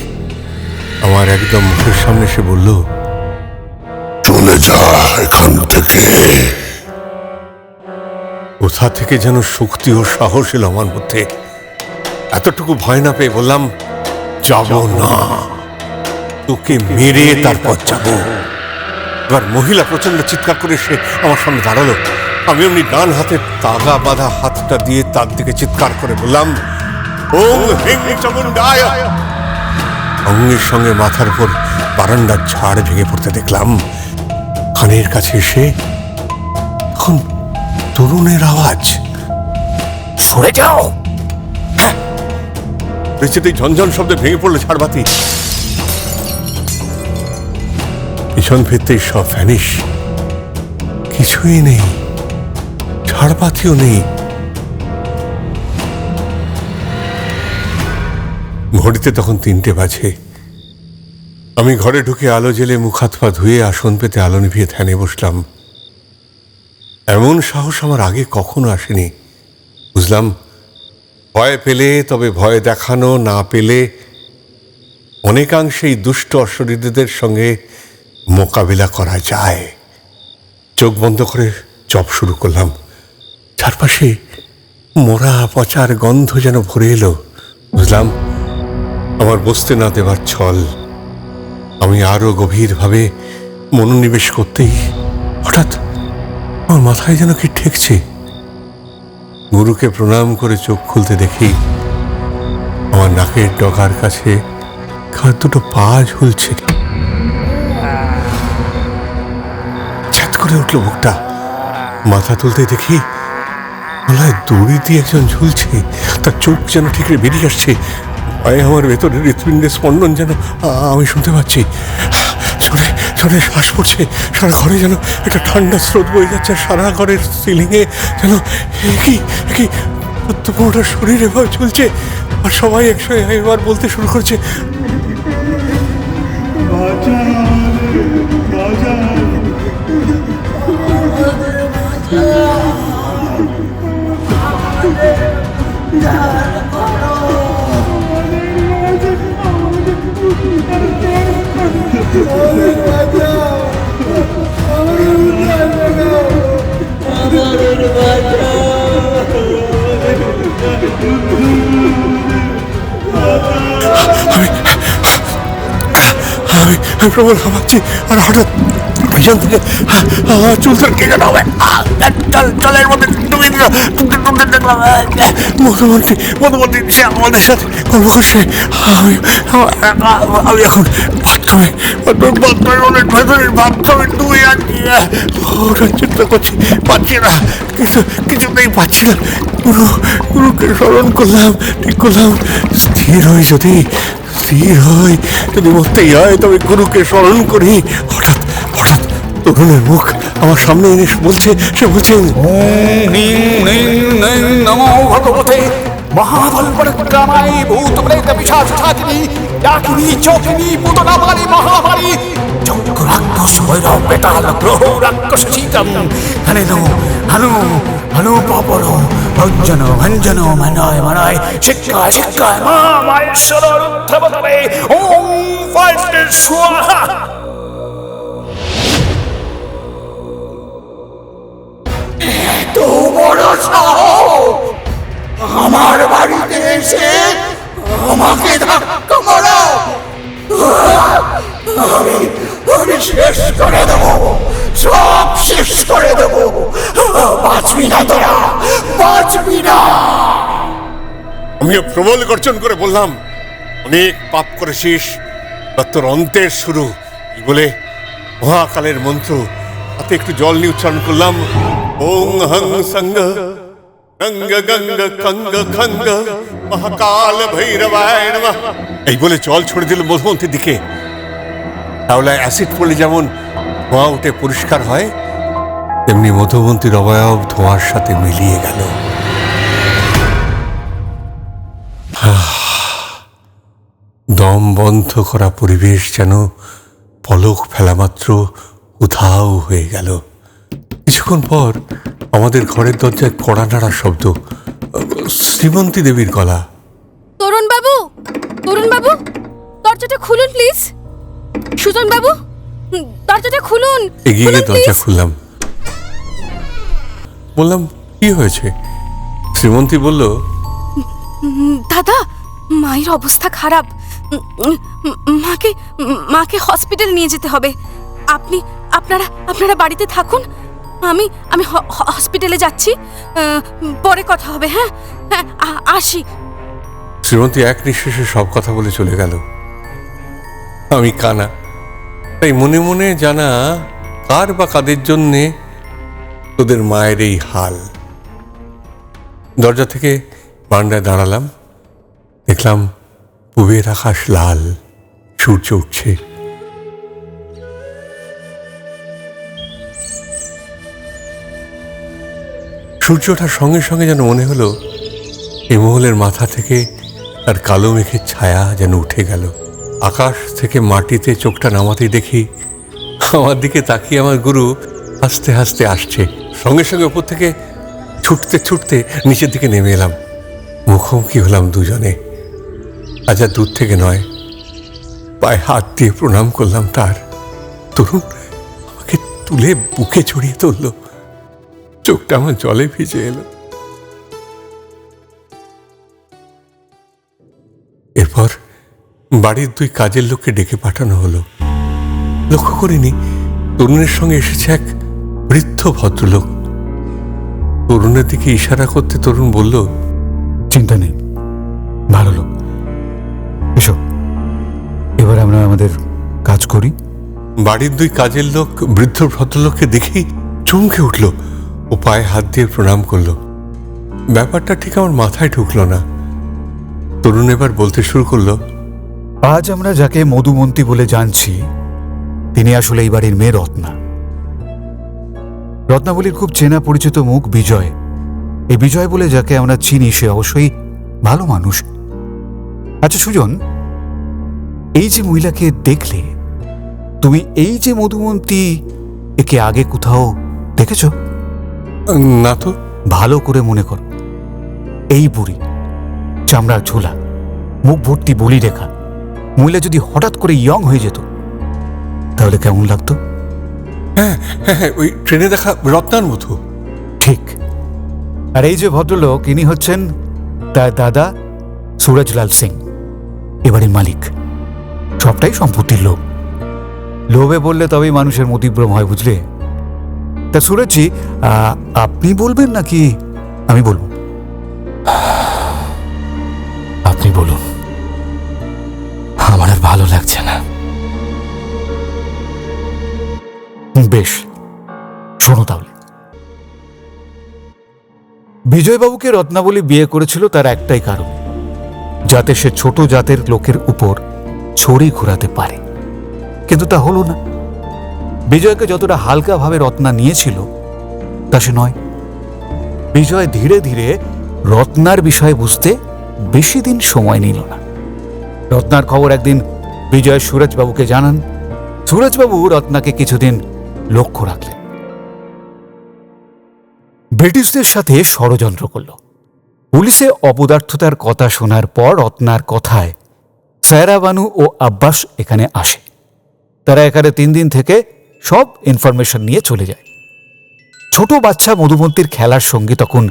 আমার একদম মুখের সামনে এসে বলল, চলে যা এখান থেকে। কোথা থেকে যেন শক্তি ও সাহস এলো আমার মধ্যে। এতটুকু ভয় না পেয়ে বললাম, যাব না, তোকে মেরে তারপর যাব। এবার মহিলা প্রচন্ড চিৎকার করে সে আমার সামনে দাঁড়ালো। আমি এমনি ডান হাতে তাগা বাঁধা হাতটা দিয়ে তার দিকে চিৎকার করে বললাম, ওং হ্রিং চামুণ্ডায়। অঙ্গের সঙ্গে মাথার উপর বারান্দার ঝাড় ভেঙে পড়তে দেখলাম। কানের কাছে এসে তখন তরুণের আওয়াজ, সরে যাও। বেঁচেতেই ঝনঝন শব্দে ভেঙে পড়লো ঝাড়বাতি। পিছন ফিরতেই সব ভ্যানিশ, কিছুই নেই, ঝাড়বাতিও নেই। ঘড়িতে তখন 3টে বাজে। আমি ঘরে ঢুকে আলো জেলে মুখ হাত পা ধুয়ে আসন পেতে আলো নিভিয়ে ধ্যানে বসলাম। এমন সাহস আমার আগে কখনো আসেনি। বুঝলাম, ভয় পেলে, তবে ভয় দেখানো না পেলে অনেকাংশেই দুষ্ট অশরীরদের সঙ্গে মোকাবিলা করা যায়। চোখ বন্ধ করে জপ শুরু করলাম। চারপাশে মরা পচার গন্ধ যেন ভরে এলো। বুঝলাম, আমার বসতে না দেবার ছল। আমি আরো গভীরভাবে মনোনিবেশ করতেই হঠাৎ আমার মাথায় যেন কি ঠেকছে। গুরুকে প্রণাম করে চোখ খুলতে দেখি আমার নাকের ডগার কাছে কার দুটো পা ঝুলছে। ছ্যাত করে উঠল বুকটা। মাথা তুলতে দেখি গলায় দড়ি দিয়ে একজন ঝুলছে। তার চোখ যেন ঠিকরে বেরিয়ে আসছে। ভয়ে আমার ভেতরের হৃৎপিণ্ডের স্পন্দন যেন আমি শুনতে পাচ্ছি। জোরে জোরে শ্বাস পড়ছে। সারা ঘরে যেন একটা ঠান্ডা স্রোত বয়ে যাচ্ছে। সারা ঘরের সিলিংয়ে যেন কি 14-15টা শরীর এভাবে চলছে। আর সবাই একসঙ্গে এবার বলতে শুরু করছে, আমি প্রবল হামাচ্ছি। আর হঠাৎ পিছন থেকে চুলতার কে যেন জলের মধ্যে ডুবে দিল। দেখলাম মধুমন্ত্রী সে আমাদের সাথে গল্প করছে। আমি এখন বাথরুমের অনেক ভেতরের বাথরুমে ডুবে আছি। ওটার চিন্তা করছি, পাচ্ছি না, কিছুতেই পাচ্ছি না। গুরুকে স্মরণ করলাম, ঠিক করলাম স্থির হই, যদি মরতেই হয় তবে গুরুকে স্মরণ করি। হঠাৎ তরুণের মুখ আমার সামনে এনে সে বলছে, নমো ভগবতে মহাবল পরাক্রমায় ভূত প্রেত পিশাচ ছাতিনি ডাকিনি চোখিনি পুতনামালি মহামারী চক্র রাক্ষস ভৈরব বেতাল গ্রহ রাক্ষস শীতম হনু পাপন ভঞ্জন মনয় শিক্ষায় মা মায়েশ্বর রুদ্রবতরে ওম ফাইটে স্বাহা। তো বড় সাহস আমার বাড়িতে এসে আমাকে আমি শেষ করে দেব, সব শেষ করে দেব। বাঁচবি না তোরা, বাঁচবি না। আমিও প্রবল গর্জন করে বললাম, অনেক পাপ করেছিস, তোর অন্তের শুরু। এই বলে মহাকালের মন্ত্র হাতে একটু জল নিয়ে উচ্চারণ করলাম, ওং হং সঙ্গ গঙ্গ গঙ্গ খঙ্গ খঙ্গ মহাকাল ভৈরবায় নমঃ। এই বলে জল ছড়ে দিল মধুমন্তীর দিকে। তাহলে অ্যাসিড পড়লে যেমন ধোঁয়া উঠে পরিষ্কার হয়, তেমনি মধুমন্তীর অবয়ব ধোঁয়ার সাথে মিলিয়ে গেল। দম বন্ধ করা পরিবেশ যেন পলক ফেলা মাত্র উধাও হয়ে গেল। কিছুক্ষণ পর আমাদের ঘরের দরজায় কড়া নাড়ার শব্দ, শ্রীমন্তী দেবীর গলা। তরুণ বাবু, তরুণ বাবু, দরজাটা খুলুন প্লিজ। সুজন বাবু, দরজাটা খুলুন। এগিয়ে গিয়ে দরজা খুললাম, বললাম কি হয়েছে? শ্রীমন্তী বলল, দাদা, মায়ের অবস্থা খারাপ। মাকে মাকে হসপিটাল নিয়ে যেতে হবে। আপনারা বাড়িতে থাকুন, আমি হসপিটালে যাচ্ছি, পরে কথা হবে। হ্যাঁ হ্যাঁ, আসি। শ্রীমন্তী এক নিঃশ্বাসে সব কথা বলে চলে গেল। আমি কানা, তাই মনে মনে জানা কার বা কাদের জন্যে তোদের মায়ের এই হাল। দরজা থেকে বারান্দায় দাঁড়ালাম, দেখলাম পূবের আকাশ লাল, সূর্য উঠছে। সূর্য ওঠার সঙ্গে সঙ্গে যেন মনে হলো এই মহলের মাথা থেকে তার কালো মেঘের ছায়া যেন উঠে গেল। আকাশ থেকে মাটিতে চোখটা নামাতেই দেখি আমার দিকে তাকিয়ে আমার গুরু হাসতে হাসতে আসছে। সঙ্গে সঙ্গে ওপর থেকে ছুটতে ছুটতে নিচের দিকে নেমে এলাম। মুখোমুখি হলাম দুজনে। আজ আর দূর থেকে নয়, পায়ে হাত দিয়ে প্রণাম করলাম তার। তরুণ আমাকে তুলে বুকে জড়িয়ে ধরল, চোখটা আমার জলে ভিজে এলো। এরপর বাড়ির দুই কাজের লোককে ডেকে পাঠানো হলো। লক্ষ্য করিনি তরুণের সঙ্গে এসেছে এক বৃদ্ধ ভদ্রলোক। তরুণের দিকে ইশারা করতে তরুণ বলল, চিন্তা নেই, ভালো লোক, এসো এবার আমরা আমাদের কাজ করি। বাড়ির দুই কাজের লোক বৃদ্ধ ভদ্রলোককে দেখেই চমকে উঠল ও পায়ে হাত দিয়ে প্রণাম করলো। ব্যাপারটা ঠিক আমার মাথায় ঢুকলো না। তরুণ এবার বলতে শুরু করলো, আজ আমরা যাকে মধুমন্তী বলে জানছি, তিনি আসলে এই বাড়ির মেয়ে রত্না। রত্নাবলীর খুব চেনা পরিচিত মুখ বিজয়। এই বিজয় বলে যাকে আমরা চিনি, সে অবশ্যই ভালো মানুষ। আচ্ছা সুজন, এই যে মহিলাকে দেখলে তুমি, এই যে মধুমন্তী, একে আগে কোথাও দেখেছ? না তো। ভালো করে মনে করো, এই বুড়ি, চামড়া ঝোলা, মুখ ভর্তি বলি রেখা মহিলা যদি হঠাৎ করে ইয়ং হয়ে যেত তাহলে কেমন লাগতো? হ্যাঁ হ্যাঁ, ওই ট্রেনে দেখা রত্নার মতো। ঠিক। আর এই যে ভদ্রলোক, ইনি হচ্ছেন তার দাদা সুরজলাল সিং, এবারের মালিক। সবটাই সম্পত্তির লোভ। লোভে বললে তবেই মানুষের মতিভ্রম হয়, বুঝলে? তা সুরজজি, আপনি বলবেন নাকি আমি বলবো? আপনি বলুন, আমার আর ভালো লাগছে না। বেশ, শোনো তাহলে। বিজয়বাবুকে রত্নাবলী বিয়ে করেছিল তার একটাই কারণ, যাতে সে ছোট জাতের লোকের উপর ছড়ি ঘোরাতে পারে। কিন্তু তা হলো না। বিজয়কে যতটা হালকাভাবে রত্না নিয়েছিল তা সে নয়। বিজয় ধীরে ধীরে রত্নার বিষয়ে বুঝতে বেশি দিন সময় নিল না। রত্নার খবর একদিন বিজয় সুরজবাবুকে জানান। সুরজবাবু রত্নাকে কিছুদিন লক্ষ্য রাখলেন। ব্রিটিশদের সাথে ষড়যন্ত্র করল। পুলিশে অপদার্থতার কথা শোনার পর রত্নার কথায় সায়রা বানু ও আব্বাস এখানে আসে। তারা এখানে 3 দিন থেকে সব ইনফরমেশন নিয়ে চলে যায়। ছোট বাচ্চা মধুমন্তীর খেলার সঙ্গী তখন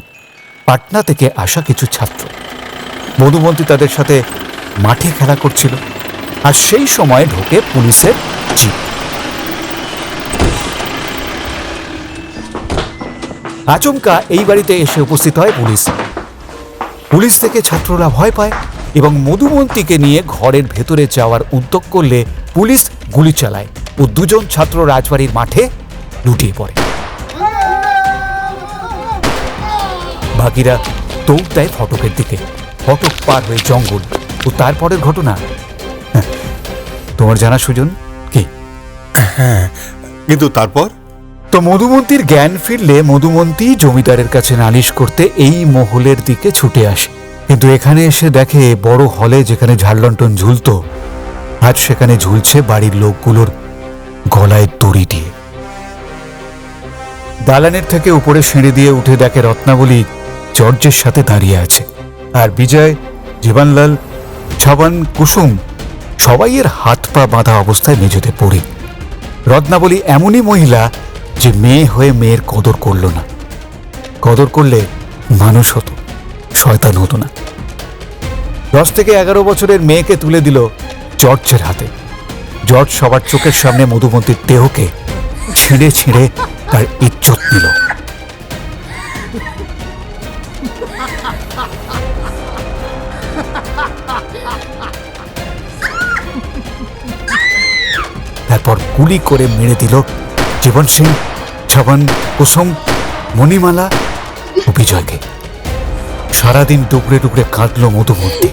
পাটনা থেকে আসা কিছু ছাত্র। মধুমন্তী তাদের সাথে মাঠে খেলা করছিল, আর সেই সময় ঢোকে পুলিশের জিপ। আচমকা এই বাড়িতে এসে উপস্থিত হয় পুলিশ। পুলিশ থেকে ছাত্ররা ভয় পায় এবং মধুমন্তীকে নিয়ে ঘরের ভেতরে যাওয়ার উদ্যোগ করলে পুলিশ গুলি চালায় ও দুজন ছাত্র রাজবাড়ির মাঠে লুটিয়ে পড়ে। বাকিরা দৌড় দেয় ফটকের দিকে। ফটক পার হয়ে জঙ্গল ও তারপরের ঘটনা তোমার জানা সুজন কি? হ্যাঁ, কিন্তু তারপর তো মধুমন্তীর জ্ঞান ফিরলে মধুমন্তী জমিদারের কাছে নালিশ করতে এই মহলের দিকে ছুটে আসে। কিন্তু এখানে এসে দেখে বড় হলে যেখানে ঝাড়লন্টন ঝুলতো, আজ সেখানে ঝুলছে বাড়ির লোকগুলোর গলায় দড়ি দিয়ে। দালানের থেকে উপরে সিঁড়ি দিয়ে উঠে দেখে রত্নাবলী জর্জের সাথে দাঁড়িয়ে আছে, আর বিজয়, জীবনলাল, ছবন, কুসুম সবাই এর হাত পা বাঁধা অবস্থায় মেঝেতে পড়ে। রত্নাবলী এমনই মহিলা যে মেয়ে হয়ে মেয়ের কদর করল না। কদর করলে মানুষ হতো, শয়তান হতো না। 10 থেকে 11 বছরের মেয়েকে তুলে দিল জর্জের হাতে। জর্জ সবার চোখের সামনে মধুমন্তীর দেহকে ছিঁড়ে ছিঁড়ে তার ইজ্জত নিল। তারপর গুলি করে মেরে দিল জীবন সিং, ছবন, কুসুম, মণিমালা ও বিজয়কে। সারাদিন টুকরে টুকরে কাঁদল মধুমন্তী।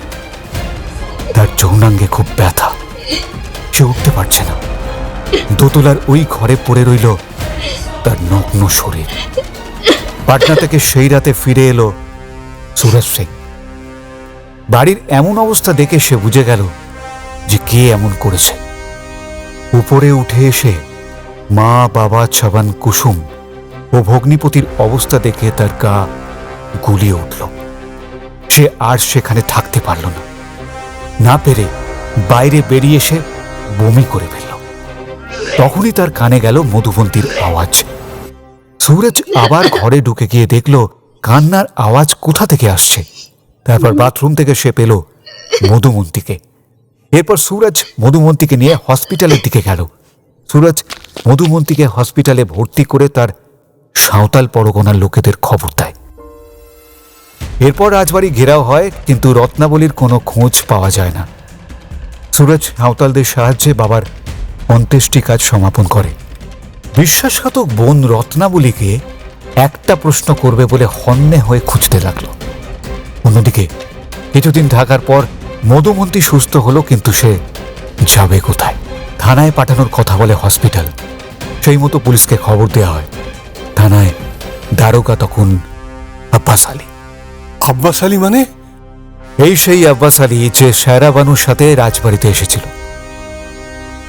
তার যৌনাঙ্গে খুব ব্যথা, সে উঠতে পারছে না। দোতলার ওই ঘরে পড়ে রইল তার নগ্ন শরীর। পাটনা থেকে সেই রাতে ফিরে এলো সুরজ সিং। বাড়ির এমন অবস্থা দেখে সে বুঝে গেল যে কে এমন করেছে। উপরে উঠে এসে মা, বাবা, ছবন, কুসুম ও ভগ্নিপতির অবস্থা দেখে তার গা গুলিয়ে উঠল। সে আর সেখানে থাকতে পারল না। না পেরে বাইরে বেরিয়ে এসে বমি করে ফেলল। তখনই তার কানে গেল মধুমন্তীর আওয়াজ। সুরজ আবার ঘরে ঢুকে গিয়ে দেখল কান্নার আওয়াজ কোথা থেকে আসছে। তারপর বাথরুম থেকে সে পেল মধুমন্তীকে। এরপর সুরজ মধুমন্তীকে নিয়ে হসপিটালের দিকে গেল। সুরজ মধুমন্তীকে হসপিটালে ভর্তি করে তার সাঁওতাল পরগনার লোকেদের খবর দেয়। এরপর রাজবাড়ি ঘেরাও হয়, কিন্তু রত্নাবলীর কোনো খোঁজ পাওয়া যায় না। সুরজ সাঁওতালদের সাহায্যে বাবার অন্ত্যেষ্টি কাজ সমাপন করে। বিশ্বাসঘাতক বোন রত্নাবলীকে একটা প্রশ্ন করবে বলে হন্যে হয়ে খুঁজতে লাগলো। অন্যদিকে কিছুদিন থাকার পর মধুমন্তী সুস্থ হলো, কিন্তু সে যাবে কোথায়? থানায় পাঠানোর কথা বলে হসপিটাল। সেই মতো পুলিশকে খবর দেওয়া হয়। থানায় দারোগা তখন আব্বাস আলী। আব্বাস আলী মানে? এই সেই আব্বাস আলী যে সায়রা বানুর সাথে রাজবাড়িতে এসেছিল।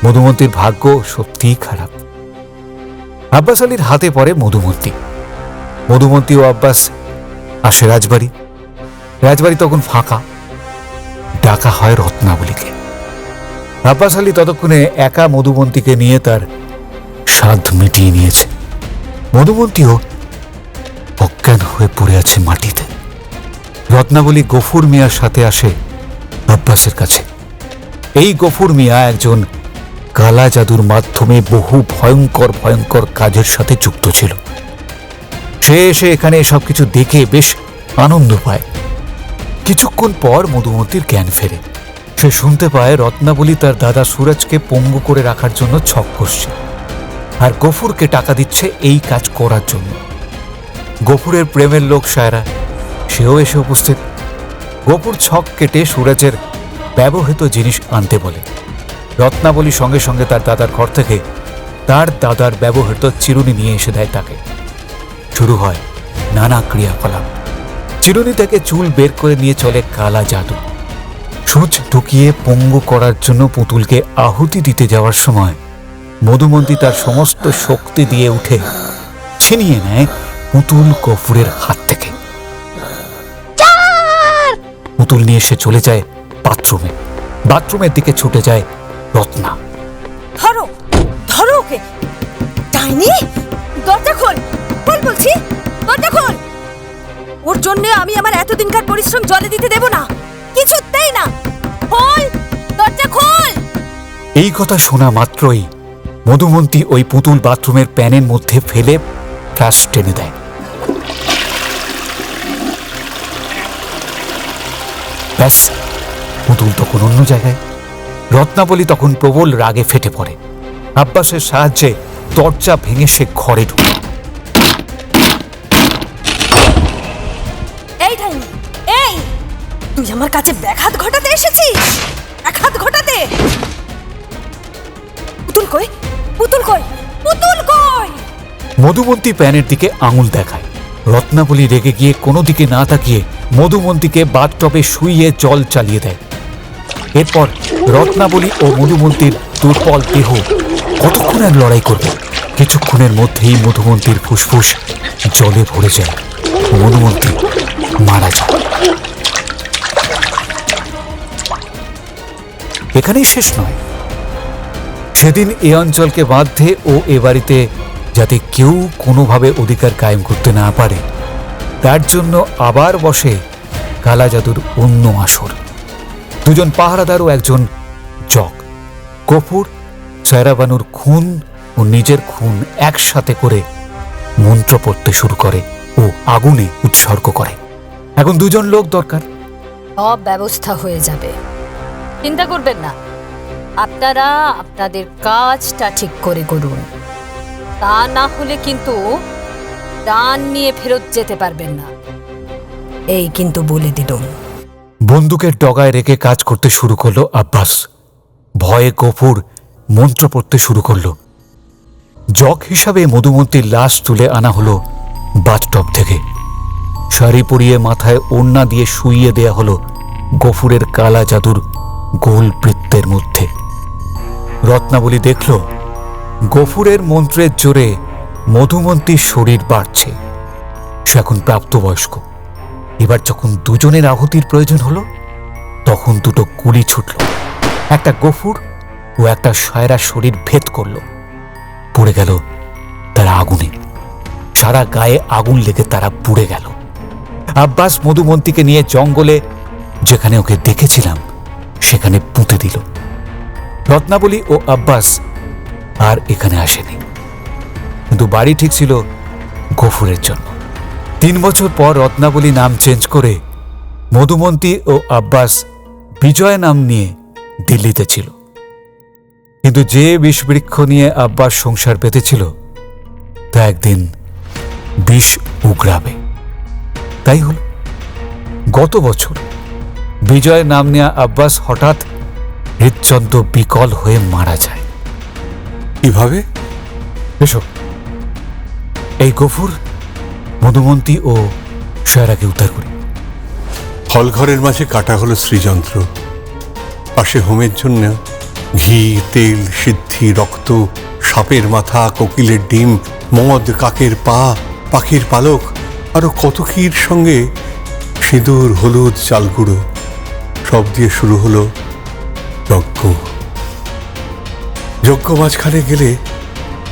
মধুমন্তীর ভাগ্য সত্যিই খারাপ। আব্বাস আলীর হাতে পড়ে মধুমন্তী। মধুমন্তী ও আব্বাস আসে রাজবাড়ি। রাজবাড়ি তখন ফাঁকা। ডাকা হয় রত্নাবলীকে। আব্বাস আলী ততক্ষণে একা মধুমন্তীকে নিয়ে তার সাধ মিটিয়ে নিয়েছে। মধুমন্তীও অজ্ঞান হয়ে পড়ে আছে মাটিতে। রত্নাবলী গফুর মিয়ার সাথে আসে আব্বাসের কাছে। এই গফুর মিয়া একজন কালা জাদুর মাধ্যমে বহু ভয়ঙ্কর ভয়ঙ্কর কাজের সাথে যুক্ত ছিল। সে এসে এখানে সবকিছু দেখে বেশ আনন্দ পায়। কিছুক্ষণ পর মধুমন্তীর জ্ঞান ফেরে। সে শুনতে পায় রত্নাবলী তার দাদা সুরজকে পঙ্গু করে রাখার জন্য ছক কষছে, আর গফুরকে টাকা দিচ্ছে এই কাজ করার জন্য। গফুরের প্রেমের লোক সায়রা, সেও এসে উপস্থিত। গফুর ছক কেটে সুরজের ব্যবহৃত জিনিস আনতে বলে। রত্নাবলী সঙ্গে সঙ্গে তার দাদার ঘর থেকে তার দাদার ব্যবহৃত চিরুনি নিয়ে এসে দেয় তাকে। শুরু হয় নানা ক্রিয়াকলাপ। চিরুনি থেকে চুল বের করে নিয়ে চলে কালা জাদু। সূচ ঢুকিয়ে পঙ্গু করার জন্য পুতুলকে আহুতি দিতে যাওয়ার সময় মধুমন্তী তার সমস্ত শক্তি দিয়ে উঠে ছিনিয়ে নেয় পুতুল গফুরের হাত থেকে। পুতুল নিয়ে সে চলে যায় বাথরুমে। বাথরুমের দিকে ছুটে যায় রত্না। ধরো ধরো ওকে। ডাইনি, দরজা খোল, খোল বলছি, দরজা খোল। ওর জন্য আমি আমার এতদিনকার পরিশ্রম জলে দিতে দেব না, কিছুতেই না। ও খোল, দরজা খোল। এই কথা শোনা মাত্রই মধুমন্তী ওই পুতুল বাথরুমের প্যানের মধ্যে ফেলে ফ্লাশ টেনে দেয়। ব্যাস, পুতুল তখন অন্য জায়গায়। রত্নাবলী তখন প্রবল রাগে ফেটে পড়ে। আব্বাসের সাহায্যে দরজা ভেঙে সে ঘরে ঢুকে। এই ডাইনি, এই তুই আমার কাছে ব্যাঘাত ঘটাতে এসেছিস? ব্যাঘাত ঘটাতে? পুতুল কই, পুতুল কই, পুতুল কই? মধুমন্তী প্যানের দিকে আঙুল দেখায়। রত্নাবলী রেগে গিয়ে কোনো দিকে না তাকিয়ে মধুমন্তীকে বাথটবে শুইয়ে জল চালিয়ে দেয়। এরপর রত্নাবলী ও মধুমন্তীর দুর্বল দেহ কতক্ষণ আর লড়াই করবে? কিছুক্ষণের মধ্যেই মধুমন্তীর ফুসফুস জলে ভরে যায়। মধুমন্তী মারা যায়। এখানেই শেষ নয়। সেদিন এ অঞ্চলকে বাঁধতে ও এ বাড়িতে যাতে কেউ কোনোভাবে অধিকার কায়েম করতে না পারে, তার জন্য আবার বসে কালা জাদুর অন্য আসর। দুজন পাহারাদার ও একজন জগ কপুর সায়রাবানুর খুন ও নিজের খুন একসাথে করে মন্ত্র পড়তে শুরু করে ও আগুনে উৎসর্গ করে। এখন দুজন লোক দরকার। সব ব্যবস্থা হয়ে যাবে, চিন্তা করবেন না। আপনারা আপনাদের কাজটা ঠিক করে করুন, তা না হলে কিন্তু ডান নিয়ে ফেরত যেতে পারবেন না, এই কিন্তু বলে দিলাম। বন্দুকের ডগায় রেখে কাজ করতে শুরু করলো আব্বাস। ভয়ে গফুর মন্ত্র পড়তে শুরু করলো। জগ হিসাবে মধুমন্তীর লাশ তুলে আনা হলো বাথটব থেকে। শাড়ি পরিয়ে মাথায় ওড়না দিয়ে শুইয়ে দেয়া হলো গফুরের কালা জাদুর গোল বৃত্তের মধ্যে। রত্নাবলী দেখল গফুরের মন্ত্রের জোরে মধুমন্তীর শরীর বাড়ছে। সে এখন প্রাপ্তবয়স্ক। এবার যখন দুজনের আহুতির প্রয়োজন হলো, তখন দুটো গুলি ছুটল। একটা গফুর ও একটা সায়রার শরীর ভেদ করল। পড়ে গেল তারা আগুনে। সারা গায়ে আগুন লেগে তারা পুড়ে গেল। আব্বাস মধুমন্তীকে নিয়ে জঙ্গলে, যেখানে ওকে দেখেছিলাম, সেখানে পুঁতে দিল। রত্নাবলী ও আব্বাস আর এখানে আসেনি, কিন্তু বাড়ি ঠিক ছিল গফুরের জন্য। 3 বছর পর রত্নাবলী নাম চেঞ্জ করে মধুমন্তী ও আব্বাস বিজয় নাম নিয়ে দিল্লিতে ছিল। কিন্তু যে বিষবৃক্ষ নিয়ে আব্বাস সংসার পেতেছিল, তা একদিন বিষ উগড়াবে। তাই হল, গত বছর বিজয় নাম নেয়া আব্বাস হঠাৎ হৃদযন্ত্র বিকল হয়ে মারা যায়। কিভাবে? এসো, এই গফুর মধুমন্তী ও সায়রাকে উদ্ধার করি। হলঘরের মাঝে কাটা হলো শ্রীযন্ত্র। পাশে হোমের জন্য ঘি, তেল, সিদ্ধি, রক্ত, সাপের মাথা, কোকিলের ডিম, মদ, কাকের পা, পাখির পালক, আরো কত কির সঙ্গে সিঁদুর, হলুদ, চালগুঁড়ো সব দিয়ে শুরু হলো যজ্ঞ। যজ্ঞ মাঝখানে গেলে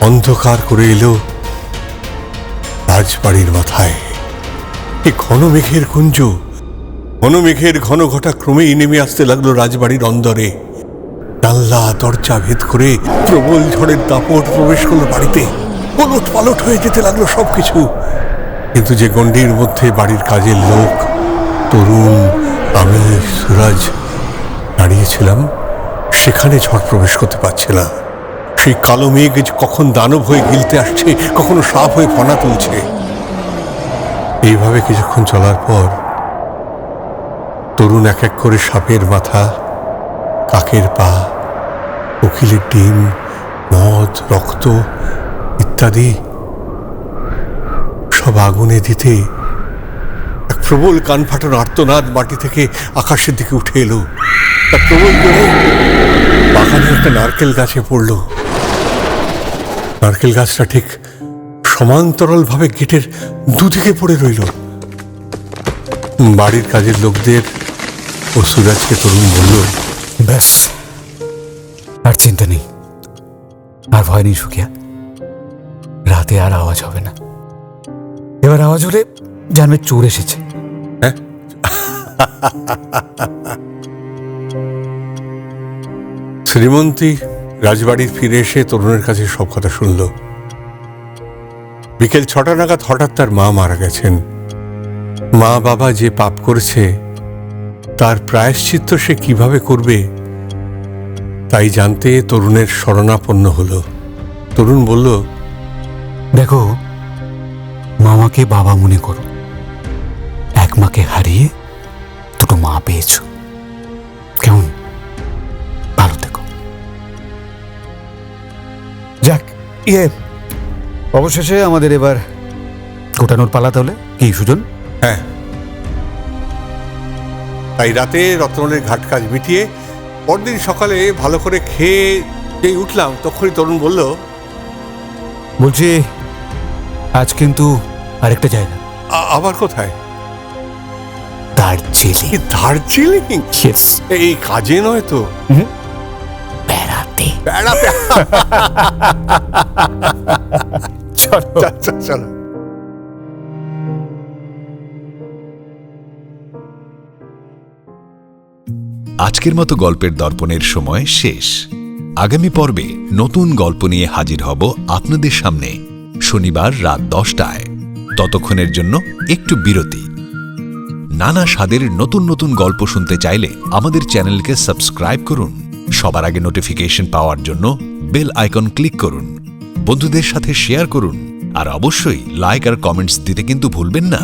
অন্ধকার করে এলো রাজবাড়ির মাথায়। এই ঘন মেঘের কুঞ্জ, ঘন মেঘের ঘন ঘটা ক্রমেই নেমে আসতে লাগলো রাজবাড়ির অন্দরে। জানলা দরজা ভেদ করে প্রবল ঝড়ের দাপট প্রবেশ করলো বাড়িতে। ওলট পালট হয়ে যেতে লাগলো সবকিছু। কিন্তু যে গণ্ডির মধ্যে বাড়ির কাজের লোক, তরুণ, আমি, সুরাজ দাঁড়িয়েছিলাম, সেখানে ঝড় প্রবেশ করতে পারছে না। সেই কালো মেঘ কখন দানব হয়ে গিলতে আসছে, কখনো সাপ হয়ে ফনা তুলছে। এইভাবে কিছুক্ষণ চলার পর তরুণ এক এক করে সাপের মাথা, কাকের পা, কোকিলের ডিম, মদ, রক্ত ইত্যাদি সব আগুনে দিতে এক প্রবল কান ফাটানো আর্তনাদ মাটি থেকে আকাশের দিকে উঠে এলো। এক প্রবল জোরে বাগানে একটা নারকেল গাছে পড়ল। নারকেল গাছটা ঠিক সমান্তরালভাবে গেটের দুদিকে পড়ে রইল। বাড়ির কাজের লোকদের ও সুরাজকে তরুণ বলল, ব্যাস, আর চিন্তা নেই, আর ভয় নেই সুখিয়া। রাতে আর আওয়াজ হবে না। এবার আওয়াজ হলে জানবে চোর এসেছে। শ্রীমন্তী রাজবাড়ির ফিরে এসে তরুণের কাছে সব কথা শুনল। বিকেল 6টা নাগাদ হঠাৎ তার মা মারা গেছেন। মা বাবা যে পাপ করেছে তার প্রায়শ্চিত্ত সে কিভাবে করবে তাই জানতে তরুণের শরণাপন্ন হলো। তরুণ বলল, দেখো, মামাকে বাবা মনে করো। এক মাকে হারিয়ে দুটো মা পেয়েছ, কেমন? ভালো থেকো। যাক, অবশেষে আমাদের এবার গোটানোর পালা। তাহলে কি সুজন? হ্যাঁ। তাই রাতে রত্নলের ঘাট কাজ মিটিয়ে পরদিন সকালে ভালো করে খেয়ে যেই উঠলাম তখনই তরুণ বলল, বলছি আজ কিন্তু আরেকটা জায়গা। আবার কোথায়? দার্জিলিং। দার্জিলিং? এই কাজে নয় তো, বেড়াতে। বেড়াতে। চলো চলো। আজকের মতো গল্পের দর্পণের সময় শেষ। আগামী পর্বে নতুন গল্প নিয়ে হাজির হব আপনাদের সামনে শনিবার রাত 10টায়। ততক্ষণের জন্য একটু বিরতি। নানা স্বাদের নতুন নতুন গল্প শুনতে চাইলে আমাদের চ্যানেলকে সাবস্ক্রাইব করুন। সবার আগে নোটিফিকেশন পাওয়ার জন্য বেল আইকন ক্লিক করুন। বন্ধুদের সাথে শেয়ার করুন আর অবশ্যই লাইক আর কমেন্টস দিতে কিন্তু ভুলবেন না।